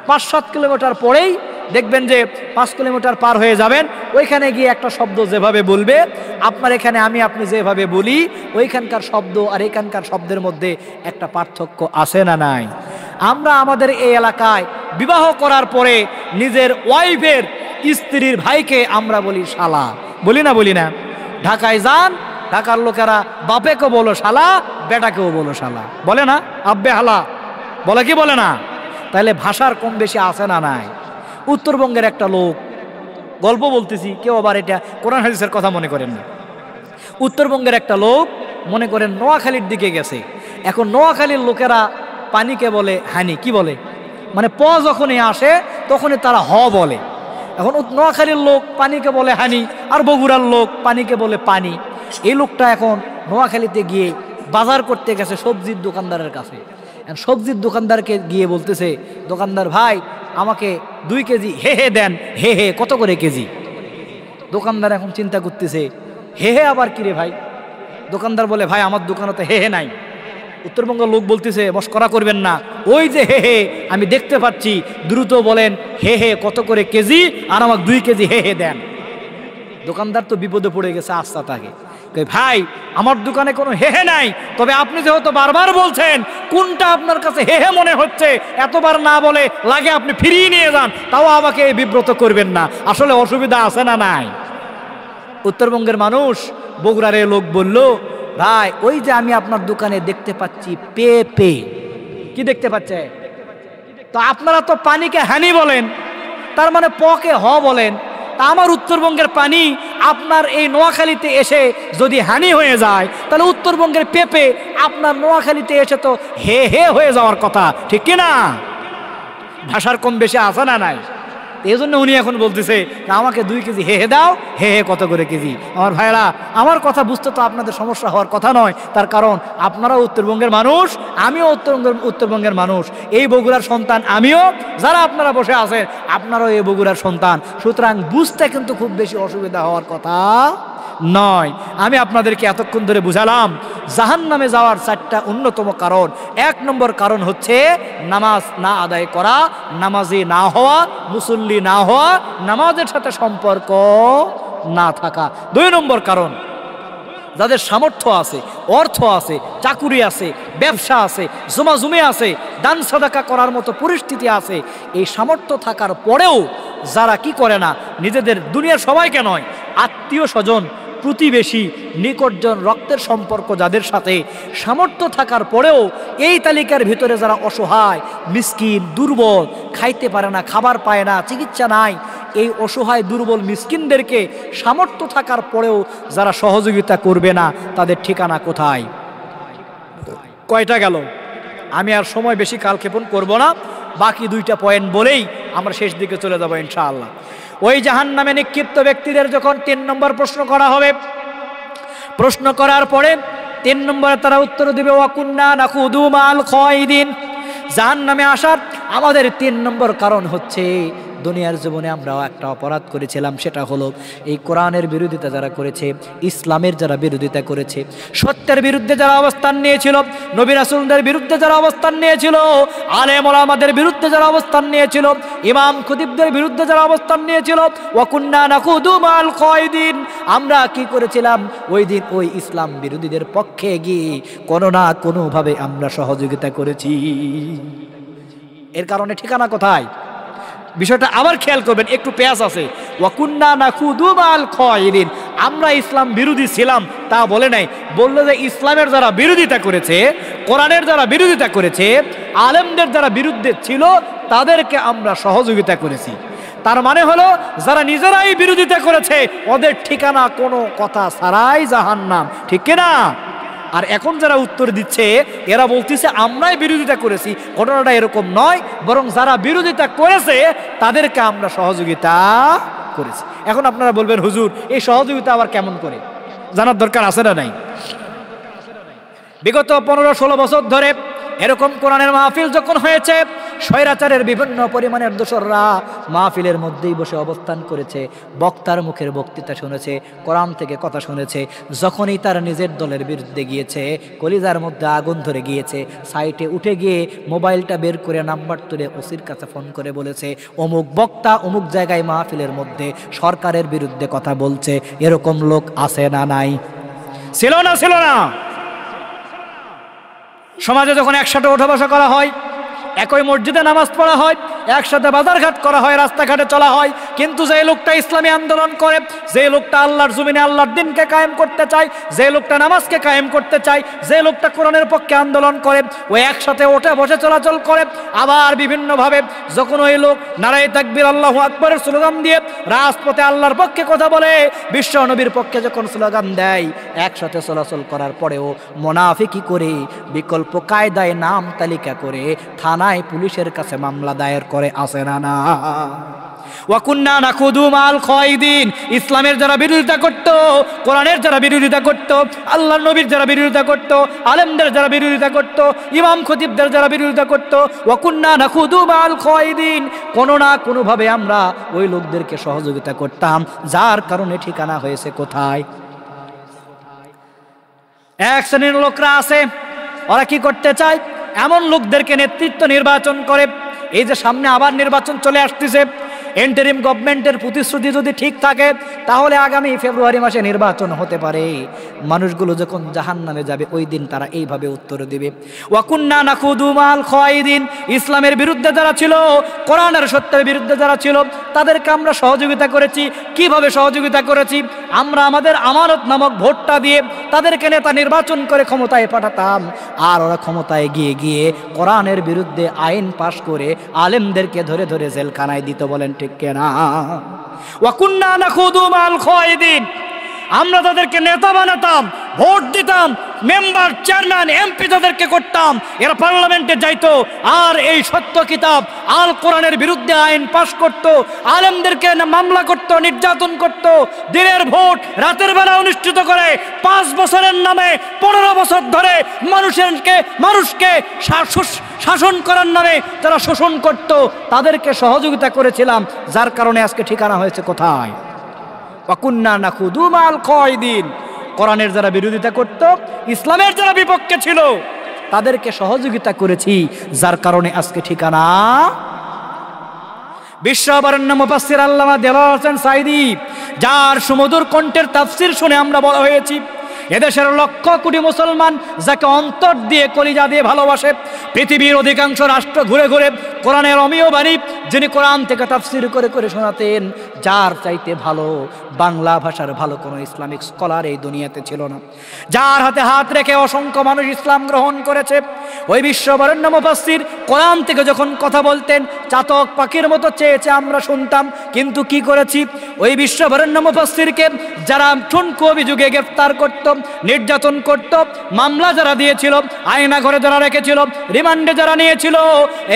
5-7 কিলোমিটার পরেই দেখবেন যে 5 কিলোমিটার পার হয়ে যাবেন, ওইখানে গিয়ে একটা শব্দ যেভাবে বলবে, আপনার এখানে আপনি যেভাবে বলি, ওইখানকার শব্দ আর এখানকার শব্দের মধ্যে একটা পার্থক্য আসে না নাই? আমরা আমাদের এই এলাকায় বিবাহ করার পরে নিজের ওয়াইফের স্ত্রীর ভাইকে আমরা বলি শালা, বলি না? ঢাকায় যান, ঢাকার লোকেরা বাপেকেও বলো শালা, বেটাকেও বলো শালা, বলে না? আব্বে হালা বলে কি বলে না? তাহলে ভাষার কম বেশি আছে না নাই? উত্তরবঙ্গের একটা লোক, গল্প বলতেছি, কেউ আবার এটা কোরআন হাদিসের কথা মনে করেন না। উত্তরবঙ্গের একটা লোক মনে করেন নোয়াখালীর দিকে গেছে। এখন নোয়াখালীর লোকেরা পানিকে বলে হানি, কি বলে, মানে প যখনই আসে তখনই তারা হ বলে। এখন নোয়াখালীর লোক পানিকে বলে হানি, আর বগুড়ার লোক পানিকে বলে পানি। এই লোকটা এখন নোয়াখালীতে গিয়ে বাজার করতে গেছে সবজির দোকানদারের কাছে। সবজির দোকানদারকে গিয়ে বলতেছে, দোকানদার ভাই আমাকে 2 কেজি হে হে দেন, হে হে কত করে কেজি? দোকানদার এখন চিন্তা করতেছে, হে হে আবার কিরে ভাই? দোকানদার বলে, ভাই আমার দোকানে তো হে হে নাই। উত্তরবঙ্গের লোক বলতেছে, মস্করা করবেন না, ওই যে হে হে আমি দেখতে পাচ্ছি, দ্রুত বলেন হে হে কত করে কেজি, আর আমাকে 2 কেজি হে হে দেন। দোকানদার তো বিপদে পড়ে গেছে আস্থা তাকে, ভাই আমার দোকানে কোনো হে হে নাই, তবে আপনি যেহেতু বারবার বলছেন কোনটা আপনার কাছে হে হে মনে হচ্ছে, এতবার না বলে লাগে আপনি ফিরিয়ে নিয়ে যান, তাও আমাকে বিব্রত করবেন না, আসলে অসুবিধা আছে না নাই? উত্তরবঙ্গের মানুষ, বগুড়ার লোক বলল, ভাই ওই যে আমি আপনার দোকানে দেখতে পাচ্ছি পেঁপে। কি দেখতে পাচ্ছে? তো আপনারা তো পানিকে হানি বলেন, তার মানে পকে হ বলেন। তা আমার উত্তরবঙ্গের পানি আপনার এই নোয়াখালীতে এসে যদি হানি হয়ে যায়, তাহলে উত্তরবঙ্গের পেঁপে আপনার নোয়াখালীতে এসে তো হে হে হয়ে যাওয়ার কথা, ঠিক কিনা? ভাষার কম বেশি আছে না নাই? এই জন্য উনি এখন বলতেছে, আমাকে 2 কেজি হে হে দাও, হে হে কত করে কেজি? আমার ভাইরা, আমার কথা বুঝতে তো আপনাদের সমস্যা হওয়ার কথা নয়, তার কারণ আপনারা উত্তরবঙ্গের মানুষ, আমিও উত্তরবঙ্গের মানুষ, এই বগুড়ার সন্তান আমিও, যারা আপনারা বসে আছেন আপনারাও এই বগুড়ার সন্তান, সুতরাং বুঝতে কিন্তু খুব বেশি অসুবিধা হওয়ার কথা নয়। আমি আপনাদেরকে এতক্ষণ ধরে বুঝালাম জাহান্নামে যাওয়ার 4টা অন্যতম কারণ। 1 নম্বর কারণ হচ্ছে নামাজ না আদায় করা, নামাজি না হওয়া, মুসল্লি না হওয়া, নামাজের সাথে সম্পর্ক না থাকা। 2 নম্বর কারণ, যাদের সামর্থ্য আছে, অর্থ আছে, চাকুরি আছে, ব্যবসা আছে, জমাজুমি আছে, দান সাদাকা করার মতো পরিস্থিতি আছে, এই সামর্থ্য থাকার পরেও যারা কি করে না, নিজেদের দুনিয়ার সবাইকে নয়, আত্মীয় স্বজন, প্রতিবেশী, নিকটজন, রক্তের সম্পর্ক যাদের সাথে সামর্থ্য থাকার পরেও এই তালিকার ভিতরে যারা অসহায়, মিসকিন, দুর্বল, খাইতে পারে না, খাবার পায় না, চিকিৎসা নাই, এই অসহায় দুর্বল মিসকিনদেরকে সামর্থ্য থাকার পরেও যারা সহযোগিতা করবে না, তাদের ঠিকানা কোথায়? কয়টা গেল? আমি আর সময় বেশি কালক্ষেপণ করব না, বাকি 2টা পয়েন্ট বলেই আমরা শেষ দিকে চলে যাব ইনশাআল্লাহ। ওই জাহান্নামে নিক্ষিপ্ত ব্যক্তিদের যখন 3 নম্বর প্রশ্ন করা হবে, প্রশ্ন করার পরে 3 নম্বরে তারা উত্তর দিবে, ওয়াকুন্না নাকুদু মাল খায়দিন। জাহান্নামে আসার আমাদের 3 নম্বর কারণ হচ্ছে, দুনিয়ার জীবনে আমরাও একটা অপরাধ করেছিলাম, সেটা হলো এই কোরআনের বিরোধিতা যারা করেছে, ইসলামের যারা বিরোধিতা করেছে, সত্যের বিরুদ্ধে যারা অবস্থান নিয়েছিল, নবী রাসূলদের বিরুদ্ধে যারা অবস্থান নিয়েছিল, আলেম ওলামাদের বিরুদ্ধে যারা অবস্থান নিয়েছিল, ইমাম খতিবদের বিরুদ্ধে যারা অবস্থান নিয়েছিল, ওয়াকুন্না নাকুদু মাল খায়দিন, আমরা কি করেছিলাম? ওই দিন ওই ইসলাম বিরোধীদের পক্ষে গিয়ে কোনো না কোনোভাবে আমরা সহযোগিতা করেছি। এর কারণে ঠিকানা কোথায়? বিষয়টা আবার খেয়াল করবেন, একটু পেঁয়াজ আছে। ওয়াকুন্না নাকুদু মাল খায়দিন, আমরা ইসলাম বিরোধী ছিলাম তা বলে নাই, বললো যে ইসলামের যারা বিরোধিতা করেছে, কোরআনের যারা বিরোধিতা করেছে, আলেমদের যারা বিরুদ্ধে ছিল, তাদেরকে আমরা সহযোগিতা করেছি। তার মানে হলো যারা নিজেরাই বিরোধিতা করেছে, ওদের ঠিকানা কোনো কথা ছাড়াই জাহান্নাম, ঠিক কিনা? আর এখন যারা উত্তর দিচ্ছে, এরা বলতেছে আমরাই বিরোধিতা করেছি। ঘটনাটা এরকম নয়, বরং যারা বিরোধিতা করেছে তাদেরকে আমরা সহযোগিতা করেছি। এখন আপনারা বলবেন, হুজুর এই সহযোগিতা আবার কেমন করে? জানার দরকার আছে না নাই? বিগত 15-16 বছর ধরে এরকম কোরআনের মাহফিল যখন হয়েছে, স্বৈরাচারের বিভিন্ন পরিমাণের দোসররা মাহফিলের মধ্যেই বসে অবস্থান করেছে, বক্তার মুখের বক্তৃতা শুনেছে, কোরআন থেকে কথা শুনেছে। যখনই তার নিজের দলের বিরুদ্ধে গিয়েছে, কলিজার মধ্যে আগুন ধরে গিয়েছে, সাইটে উঠে গিয়ে মোবাইলটা বের করে নাম্বার তুলে ওসির কাছে ফোন করে বলেছে, অমুক বক্তা অমুক জায়গায় মাহফিলের মধ্যে সরকারের বিরুদ্ধে কথা বলছে। এরকম লোক আছে না নাই? ছিল না? ছিল না? সমাজে যখন একসাথে ওঠা বসা করা হয়, একই মসজিদে নামাজ পড়া হয়, একসাথে বাজারঘাট করা হয়, রাস্তাঘাটে চলা হয়, কিন্তু যে লোকটা ইসলামী আন্দোলন করে, যে লোকটা আল্লাহর জমিনে আল্লাহর দিনকে কায়েম করতে চায়, যে লোকটা নামাজকে কায়েম করতে চায়, যে লোকটা কোরআনের পক্ষে আন্দোলন করে, ওই একসাথে ওঠে বসে চলাচল করে। আবার বিভিন্নভাবে যখন ওই লোক নারায়ে তাকবীর আল্লাহু আকবারের স্লোগান দিয়ে রাজপথে আল্লাহর পক্ষে কথা বলে, বিশ্ব নবীর পক্ষে যখন স্লোগান দেয়, একসাথে চলাচল করার পরেও মুনাফিকি করে বিকল্প কায়দায় নাম তালিকা করে থানায় পুলিশের কাছে মামলা দায়ের করে, আসে না না? ওয়াকুন্না নাখুদু মাল খায়দিন, ইসলামের যারা বিরোধিতা করত, কোরআনের যারা বিরোধিতা করত, আল্লাহর নবীর যারা বিরোধিতা করত, আলেমদের যারা বিরোধিতা করত, ইমাম খতিবদের যারা বিরোধিতা করত, ওয়াকুন্না নাখুদু মাল খায়দিন, কোনো না কোনোভাবে আমরা ওই লোকদেরকে সহযোগিতা করতাম, যার কারণে ঠিকানা হয়েছে কোথায়? এক শ্রেণীর লোকরা আছে, ওরা কি করতে চায়? এমন লোকদেরকে নেতৃত্ব নির্বাচন করে। এই যে সামনে আবার নির্বাচন চলে আসতেছে, ইন্টারিম গভর্নমেন্টের প্রতিশ্রুতি যদি ঠিক থাকে তাহলে আগামী ফেব্রুয়ারি মাসে নির্বাচন হতে পারে। মানুষগুলো যখন জাহান্নামে যাবে ওই দিন তারা এইভাবে উত্তর দিবে, ওয়াকুন্না নাখুদু মাল খায়দিন, ইসলামের বিরুদ্ধে যারা ছিল, কোরআনের সত্যের বিরুদ্ধে যারা ছিল, তাদেরকে আমরা সহযোগিতা করেছি। কিভাবে সহযোগিতা করেছি? আমরা আমাদের আমানত নামক ভোটটা দিয়ে তাদেরকে নেতা নির্বাচন করে ক্ষমতায় পাঠাতাম, আর ওরা ক্ষমতায় গিয়ে গিয়ে কোরআনের বিরুদ্ধে আইন পাশ করে আলেমদেরকে ধরে ধরে জেলখানায় দিত। বলেন ঠিক কিনা? ওয়াকুন্না নাখুদু মাল খায়দিন, আমরা তাদেরকে নেতা বানাতাম, ভোট দিতাম, মেম্বার, চেয়ারম্যান, এমপি তাদেরকে করতাম, এরা পার্লামেন্টে যাইতো, আর এই সত্য কিতাব আল কোরআনের বিরুদ্ধে আইন পাশ করত, আলেমদেরকে মামলা করত, নির্যাতন করত, দিনের ভোট রাতের বেলা অনুষ্ঠিত করে 5 বছরের নামে 15 বছর ধরে মানুষকে শাসন করার নামে তারা শোষণ করত। তাদেরকে সহযোগিতা করেছিলাম, যার কারণে আজকে ঠিকানা হয়েছে কোথায়? ওয়াকুন্না নাখুদু মাল খায়দিন, কোরআনের যারা বিরোধিতা করত, ইসলামের যারা বিপক্ষে ছিল, তাদেরকে সহযোগিতা করেছি, যার কারণে আজকে ঠিকানা। বিশ্ববরেণ্য মুফাসসির আল্লামা দেলোয়ার হোসেন সাঈদী, যার সুমধুর কণ্ঠের তাফসীর শুনে আমরা বড় হয়েছি, এদেশের লক্ষ কোটি মুসলমান যাকে অন্তর দিয়ে কলিজা দিয়ে ভালোবাসে, পৃথিবীর অধিকাংশ রাষ্ট্র ঘুরে ঘুরে কোরআনের অমীয় বাণী যিনি কোরআন থেকে তাফসীর করে করে শোনাতেন, যার চাইতে ভালো বাংলা ভাষার ভালো কোনো ইসলামিক স্কলার এই দুনিয়াতে ছিল না, যার হাতে হাত রেখে অসংখ্য মানুষ ইসলাম গ্রহণ করেছে। ওই বিশ্ববরেণ্য মুফাসসির কোরআন থেকে যখন কথা বলতেন, চাতক পাখির মতো চেয়ে চেয়ে আমরা শুনতাম। কিন্তু কি করেছি? ওই বিশ্ববরেণ্য মুফাসসিরকে যারা ঠুনকো অভিযোগে গ্রেফতার করত, নির্যাতন করত, মামলা যারা দিয়েছিল, আয়না ঘরে যারা রেখেছিল, রিমান্ডে যারা নিয়েছিল,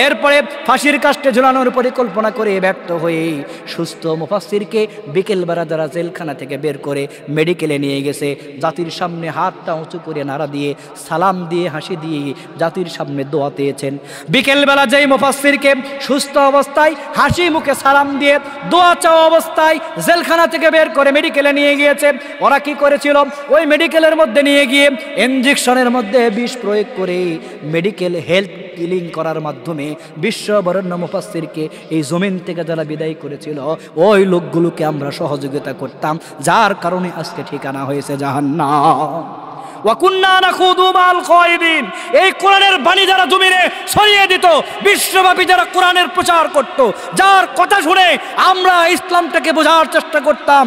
এরপরে ফাঁসির কাস্টে ঝুলানোর পরিকল্পনা করে ব্যর্থ হয়ে সুস্থ মুফাসসিরকে বিকেলবেলা যারা জেলখানা থেকে বের করে মেডিকেলে নিয়ে গেছে, জাতির সামনে হাতটা উঁচু করে নাড়া দিয়ে সালাম দিয়ে হাসি দিয়ে জাতির সামনে দোয়া দিয়েছেন। বিকেলবেলা যেই মুফাসসিরকে সুস্থ অবস্থায় হাসি মুখে সালাম দিয়ে দোয়া চাওয়া অবস্থায় জেলখানা থেকে বের করে মেডিকেলে নিয়ে গিয়েছে, ওরা কি করেছিল? ওই মেডিকেলের মধ্যে নিয়ে গিয়ে ইনজেকশনের মধ্যে বিষ প্রয়োগ করে মেডিকেল হেলথ কিলিং করার মাধ্যমে বিশ্ববরেণ্য মুফাসসিরকে এই জমিন থেকে যারা বিদায় করেছিল, ওই লোকগুলোকে আমরা সহযোগিতা করতাম, যার কারণে আজকে ঠিকানা হয়েছে জাহান্নাম। ওয়াকুন্না নাখুদু মাল খায়দিন, এই কোরআনের বাণী যারা জমিনে ছড়িয়ে দিত, বিশ্বব্যাপী যারা কোরআনের প্রচার করত, যার কথা শুনে আমরা ইসলামটাকে বোঝার চেষ্টা করতাম,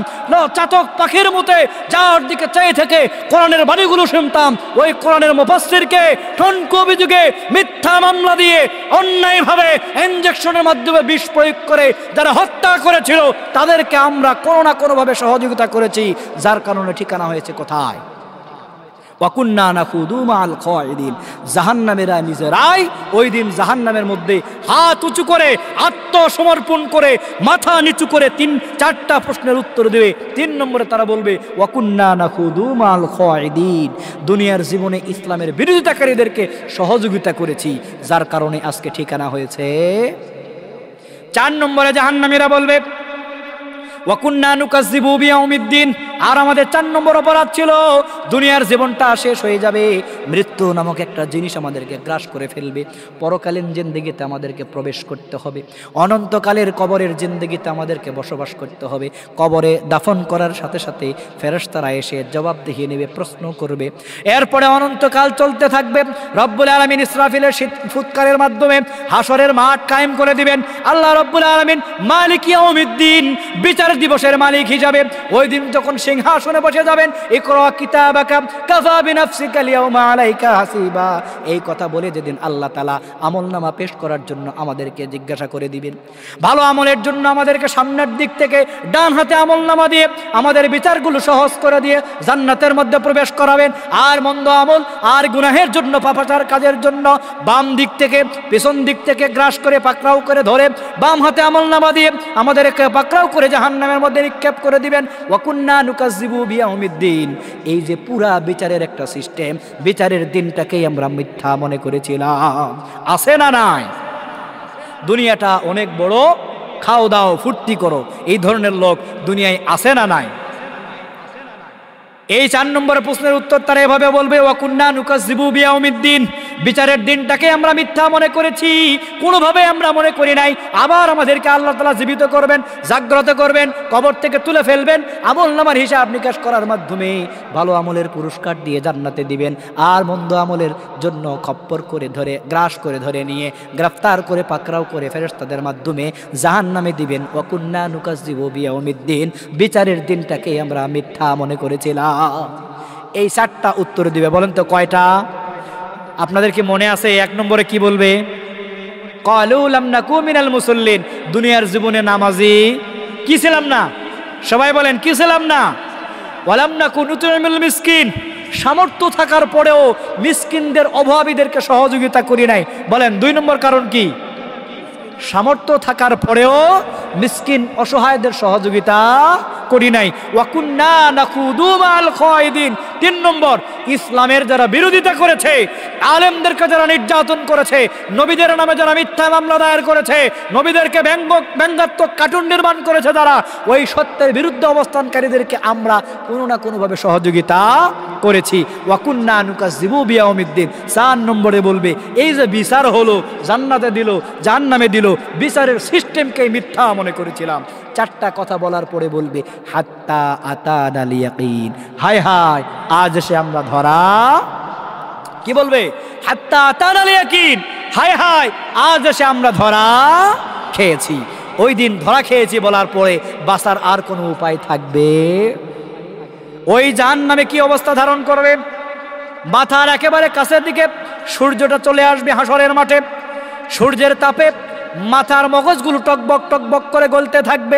চাতক পাখির মতে যার দিকে চেয়ে থেকে কোরআনের বাণীগুলো শুনতাম, ওই কোরআনের মুফাসসিরকে ঠুনকো অভিযোগে মিথ্যা মামলা দিয়ে অন্যায়ভাবে ইনজেকশনের মাধ্যমে বিষ প্রয়োগ করে যারা হত্যা করেছিল, তাদেরকে আমরা কোনো না কোনোভাবে সহযোগিতা করেছি, যার কারণে ঠিকানা হয়েছে কোথায়? ওয়াকুন্না নাখুদু মাল খায়দিন, জাহান্নামেরা নিজেরাই ওই দিন জাহান্নামের মধ্যে হাত উঁচু করে আত্মসমর্পণ করে মাথা নিচু করে 3-4টা প্রশ্নের উত্তর দেবে। 3 নম্বরে তারা বলবে ওয়াকুন্না নাখুদু মাল খায়দিন, দুনিয়ার জীবনে ইসলামের বিরোধিতাকারীদেরকে সহযোগিতা করেছি, যার কারণে আজকে ঠিকানা হয়েছে। 4 নম্বরে জাহান্নামীরা বলবে ওয়াকুন্না নুকাজ্জিবু বিয়াউমিদ্দিন, আর আমাদের 4 নম্বর অপরাধ ছিল দুনিয়ার জীবনটা শেষ হয়ে যাবে, মৃত্যু নামক একটা জিনিস আমাদেরকে গ্রাস করে ফেলবে, পরকালীন জিন্দেগিতে আমাদেরকে প্রবেশ করতে হবে, অনন্তকালের কবরের জিন্দেগিতে আমাদেরকে বসবাস করতে হবে। কবরে দাফন করার সাথে সাথে ফেরেশতারা এসে জবাবদিহি নেবে, প্রশ্ন করবে। এরপরে অনন্তকাল চলতে থাকবে। রব্বুল আলামিন ইসরাফিলের ফুৎকারের মাধ্যমে হাসরের মাঠ কায়েম করে দিবেন। আল্লাহ রব্বুল আলামিন মালিক ইয়াউমিদ্দিন, বিচার দিবসের মালিক হিসাবে ওই দিন যখন সিংহাসনে বসে যাবেন, ইকরা কিতাবাকা কাফা বিনাফসিকা আল-ইয়াওমা আলাইকা হাসিবা, এই কথা বলে যেদিন আল্লাহ তাআলা আমলনামা পেশ করার জন্য আমাদেরকে জিজ্ঞাসা করে দিবেন, ভালো আমলের জন্য আমাদেরকে সামনের দিক থেকে ডান হাতে আমলনামা দিয়ে আমাদের বিচারগুলো সহজ করে দিয়ে জান্নাতের মধ্যে প্রবেশ করাবেন। আর মন্দ আমল আর গুনাহের জন্য, পাপাচার কাজের জন্য বাম দিক থেকে পেছন দিক থেকে গ্রাস করে পাকড়াও করে ধরে বাম হাতে আমলনামা দিয়ে আমাদেরকে পাকড়াও করে জাহান্নামের মধ্যে নিক্ষেপ করে দিবেন। ওয়া কুন্না নুকাজ্জিবু বিয়াউমিদ্দিন, এই যে পুরা বিচারের একটা সিস্টেম, বিচারের দিনটাকেই আমরা মিথ্যা মনে করেছিলাম। আছে না নাই? দুনিয়াটা অনেক বড়, খাও দাও ফুর্তি করো, এই ধরনের লোক দুনিয়ায় আছে না নাই? এই 4 নম্বর প্রশ্নের উত্তর তারা এভাবে বলবে, ওয়া কুন্না নুকাজ্জিবু বিয়াউমিদ্দিন, বিচারের দিনটাকে আমরা মিথ্যা মনে করেছি, কোনোভাবে আমরা মনে করি নাই। আবার আমাদেরকে আল্লাহ তাআলা জীবিত করবেন, জাগ্রত করবেন, কবর থেকে তুলে ফেলবেন, আমলনামার হিসাব নিকাশ করার মাধ্যমে ভালো আমলের পুরস্কার দিয়ে জান্নাতে দিবেন, আর মন্দ আমলের জন্য খপ্পর করে ধরে গ্রাস করে ধরে নিয়ে গ্রেফতার করে পাকড়াও করে ফেরেশতাদের মাধ্যমে জাহান্নামে দিবেন। ওয়া কুন্না নুকাজ্জিবু বিয়াউমিদ্দিন, বিচারের দিনটাকে আমরা মিথ্যা মনে করেছিলাম। এই 4টা উত্তর দিবে। বলেন তো কয়টা? আপনাদের কি মনে আছে 1 নম্বরে কি বলবে? ক্বালু লাম নাকু মিনাল মুসাল্লিন, দুনিয়ার জীবনে নামাজি কি ছিলাম না? সবাই বলেন কি ছিলাম না? ওয়া লাম নাকু নুতইমুল মিসকিন, সামর্থ্য থাকার পরেও মিসকিনদের, অভাবীদেরকে সহযোগিতা করি নাই। বলেন 2 নম্বর কারণ কি? সামর্থ্য থাকার পরেও মিসকিন অসহায়দের সহযোগিতা করি নাই। ওয়া কুন্না নাকুদু মাল খায়দিন, 3 নম্বর, ইসলামের যারা বিরোধিতা করেছে, আলেমদেরকে যারা নির্যাতন করেছে, নবীদের নামে যারা মিথ্যা মামলা দায়ের করেছে, নবীদেরকে ব্যঙ্গাত্মক কার্টুন নির্মাণ করেছে, যারা ওই সত্যের বিরুদ্ধে অবস্থানকারীদেরকে আমরা কোনো না কোনোভাবে সহযোগিতা করেছি। ওয়া কুন্না নুকাজ্জিবু বিয়াউমিদ্দিন, 4 নম্বরে বলবে এই যে বিচার হলো, জান্নাতে দিল জাহান্নামে দিল, বিচারের সিস্টেমকে মিথ্যা মনে করেছিলাম। 4টা কথা বলার পরে বলবে হাত্তা আতানাল ইয়াকিন, হায় হায় আজ এসে আমরা ধরা, কি বলবে? হাত্তা আতানাল ইয়াকিন, হায় হায় আজ এসে আমরা ধরা খেয়েছি। ওই দিন ধরা খেয়েছি বলার পরে বাঁচার আর কোনো উপায় থাকবে? ওই জাহান্নামে কি অবস্থা ধারণ করবে? মাথার একেবারে কাছের দিকে সূর্যটা চলে আসবে হাসরের মাঠে, সূর্যের তাপে মাথার মগজগুলো টকবক টকবক করে গলতে থাকবে,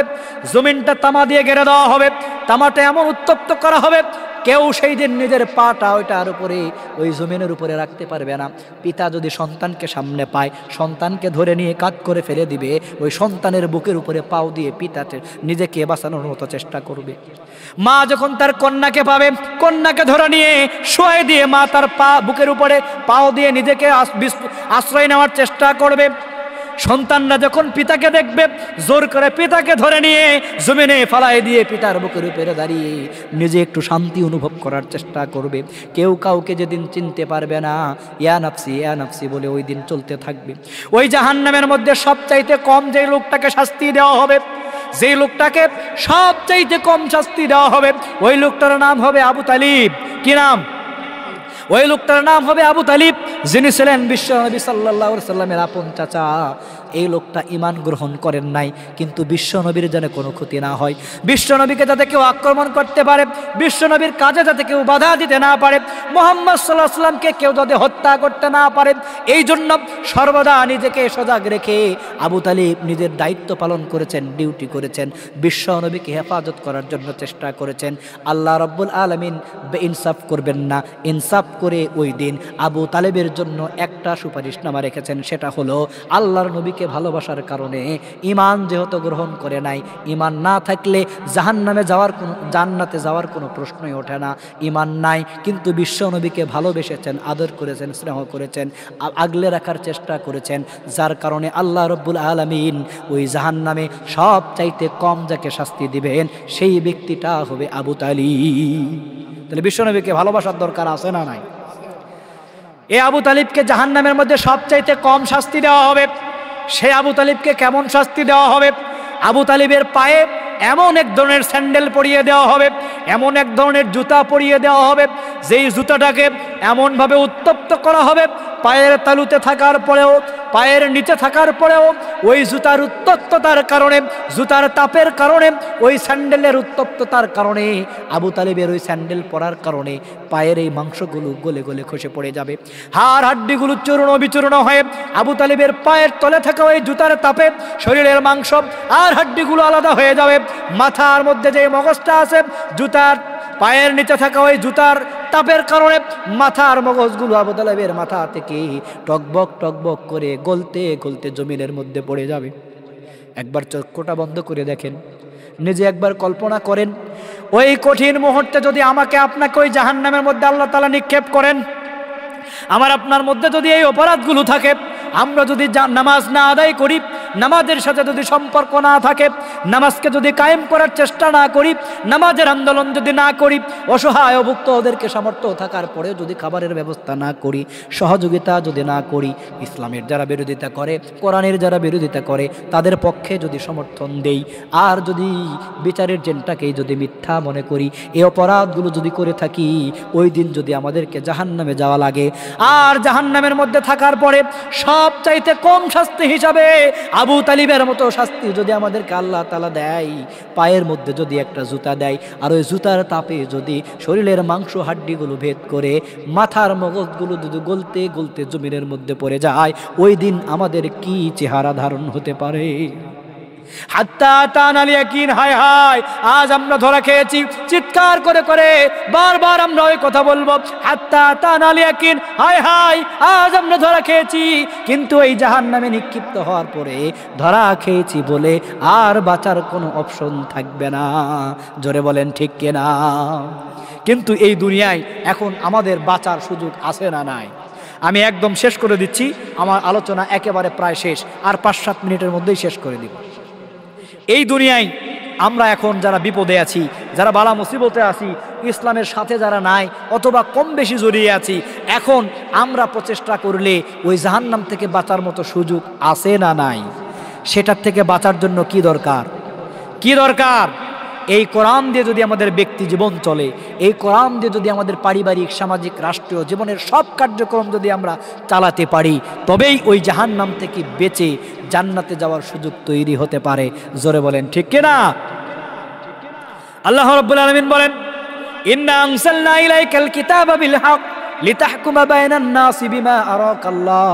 জমিনটা তামা দিয়ে ঘেরে দেওয়া হবে, তামাটা এমন উত্তপ্ত করা হবে কেউ সেই দিন নিজের পাটা ওইটার উপরে, ওই জমিনের উপরে রাখতে পারবে না। পিতা যদি সন্তানকে সামনে পায়, সন্তানকে ধরে নিয়ে কাত করে ফেলে দিবে, ওই সন্তানের বুকের উপরে পাও দিয়ে পিতা নিজেকে বাঁচানোর মতো চেষ্টা করবে। মা যখন তার কন্যাকে পাবে, কন্যাকে ধরে নিয়ে শোয়ে দিয়ে মা তার বুকের উপরে পাও দিয়ে নিজেকে আশ্রয় নেওয়ার চেষ্টা করবে। সন্তানরা যখন পিতাকে দেখবে, জোর করে পিতাকে ধরে নিয়ে জমিনে ফালাই দিয়ে পিতার বুকের উপরে দাঁড়িয়ে নিজে একটু শান্তি অনুভব করার চেষ্টা করবে। কেউ কাউকে যেদিন চিনতে পারবে না, ইয়া নাফসি বলে ওই দিন চলতে থাকবে। ওই জাহান্নামের মধ্যে সবচাইতে কম যে লোকটাকে শাস্তি দেওয়া হবে, যে লোকটাকে সবচাইতে কম শাস্তি দেওয়া হবে, ওই লোকটার নাম হবে আবু তালিব। কি নাম? ওই লোকটার নাম হবে আবু তালিব, যিনি ছিলেন বিশ্বনবী সাল্লাল্লাহু আলাইহি সাল্লামের আপন চাচা। এই লোকটা ঈমান গ্রহণ করেন নাই, কিন্তু বিশ্বনবীর যেন কোনো ক্ষতি না হয়, বিশ্বনবীকে যাতে কেউ আক্রমণ করতে পারে, বিশ্বনবীর কাজে যাতে কেউ বাধা দিতে না পারে, মুহাম্মদ সাল্লাল্লাহু আলাইহি সাল্লামকে কেউ যাতে হত্যা করতে না পারে, এই জন্য সর্বদা নিজেকে সজাগ রেখে আবু তালিব নিজের দায়িত্ব পালন করেছেন, ডিউটি করেছেন, বিশ্বনবীকে হেফাজত করার জন্য চেষ্টা করেছেন। আল্লাহ রাব্বুল আলামিন বেইনসাফ করবেন না, ইনসাফ করে ওই দিন আবু তালেবের জন্য একটা সুপারিশনামা রেখেছেন, সেটা হলো আল্লাহর নবীকে আল্লাহকে ভালোবাসার কারণে ঈমান যেহেতু গ্রহণ করে নাই, ঈমান না থাকলে জাহান্নামে যাওয়ার কোনো, জান্নাতে যাওয়ার কোনো প্রশ্নই ওঠে না। ঈমান নাই কিন্তু বিশ্ব নবীকে ভালোবেসেছেন, আদর করেছেন, স্নেহ করেছেন, আগলে রাখার চেষ্টা করেছেন, যার কারণে আল্লাহ রব্বুল আলামিন ওই জাহান্নামে সব চাইতে কম যাকে শাস্তি দিবেন সেই ব্যক্তিটা হবে আবু তালিব। তাহলে বিশ্ব নবীকে ভালোবাসার দরকার আছে না নাই? এই আবু তালিবকে জাহান্নামের মধ্যে সবচাইতে কম শাস্তি দেওয়া হবে। সেই আবু তালিবকে কেমন শাস্তি দেওয়া হবে? আবু তালিবের পায়ে এমন এক ধরনের স্যান্ডেল পরিয়ে দেওয়া হবে, এমন এক ধরনের জুতা পরিয়ে দেওয়া হবে, যেই জুতাটাকে এমনভাবে উত্তপ্ত করা হবে, পায়ের তালুতে থাকার পরেও, পায়ের নিচে থাকার পরেও ওই জুতার উত্তপ্ততার কারণে, জুতার তাপের কারণে, ওই স্যান্ডেলের উত্তপ্ততার কারণে, আবু তালিবের ওই স্যান্ডেল পরার কারণে পায়ের এই মাংসগুলো গলে গলে খসে পড়ে যাবে, হাড় হাড্ডিগুলো চূর্ণ বিচূর্ণ হয়ে আবু তালিবের পায়ের তলে থাকা ওই জুতার তাপে শরীরের মাংস আর হাড্ডিগুলো আলাদা হয়ে যাবে। মাথার মধ্যে যে মগজটা আছে, জুতার পায়ের নিচে থাকা ওই জুতার তাপের কারণে মাথার মগজগুলো আবু তালিবের মাথা থেকে টকবক টকবক করে গলতে গলতে জমিনের মধ্যে পড়ে যাবে। একবার চক্ষুটা বন্ধ করে দেখেন, নিজে একবার কল্পনা করেন, ওই কঠিন মুহূর্তে যদি আমাকে আপনাকে ওই জাহান্নামের মধ্যে আল্লাহ তাআলা নিক্ষেপ করেন, আমার আপনার মধ্যে যদি এই অপরাধগুলো থাকে, আমরা যদি নামাজ না আদায় করি, নামাজের সাথে যদি সম্পর্ক না থাকে, নামাজকে যদি কায়েম করার চেষ্টা না করি, নামাজের আন্দোলন যদি না করি, অসহায় অভুক্ত ওদেরকে সামর্থ্য থাকার পরেও যদি খাবারের ব্যবস্থা না করি, সহযোগিতা যদি না করি, ইসলামের যারা বিরোধিতা করে, কোরআনের যারা বিরোধিতা করে তাদের পক্ষে যদি সমর্থন দেই, আর যদি বিচারের জেনটাকেই যদি মিথ্যা মনে করি, এই অপরাধগুলো যদি করে থাকি, ওই দিন যদি আমাদেরকে জাহান্নামে যাওয়া লাগে, আর জাহান্নামের মধ্যে থাকার পরে সবচাইতে কম শাস্তি হিসাবে আবু তালিবের মতো শাস্তি যদি আমাদেরকে আল্লাহ তাআলা দেয়, পায়ের মধ্যে যদি একটা জুতা দেয়, আর ওই জুতার তাপে যদি শরীরের মাংস হাড্ডিগুলো ভেদ করে মাথার মগজগুলো যদি গলতে গলতে জমিনের মধ্যে পড়ে যায়, ওই দিন আমাদের কি চেহারা ধারণ হতে পারে? হাত্তা তানাল ইয়াকিন, হায় হায়, আজ আমরা ধরা খেয়েছি। চিৎকার করে করে বারবার আমরা ওই কথা বলবো, হাত্তা তানাল ইয়াকিন, হায় হায়, আজ আমরা ধরা খেয়েছি। কিন্তু এই জাহান্নামে নিক্ষিপ্ত হওয়ার পরে ধরা খেয়েছি বলে আর বাঁচার কোনো অপশন থাকবে না। জোরে বলেন ঠিক কিনা? কিন্তু এই দুনিয়ায় এখন আমাদের বাঁচার সুযোগ আছে না নাই? আমি একদম শেষ করে দিচ্ছি, আমার আলোচনা একেবারে প্রায় শেষ, আর 5-7 মিনিটের মধ্যেই শেষ করে দিব। এই দুনিয়ায় আমরা এখন যারা বিপদে আছি, যারা বালা মুসিবতে আছি, ইসলামের সাথে যারা নাই অথবা কম বেশি জড়িয়ে আছি, এখন আমরা প্রচেষ্টা করলে ওই জাহান্নাম থেকে বাঁচার মতো সুযোগ আছে না নাই? সেটার থেকে বাঁচার জন্য কি দরকার? কি দরকার? এই কোরআন দিয়ে যদি আমাদের ব্যক্তি জীবন চলে, এই কোরআন দিয়ে যদি আমাদের পারিবারিক, সামাজিক, রাষ্ট্রীয় জীবনের সব কার্যক্রম যদি আমরা চালাতে পারি, তবেই ওই জাহান্নাম থেকে বেঁচে জান্নাতে যাওয়ার সুযোগ তৈরি হতে পারে। জোরে বলেন ঠিক কিনা? আল্লাহ রাব্বুল আলামিন বলেন, ইন্না আনসালনা ইলাইকাল কিতাবা বিল হক লিতাহকুমা বাইনান নাসি বিমা আরাকাল্লাহ।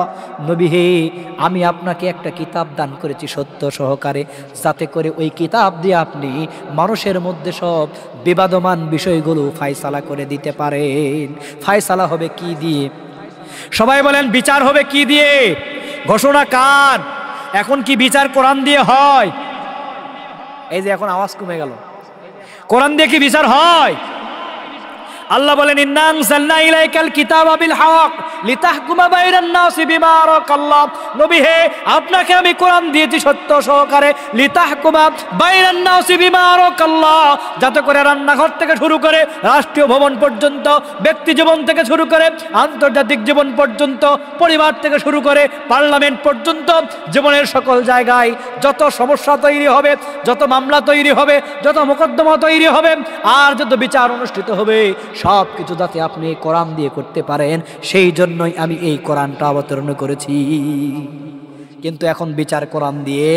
নবী হে, আমি আপনাকে একটা কিতাব দান করেছি সত্য সহকারে, যাতে করে ওই কিতাব দিয়ে আপনি মানুষের মধ্যে সব বিবাদমান বিষয়গুলো ফায়সালা করে দিতে পারেন। ফায়সালা হবে কি দিয়ে? সবাই বলেন, বিচার হবে কি দিয়ে? ঘোষণা কার? এখন কি বিচার কোরআন দিয়ে হয়? এই যে এখন আওয়াজ কমে গেল, কোরআন দিয়ে কি বিচার হয়? আল্লাহ বলেন, ইন্না আনসালনা ইলাইকাল কিতাবা বিল হক লিতাহকুমা বাইনান নাসি বিমা আরাকাল্লাহ। নবী হে, আপনাকে আমি কোরআন দিয়েছি সত্য সহকারে, লিতাহকুমা বাইনান নাসি বিমা আরাকাল্লাহ, যাতে করে রান্নাঘর থেকে শুরু করে রাষ্ট্রীয় ভবন পর্যন্ত, ব্যক্তি জীবন থেকে শুরু করে আন্তর্জাতিক জীবন পর্যন্ত, পরিবার থেকে শুরু করে পার্লামেন্ট পর্যন্ত, জীবনের সকল জায়গায় যত সমস্যা তৈরি হবে, যত মামলা তৈরি হবে, যত মোকদ্দমা তৈরি হবে, আর যত বিচার অনুষ্ঠিত হবে, সব কিছু যাতে আপনি কোরআন দিয়ে করতে পারেন, সেই জন্যই আমি এই কোরআনটা অবতরণ করেছি। কিন্তু এখন বিচার কোরআন দিয়ে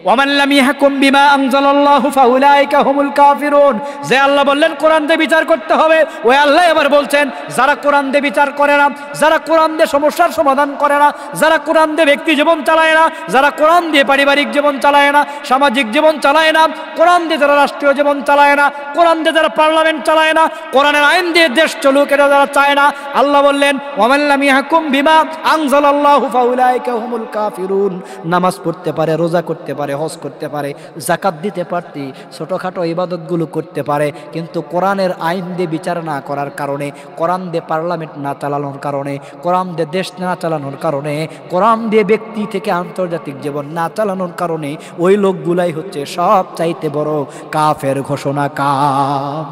ওয়ামান লাম ইয়াহকুম বিমা আনজালাল্লাহু ফাউলাইকা হুমুল কাফিরুন। যে আল্লাহ বললেন কোরআন দিয়ে বিচার করতে হবে, ওই আল্লাহ এবার বলছেন যারা কোরআন দিয়ে বিচার করে না, যারা কোরআন দিয়ে সমস্যার সমাধান করে না, যারা কোরআন দিয়ে ব্যক্তি জীবন চালায় না, যারা কোরআন দিয়ে পারিবারিক জীবন চালায় না, সামাজিক জীবন চালায় না, কোরআন দিয়ে যারা রাষ্ট্রীয় জীবন চালায় না, কোরআন দিয়ে যারা পার্লামেন্ট চালায় না, কোরআনের আইন দিয়ে দেশ চলুক এটা যারা চায় না, আল্লাহ বললেন ওয়ামান লাম ইয়াহকুম বিমা আনজালাল্লাহু ফাউলাইকা হুমুল কাফিরুন। নামাজ পড়তে পারে, রোজা করতে পারে, হজ করতে পারে, যাকাত দিতে পারতি, ছোটখাটো ইবাদতগুলো করতে পারে, কিন্তু কোরআনের আইন দিয়ে বিচার না করার কারণে, কোরআন দিয়ে পার্লামেন্ট না চালানোর কারণে, কোরআন দিয়ে দেশ না চালানোর কারণে, কোরআন দিয়ে ব্যক্তি থেকে আন্তর্জাতিক জীবন না চালানোর কারণে ওই লোকগুলাই হচ্ছে সব চাইতে বড় কাফের ঘোষণা কাফ।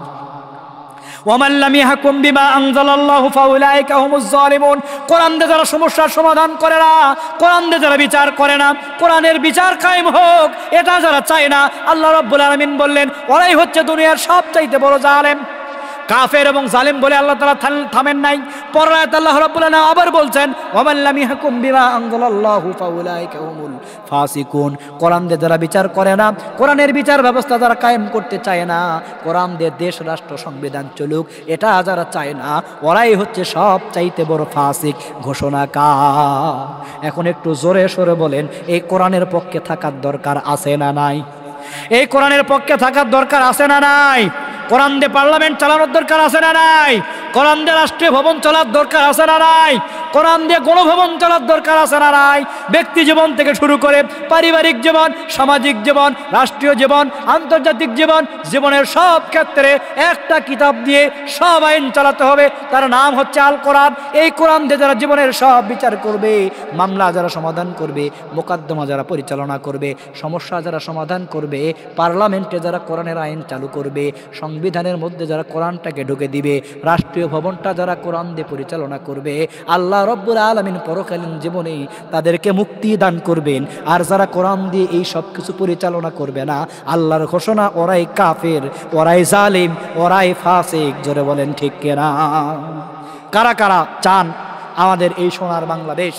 ওয়ামান লাম ইয়াহকুম বিমা আনজালাল্লাহু ফাউলাইকা হুমুজ জালিমুন। কোরআন দিয়ে যারা সমস্যার সমাধান করে না, কোরআন দিয়ে যারা বিচার করে না, কোরআনের বিচার কায়েম হোক এটা যারা চায় না, আল্লাহ রাব্বুল আলামিন বললেন ওরাই হচ্ছে দুনিয়ার সবচাইতে বড় জালেম। কাফের এবং জালিম বলে আল্লাহ তাআলা থামেন নাই। পরের আয়াতে আল্লাহ রাব্বুল আলামিন আবার বলছেন ওয়ামান লাম ইয়াহকুম বিমা আনজালাল্লাহু ফাউলাইকা হুমুল ফাসিকুন। কোরআন দিয়ে যারা বিচার করে না, কোরআনের বিচার ব্যবস্থা যারা কায়েম করতে চায় না, কোরআন দিয়ে দেশ রাষ্ট্র সংবিধান চলুক এটা যারা চায় না, ওরাই হচ্ছে সব চাইতে বড় ফাসিক ঘোষণাকার। এখন একটু জোরে সোরে বলেন এই কোরআনের পক্ষে থাকার দরকার আছে না নাই? এই কোরআনের পক্ষে থাকার দরকার আছে না নাই? কোরআন দিয়ে পার্লামেন্ট চালানোর দরকার আছে না নাই? কোরআন দিয়ে রাষ্ট্রীয় ভবন চলার দরকার আছে না নাই? কোরআন দিয়ে গণভবন চলার দরকার আছে না নাই? ব্যক্তি জীবন থেকে শুরু করে পারিবারিক জীবন, সামাজিক জীবন, রাষ্ট্রীয় জীবন, আন্তর্জাতিক জীবন, জীবনের সব ক্ষেত্রে একটা কিতাব দিয়ে সব আইন চালাতে হবে, তার নাম হচ্ছে আল কোরআন। এই কোরআন দিয়ে যারা জীবনের সব বিচার করবে, মামলা যারা সমাধান করবে, মোকদ্দমা যারা পরিচালনা করবে, সমস্যা যারা সমাধান করবে, পার্লামেন্টে যারা কোরআনের আইন চালু করবে, সংবিধানের মধ্যে যারা কোরআনটাকে ঢুকে দিবে, রাষ্ট্রীয় ভবনটা যারা কোরআন দিয়ে পরিচালনা করবে, আল্লাহ রব্বুল আলামিন পরকালীন জীবনে তাদেরকে মুক্তি দান করবেন। আর যারা কোরআন দিয়ে এই সব কিছু পরিচালনা করবে না, আল্লাহর ঘোষণা ওরাই কাফের, ওরাই জালিম, ওরাই ফাসিক। জোরে বলেন ঠিক কিনা? কারা কারা চান আমাদের এই সোনার বাংলাদেশ,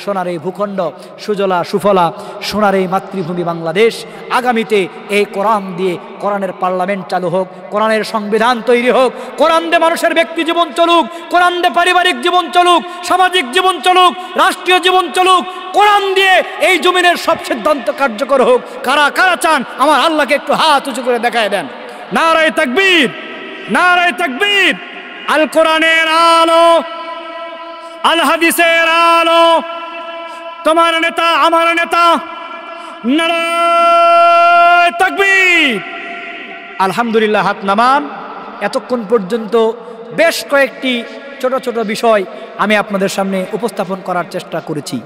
সোনার এই ভূখণ্ড, সুজলা সুফলা সোনার এই মাতৃভূমি বাংলাদেশ আগামীতে এই কোরআন দিয়ে, কোরআনের পার্লামেন্ট চালু হোক, কোরআনের সংবিধান তৈরি হোক, কোরআন দিয়ে মানুষের ব্যক্তি জীবন চলুক, কোরআন দিয়ে পারিবারিক জীবন চলুক, সামাজিক জীবন চলুক, রাষ্ট্রীয় জীবন চলুক, কোরআন দিয়ে এই জমিনের সব সিদ্ধান্ত কার্যকর হোক। কারা কারা চান আমার আল্লাহকে একটু হাত উঁচু করে দেখায় দেন। নারায়ে তাকবীর, নারায়ে তাকবীর। আল কোরআনের আলো, আল হাদিসের আলো, তোমার নেতা আমার নেতা, নারায়ে তাকবীর। আলহামদুলিল্লাহ, হাত নামান। এতক্ষণ পর্যন্ত বেশ কয়েকটি ছোট ছোট বিষয় আমি আপনাদের সামনে উপস্থাপন করার চেষ্টা করেছি।